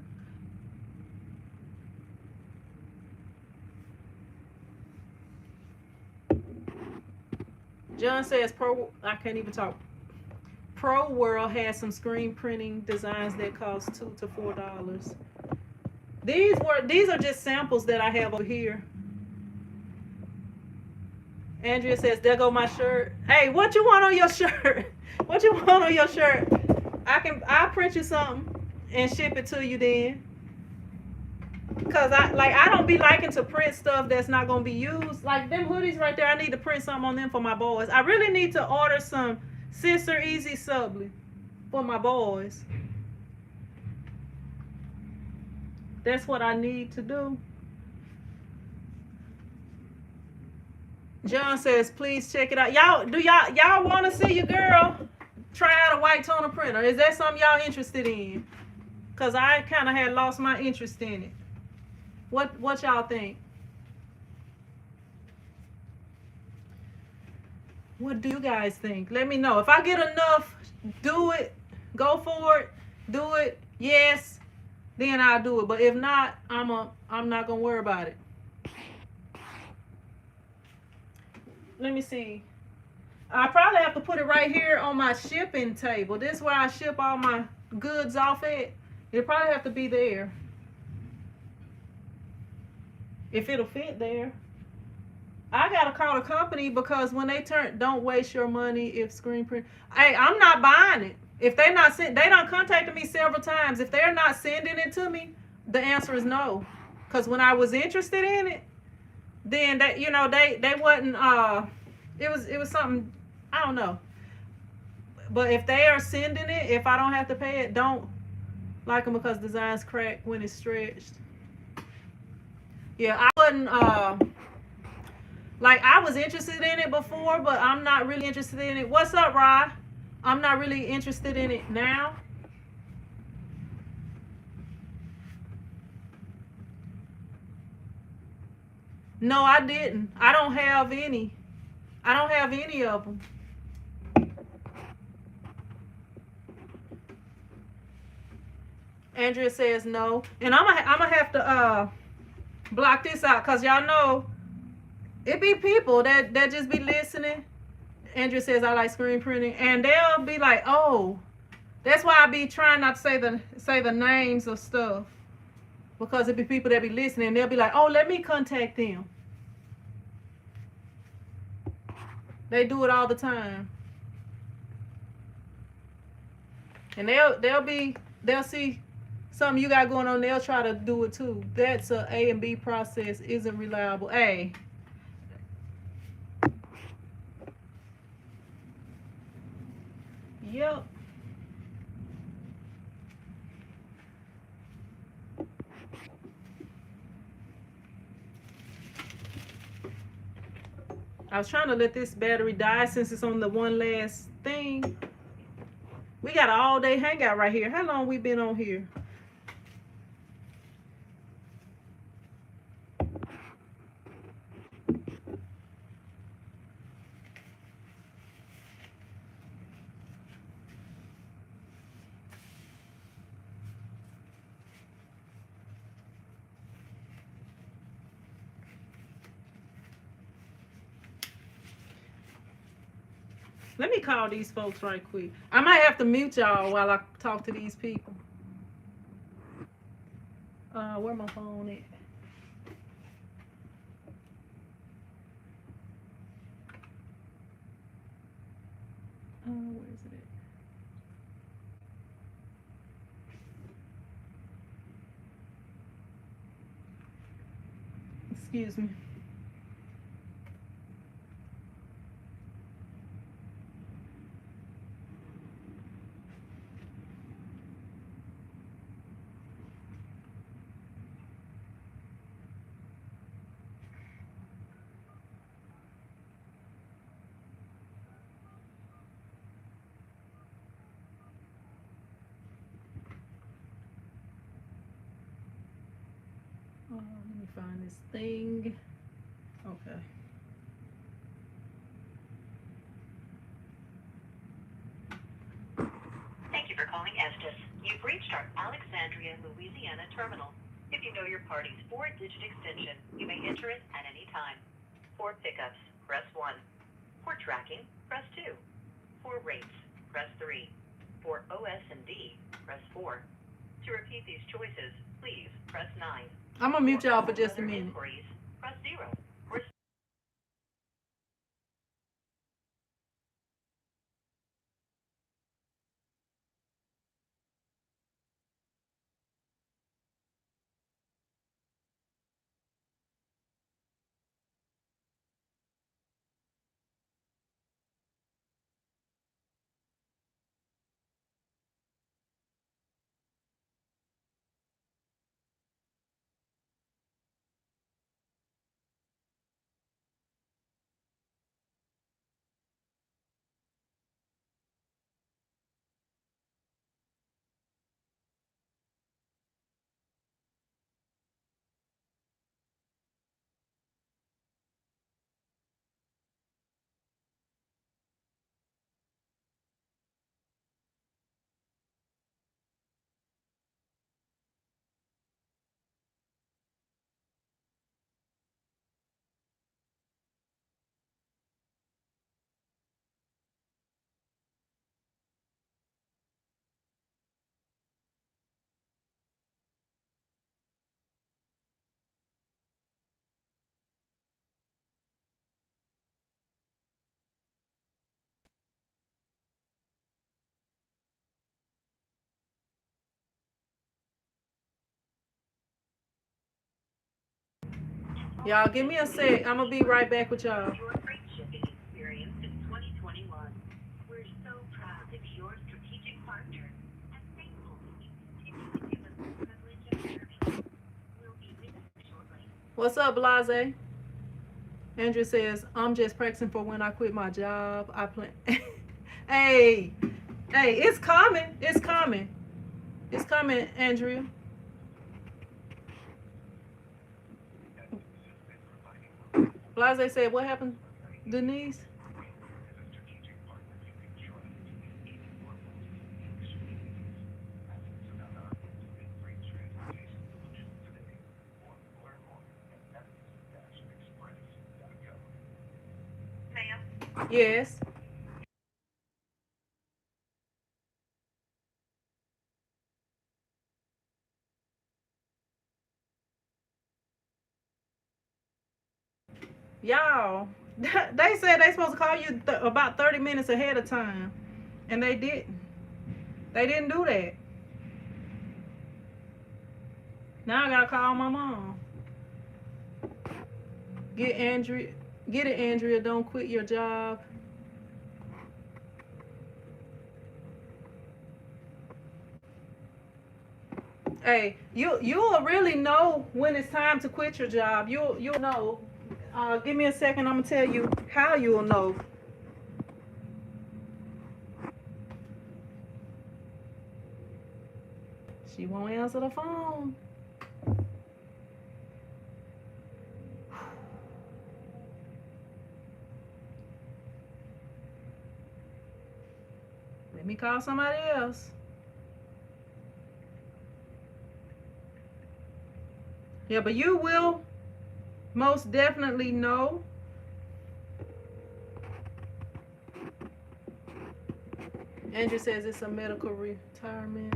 John says I can't even talk. Pro World has some screen printing designs that cost $2 to $4. These are just samples that I have over here. Andrea says, there go my shirt. Hey, what you want on your shirt? What you want on your shirt? I'll print you something and ship it to you then. Cause I don't be liking to print stuff that's not gonna be used. Like them hoodies right there, I need to print something on them for my boys. I really need to order some Sister Easy Subly for my boys. That's what I need to do. John says, please check it out. Y'all want to see your girl try out a white toner printer? Is that something y'all interested in? Cause I kind of had lost my interest in it. What y'all think? What do you guys think? Let me know. If I get enough, do it. Go for it. Do it. Yes. Then I'll do it. But if not, I'm not gonna worry about it. Let me see. I probably have to put it right here on my shipping table. This is where I ship all my goods off at. It'll probably have to be there. If it'll fit there. I gotta call the company because when they don't waste your money if screen print. Hey, I'm not buying it. If they done contacted me several times. If they're not sending it to me, the answer is no. Cause when I was interested in it, then they wasn't it was something, I don't know. But if they are sending it, if I don't have to pay it, don't like them because designs crack when it's stretched. Yeah, I wasn't like I was interested in it before, but I'm not really interested in it. What's up, Rod? I'm not really interested in it now. No, I didn't. I don't have any. I don't have any of them. Andrea says no. And I'm gonna have to block this out because y'all know it be people that just be listening. Andrea says I like screen printing, and they'll be like, oh, that's why I be trying not to say the names of stuff because it be people that be listening. They'll be like, oh, let me contact them. They do it all the time, and they'll see something you got going on. They'll try to do it too. That's A and B process isn't reliable. A. Yep. I was trying to let this battery die since it's on the one last thing. We got an all day hangout right here. How long we been on here? Let me call these folks right quick. I might have to mute y'all while I talk to these people. Where my phone at? Where is it at? Excuse me. Let me find this thing. Okay. Thank you for calling Estes. You've reached our Alexandria, Louisiana terminal. If you know your party's 4-digit extension, you may enter it at any time. For pickups, press 1. For tracking, press 2. For rates, press 3. For OS&D, press 4. To repeat these choices, please press 9. I'm gonna mute y'all for just a Other minute. inquiries, press 0. For Y'all give me a sec. I'm gonna be right back with y'all. your freight shipping experience in 2021. We're so proud to be your strategic partner and thankful that you continue to give us the privilege of serving. We'll be with you shortly. What's up, Blase? Andrew says, I'm just practicing for when I quit my job. I plan. Hey, it's coming. It's coming. It's coming, Andrea. Blase said, what happened, Denise? Yes. Y'all, they said they supposed to call you about 30 minutes ahead of time, and they didn't. They didn't do that. Now I gotta call my mom. Get Andrea. Get it, Andrea. Don't quit your job. Hey, you'll really know when it's time to quit your job. You'll know. Give me a second. I'm gonna tell you how you'll know. She won't answer the phone. Let me call somebody else. Yeah, but you will most definitely know. Andrew says it's a medical retirement.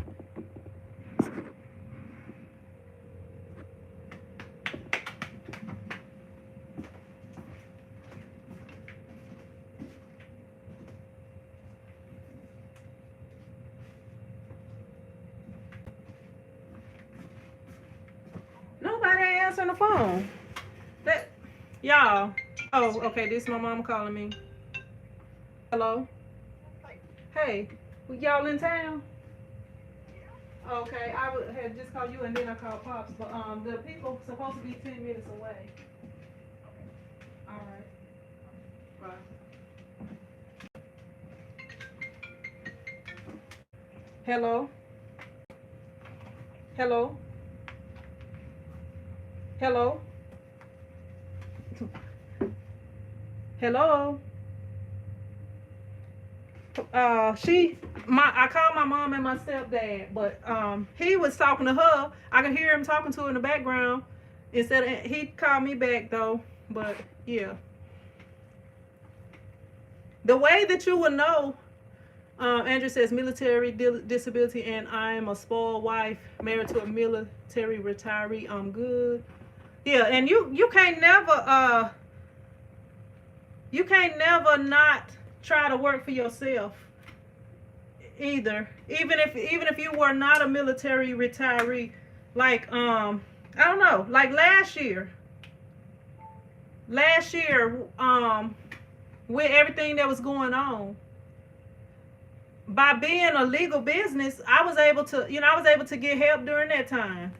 Nobody answering the phone. That y'all. Oh, okay. This is my mom calling me. Hello. Hey, y'all in town? Okay, had just called you and then I called Pops, but the people supposed to be 10 minutes away. All right. Bye. Hello. Hello. Hello. Hello. I called my mom and my stepdad, but he was talking to her. I could hear him talking to her in the background. Instead, he called me back though. But yeah, the way that you will know, Andrew says military disability, and I am a spoiled wife married to a military retiree. I'm good. Yeah, and you can't never not try to work for yourself either. Even if you were not a military retiree, like I don't know, like last year with everything that was going on, by being a legal business, I was able to get help during that time.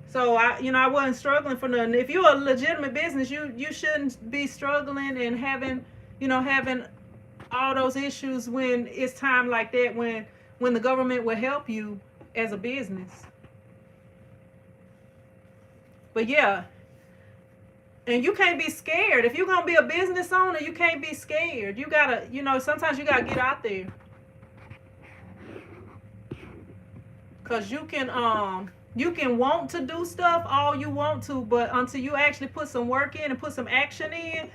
So I wasn't struggling for nothing. If you're a legitimate business, you shouldn't be struggling and having all those issues when it's time like that, when the government will help you as a business. But yeah, and you can't be scared. If you're gonna be a business owner, you can't be scared. You gotta, sometimes you gotta get out there, cause you can want to do stuff all you want to, but until you actually put some work in and put some action in,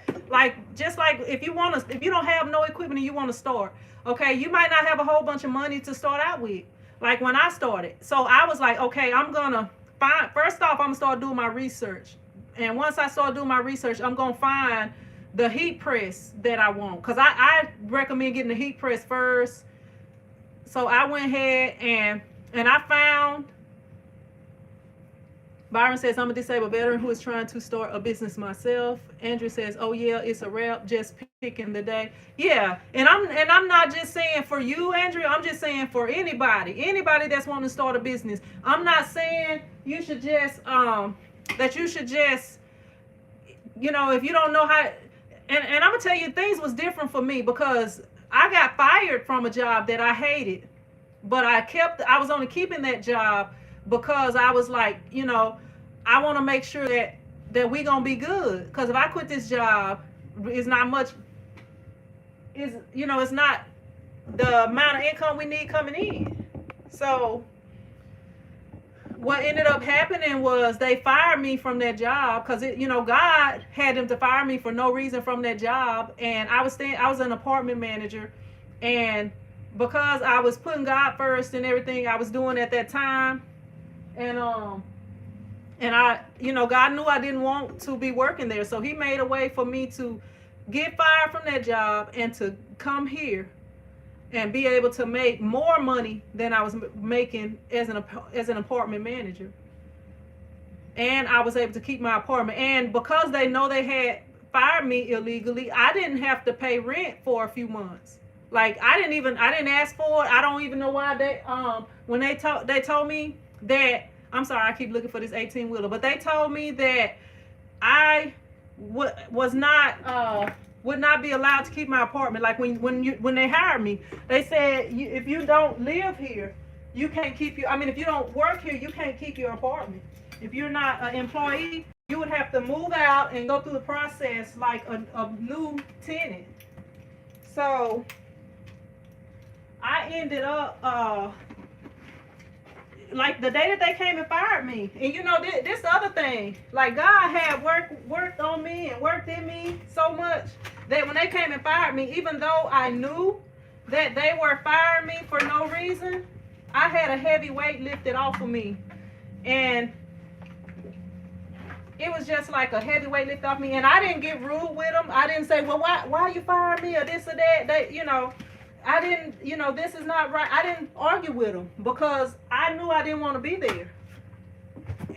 just like if you don't have no equipment and you want to start, okay, you might not have a whole bunch of money to start out with. Like when I started, so I was like, okay, I'm gonna start doing my research, and once I start doing my research, I'm gonna find the heat press that I want, because I recommend getting the heat press first. So I went ahead and I found. Byron says, I'm a disabled veteran who is trying to start a business myself. Andrew says, oh yeah, it's a wrap, just picking the day. Yeah, and I'm not just saying for you, Andrew, I'm just saying for anybody that's wanting to start a business. I'm not saying you should just if you don't know how, and I'm gonna tell you, things was different for me because I got fired from a job that I hated, but I was only keeping that job because I was like, I want to make sure that we gonna be good. Because if I quit this job, it's not much. It's not the amount of income we need coming in. So, what ended up happening was they fired me from that job because God had them to fire me for no reason from that job. And I was an apartment manager, and because I was putting God first and everything I was doing at that time, and I, God knew I didn't want to be working there, so He made a way for me to get fired from that job and to come here and be able to make more money than I was making as an apartment manager. And I was able to keep my apartment. And because they know they had fired me illegally, I didn't have to pay rent for a few months. Like I didn't ask for it. I don't even know why when they told me that, I'm sorry, I keep looking for this 18-wheeler, but they told me that I would not be allowed to keep my apartment. Like when they hired me, they said if you don't live here, you can't keep if you don't work here, you can't keep your apartment. If you're not an employee, you would have to move out and go through the process like a new tenant. So I ended up like the day that they came and fired me. And this other thing, like God had worked on me and worked in me so much that when they came and fired me, even though I knew that they were firing me for no reason, I had a heavy weight lifted off of me. And it was just like a heavy weight lifted off me. And I didn't get rude with them. I didn't say, well, why are you firing me or this or that? I didn't, this is not right. I didn't argue with them because I knew I didn't want to be there.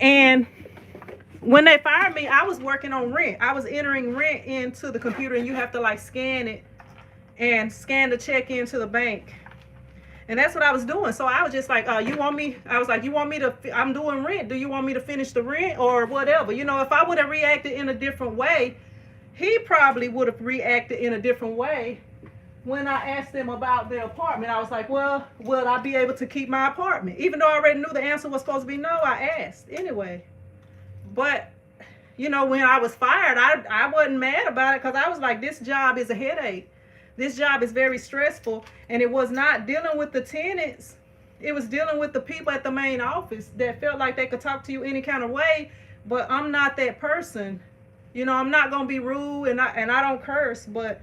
And when they fired me, I was working on rent. I was entering rent into the computer, and you have to like scan it and scan the check into the bank. And that's what I was doing. So I was just like, I'm doing rent. Do you want me to finish the rent or whatever? If I would have reacted in a different way, he probably would have reacted in a different way. When I asked them about their apartment, I was like, well, will I be able to keep my apartment? Even though I already knew the answer was supposed to be no, I asked anyway. But, when I was fired, I wasn't mad about it because I was like, this job is a headache. This job is very stressful. And it was not dealing with the tenants. It was dealing with the people at the main office that felt like they could talk to you any kind of way. But I'm not that person. I'm not going to be rude and I don't curse, but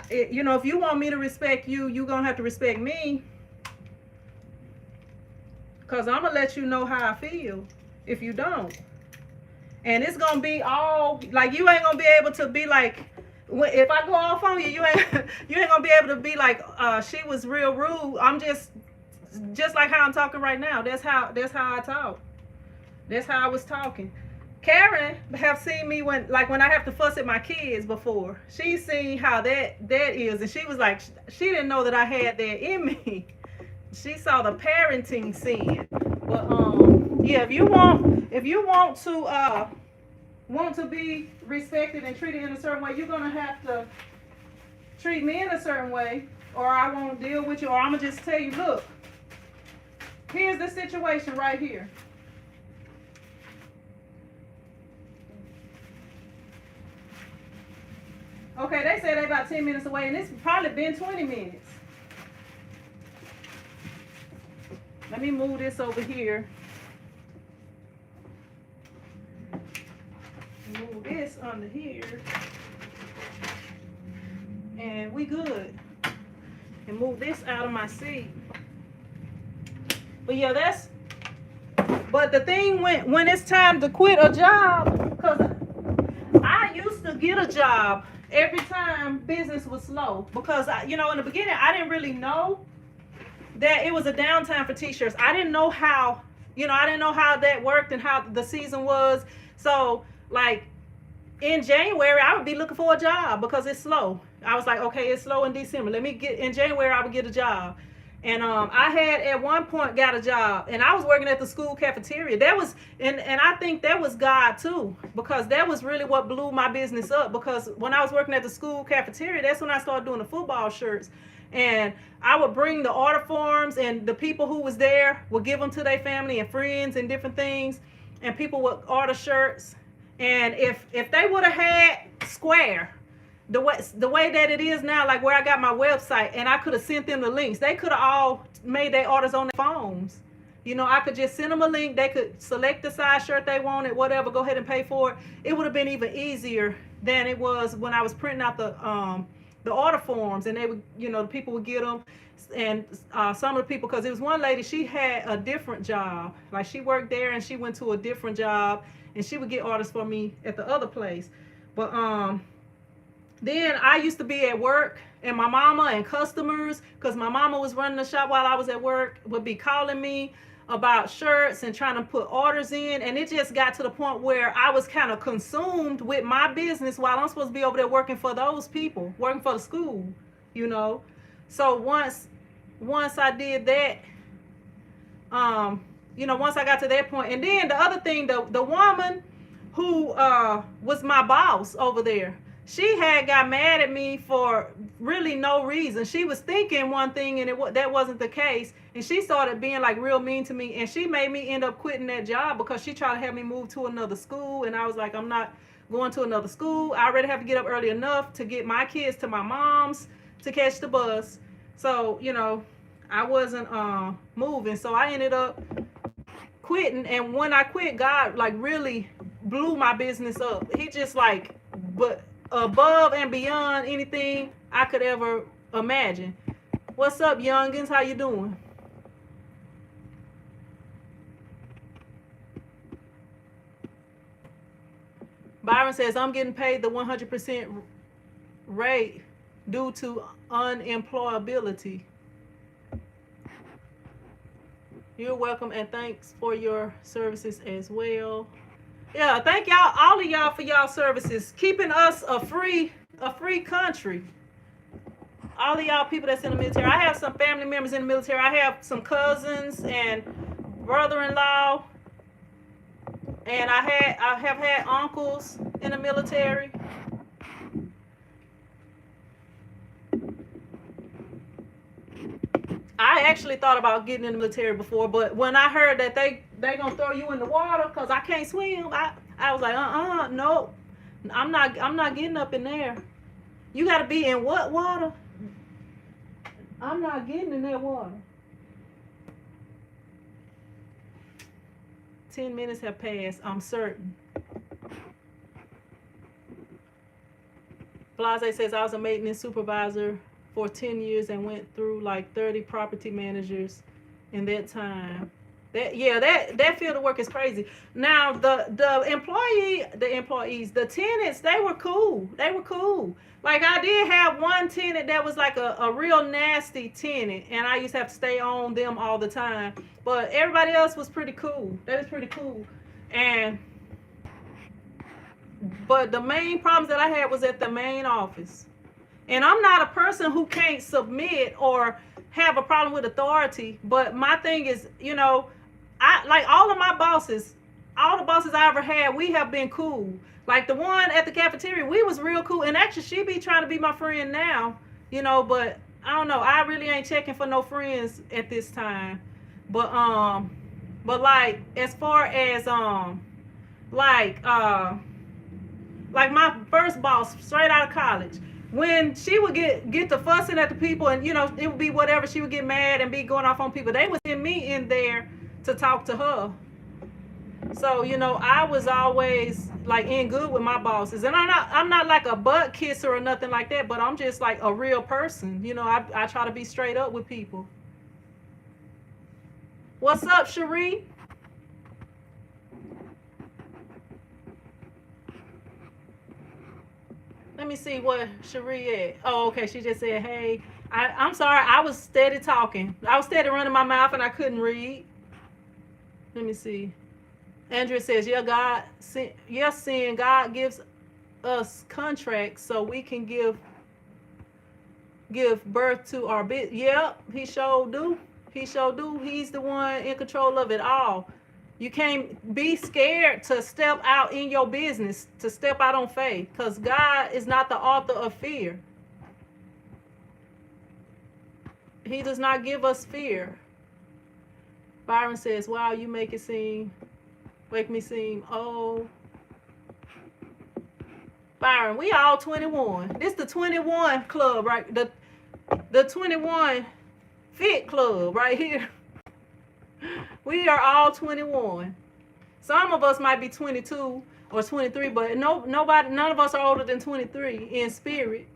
if you want me to respect you, you're going to have to respect me. Because I'm going to let you know how I feel if you don't. And it's going to be all, like, you ain't going to be able to be like, if I go off on you, you ain't going to be able to be like, she was real rude. I'm just like how I'm talking right now. That's how I talk. That's how I was talking. Karen have seen me when I have to fuss at my kids before. She's seen how that is, and she was like, she didn't know that I had that in me. She saw the parenting scene. But yeah, if you want to be respected and treated in a certain way, you're gonna have to treat me in a certain way, or I won't deal with you, or I'm gonna just tell you, look, here's the situation right here. Okay, they said they're about 10 minutes away, and it's probably been 20 minutes. Let me move this over here. Move this under here. And we good. And move this out of my seat. But yeah, but the thing when it's time to quit a job, because I used to get a job every time business was slow, because in the beginning I didn't really know that it was a downtime for t-shirts. I didn't know how that worked and how the season was. So like in January I would be looking for a job because it's slow. I was like, okay, it's slow in December. In January I would get a job. And I had at one point got a job, and I was working at the school cafeteria. That was, and I think that was God too, because that was really what blew my business up. Because when I was working at the school cafeteria, that's when I started doing the football shirts. And I would bring the order forms, and the people who was there would give them to their family and friends and different things. And people would order shirts. And if they would have had Square, the way that it is now, like where I got my website, and I could have sent them the links, they could have all made their orders on their phones. You know, I could just send them a link. They could select the size shirt they wanted, whatever, go ahead and pay for it. It would have been even easier than it was when I was printing out the order forms, and they would, you know, the people would get them. And some of the people, because it was one lady, she had a different job. Like, she worked there and she went to a different job, and she would get orders for me at the other place. But then I used to be at work, and my mama and customers, because my mama was running the shop while I was at work, would be calling me about shirts and trying to put orders in. And it just got to the point where I was kind of consumed with my business while I'm supposed to be over there working for those people, working for the school, you know. So once I did that, you know, once I got to that point, and then the other thing, the woman who was my boss over there, she had got mad at me for really no reason. She was thinking one thing, and that wasn't the case. And she started being like real mean to me, and she made me end up quitting that job because she tried to have me move to another school. And I was like, I'm not going to another school. I already have to get up early enough to get my kids to my mom's to catch the bus. So, you know, I wasn't moving. So I ended up quitting. And when I quit, God like really blew my business up. He just like, but above and beyond anything I could ever imagine. What's up, youngins? How you doing? Byron says, I'm getting paid the 100% rate due to unemployability. You're welcome, and thanks for your services as well. Yeah, thank y'all, all of y'all, for y'all services, keeping us a free country. All of y'all people that's in the military. I have some family members in the military. I have some cousins and brother-in-law, and I have had uncles in the military. I actually thought about getting in the military before, but when I heard that they gonna throw you in the water because I can't swim, I was like, no, I'm not getting up in there. You got to be in what water? I'm not getting in that water. 10 minutes have passed, I'm certain. Blase says, I was a maintenance supervisor for 10 years and went through like 30 property managers in that time. That field of work is crazy. Now the employees, the tenants, they were cool. Like, I did have one tenant that was like a real nasty tenant, and I used to have to stay on them all the time. But everybody else was pretty cool. That was pretty cool. But the main problems that I had was at the main office. And I'm not a person who can't submit or have a problem with authority. But my thing is, you know, I like all of my bosses, all the bosses I ever had, we have been cool. Like the one at the cafeteria, we was real cool. And actually, she be trying to be my friend now, you know, but I don't know. I really ain't checking for no friends at this time. But like, as far as like my first boss straight out of college, when she would get to fussing at the people, and you know, it would be whatever, she would get mad and be going off on people, they would send me in there to talk to her. So, you know, I was always like in good with my bosses. And I'm not like a butt kisser or nothing like that, but I'm just like a real person. You know, I try to be straight up with people. What's up, Cherie? Let me see what Cherie at. Oh, okay. She just said, hey. I'm sorry. I was steady talking. I was steady running my mouth and I couldn't read. Let me see. Andrea says, seeing God gives us contracts so we can give birth to our business. Yep, he sure do. He sure do. He's the one in control of it all. You can't be scared to step out in your business, to step out on faith, because God is not the author of fear. He does not give us fear. Byron says, wow, you make me seem old. Byron, we all 21. This the 21 club, right? The 21 fit club right here. We are all 21. Some of us might be 22 or 23, but none of us are older than 23 in spirit.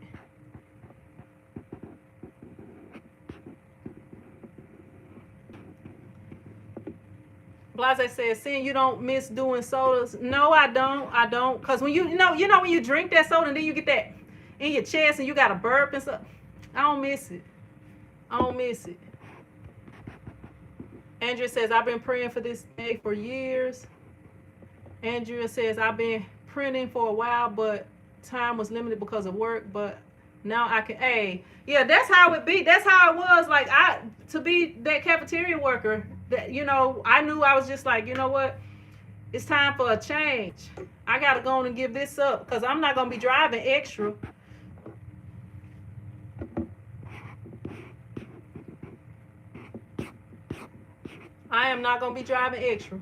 Blase says, "Seeing you don't miss doing sodas." No, I don't. I don't. Cause when you know when you drink that soda and then you get that in your chest and you got a burp and stuff. I don't miss it. I don't miss it. Andrea says, "I've been praying for this day for years." Andrea says, "I've been printing for a while, but time was limited because of work. But now I can." Hey, yeah, that's how it be. That's how it was. Like to be that cafeteria worker. That I knew I was just like, you know what? It's time for a change. I gotta go on and give this up because I'm not gonna be driving extra. I am not gonna be driving extra.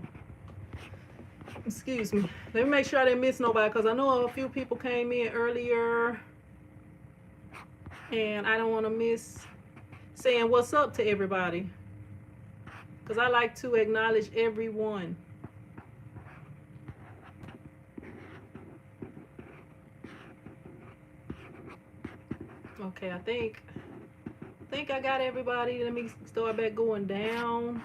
Excuse me. Let me make sure I didn't miss nobody because I know a few people came in earlier and I don't want to miss saying what's up to everybody because I like to acknowledge everyone. Okay, I think I got everybody. Let me start back going down.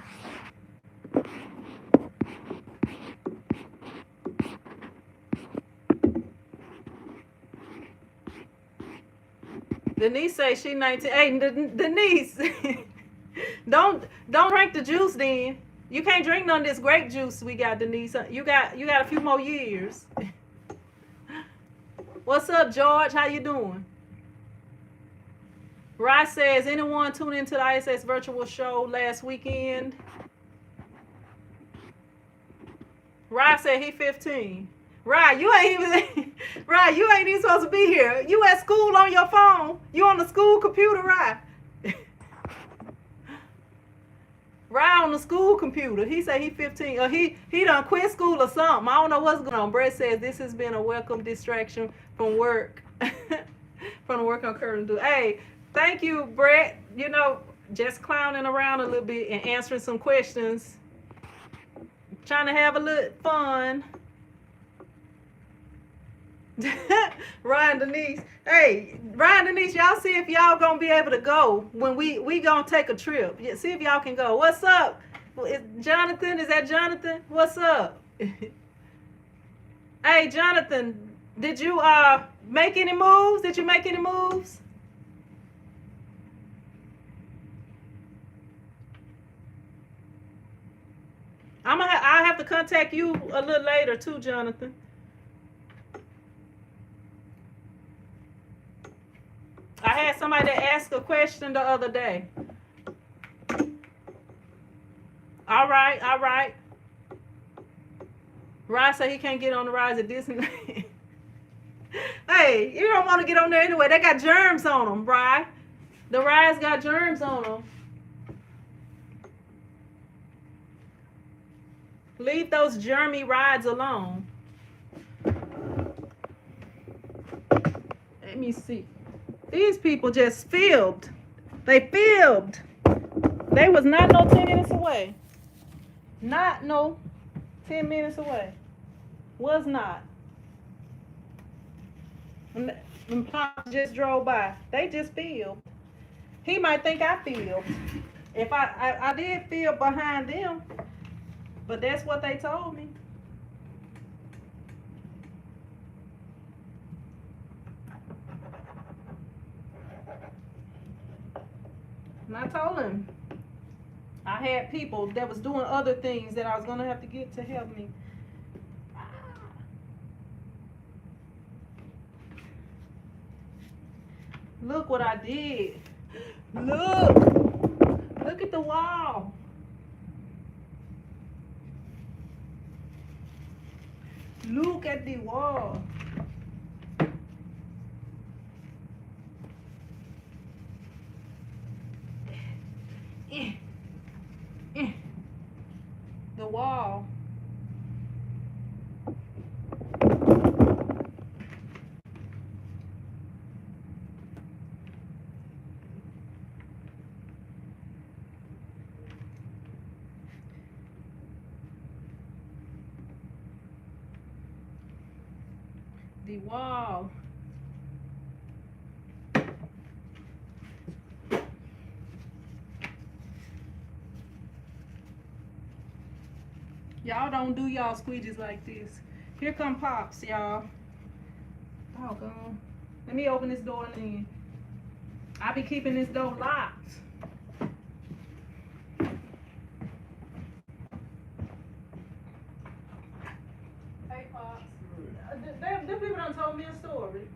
Denise say she 19. Hey, Denise, don't drink the juice then. You can't drink none of this grape juice we got, Denise. You got a few more years. What's up, George? How you doing? Ross says, anyone tune into the ISS virtual show last weekend? Ross said he 15. Right, you ain't even supposed to be here. You at school on your phone. You on the school computer, right? Right on the school computer. He said he 15. He done quit school or something. I don't know what's going on. Brett says this has been a welcome distraction from work. From the work I'm currently doing. Hey, thank you, Brett. Just clowning around a little bit and answering some questions. Trying to have a little fun. Ryan Denise. Hey, Ryan Denise, y'all see if y'all gonna be able to go when we gonna take a trip. See if y'all can go. What's up? Jonathan, is that Jonathan? What's up? Hey, Jonathan, did you make any moves? Did you make any moves? I'll have to contact you a little later too, Jonathan. I had somebody that asked a question the other day. All right. Ryan said he can't get on the rides at Disneyland. Hey, you don't want to get on there anyway. They got germs on them, Brian. The rides got germs on them. Leave those germy rides alone. Let me see. These people just filmed. They filmed. They was not no 10 minutes away. Not no 10 minutes away. Was not. And Pop just drove by. They just filmed. He might think I filmed. If I did film behind them, but that's what they told me. And I told him I had people that was doing other things that I was gonna have to get to help me. Look what I did. Look at the wall. Look at the wall. The wall. The wall. Y'all don't do y'all squeegees like this. Here come Pops, y'all. Doggone. Let me open this door and then. I be keeping this door locked. Hey, Pops. Them people done told me a story.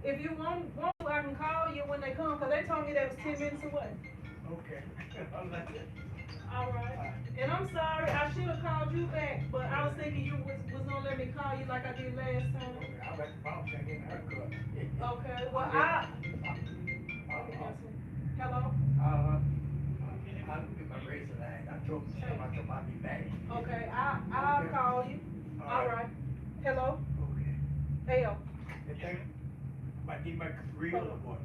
If you want to, I can call you when they come, because they told me they was 10 minutes away. Okay. All right. And I'm sorry, I should have called you back, but I was thinking you was gonna let me call you like I did last time. I'm at the phone getting a haircut. Okay, well hello? I'll get my razor line. I told him I'd be back. Okay, I'll call you. All right. Hello? Okay. Hell. You think I need my grill or what?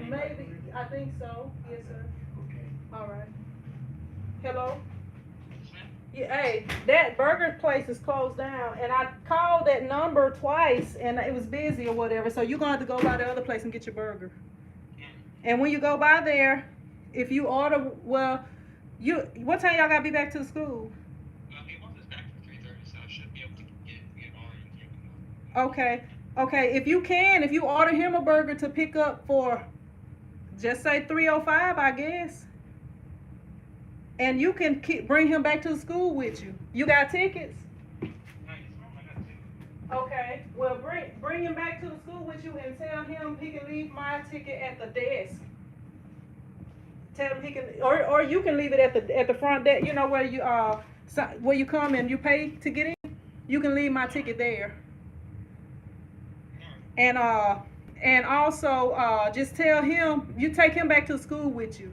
Maybe, I think so. Yes, sir. Okay. All right. Hello? Yeah, hey, that burger place is closed down, and I called that number twice, and it was busy or whatever, so you're going to have to go by the other place and get your burger. And when you go by there, if you order, what time y'all got to be back to the school? He wants us back for 3:30, so I should be able to get on and take him. Okay, if you order him a burger to pick up for, just say 3:05, I guess. And you can bring him back to the school with you. You got tickets? Okay, well bring him back to the school with you and tell him he can leave my ticket at the desk. Tell him he can, or you can leave it at the front desk. You know where you come and you pay to get in. You can leave my ticket there. And also just tell him you take him back to school with you.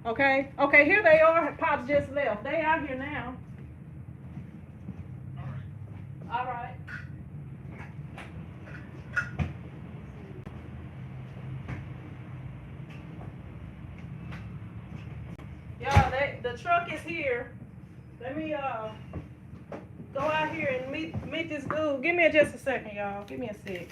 Okay, here they are. Pops just left. They out here now. All right. Y'all, the truck is here. Let me go out here and meet this dude. Give me just a second, y'all. Give me a sec.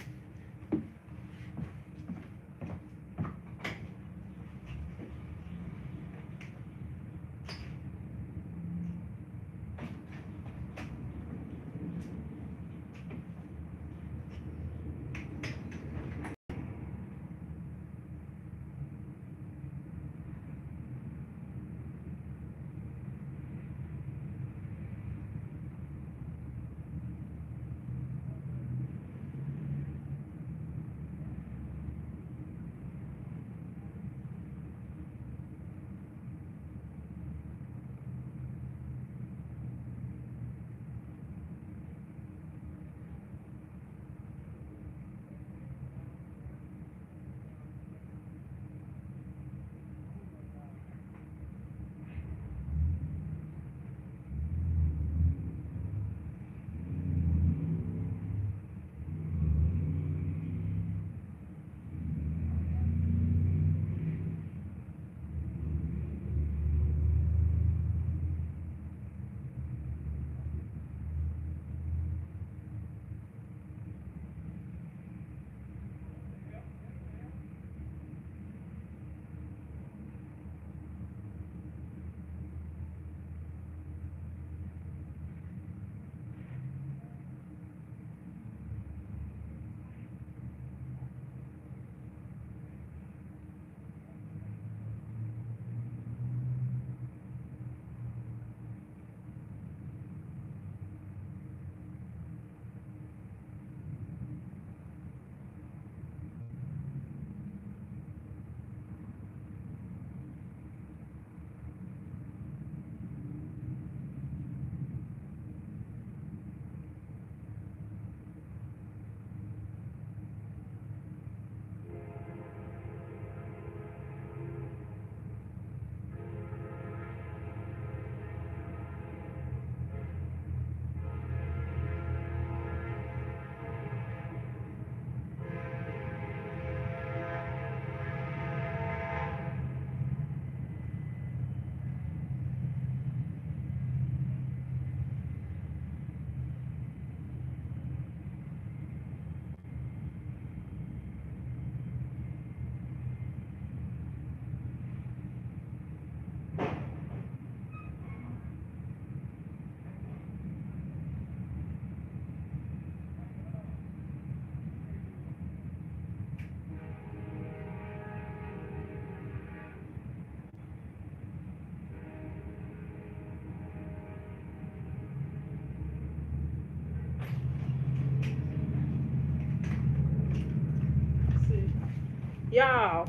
Y'all.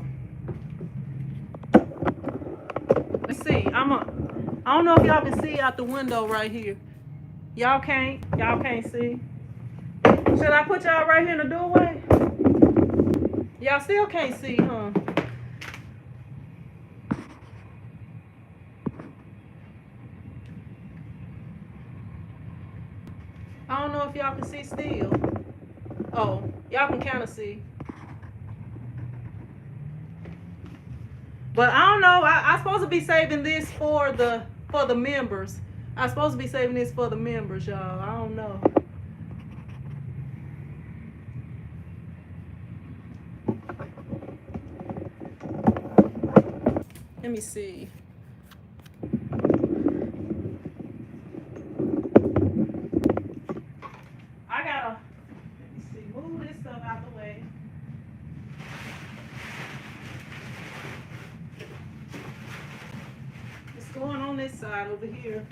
Let's see. I don't know if y'all can see out the window right here. Y'all can't see. Should I put y'all right here in the doorway? Y'all still can't see, huh? I don't know if y'all can see still. Oh, y'all can kind of see. But I don't know. I'm supposed to be saving this for the members. I'm supposed to be saving this for the members, y'all. I don't know. Let me see. I gotta, let me see, move this stuff out the way. It's going on this side over here.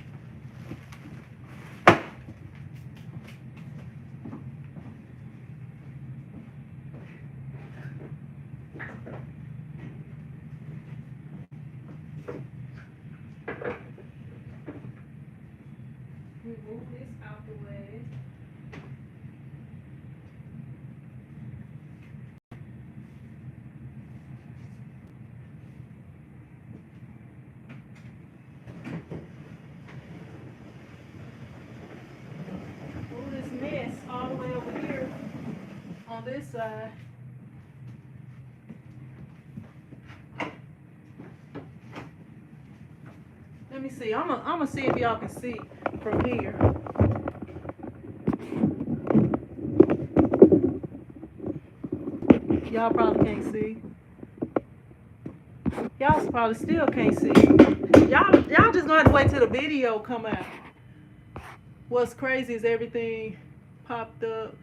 Move this out the way. Move this mess all the way over here on this side. Let me see. I'm gonna see if y'all can see from here. Y'all probably can't see. Y'all probably still can't see. Y'all just gonna have to wait till the video come out. What's crazy is everything popped up.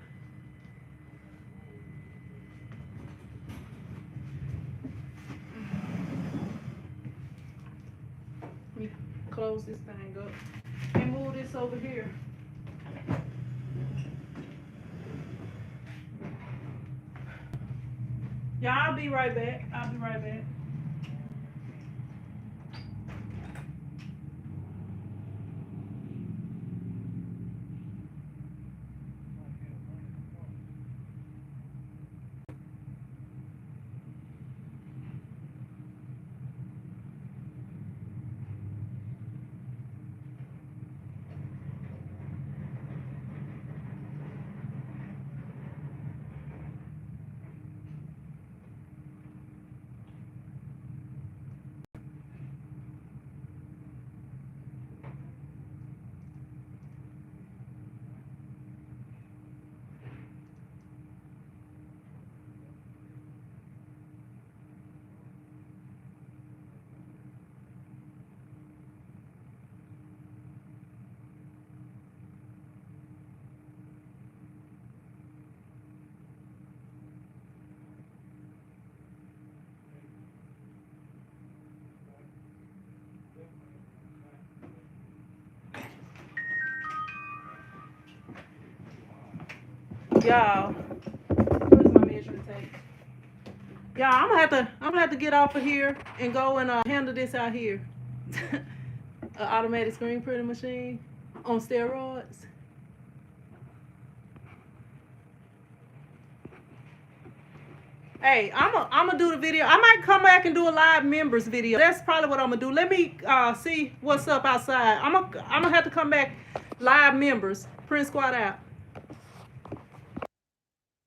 Let me close this thing up and move this over here. Yeah, I'll be right back. I'll be right back. Y'all, where's my measuring tape? Y'all, I'm gonna have to get off of here and go and handle this out here. An automatic screen printing machine on steroids. Hey, I'm gonna do the video. I might come back and do a live members video. That's probably what I'm gonna do. Let me see what's up outside. I'm gonna have to come back live members. Print Squad out.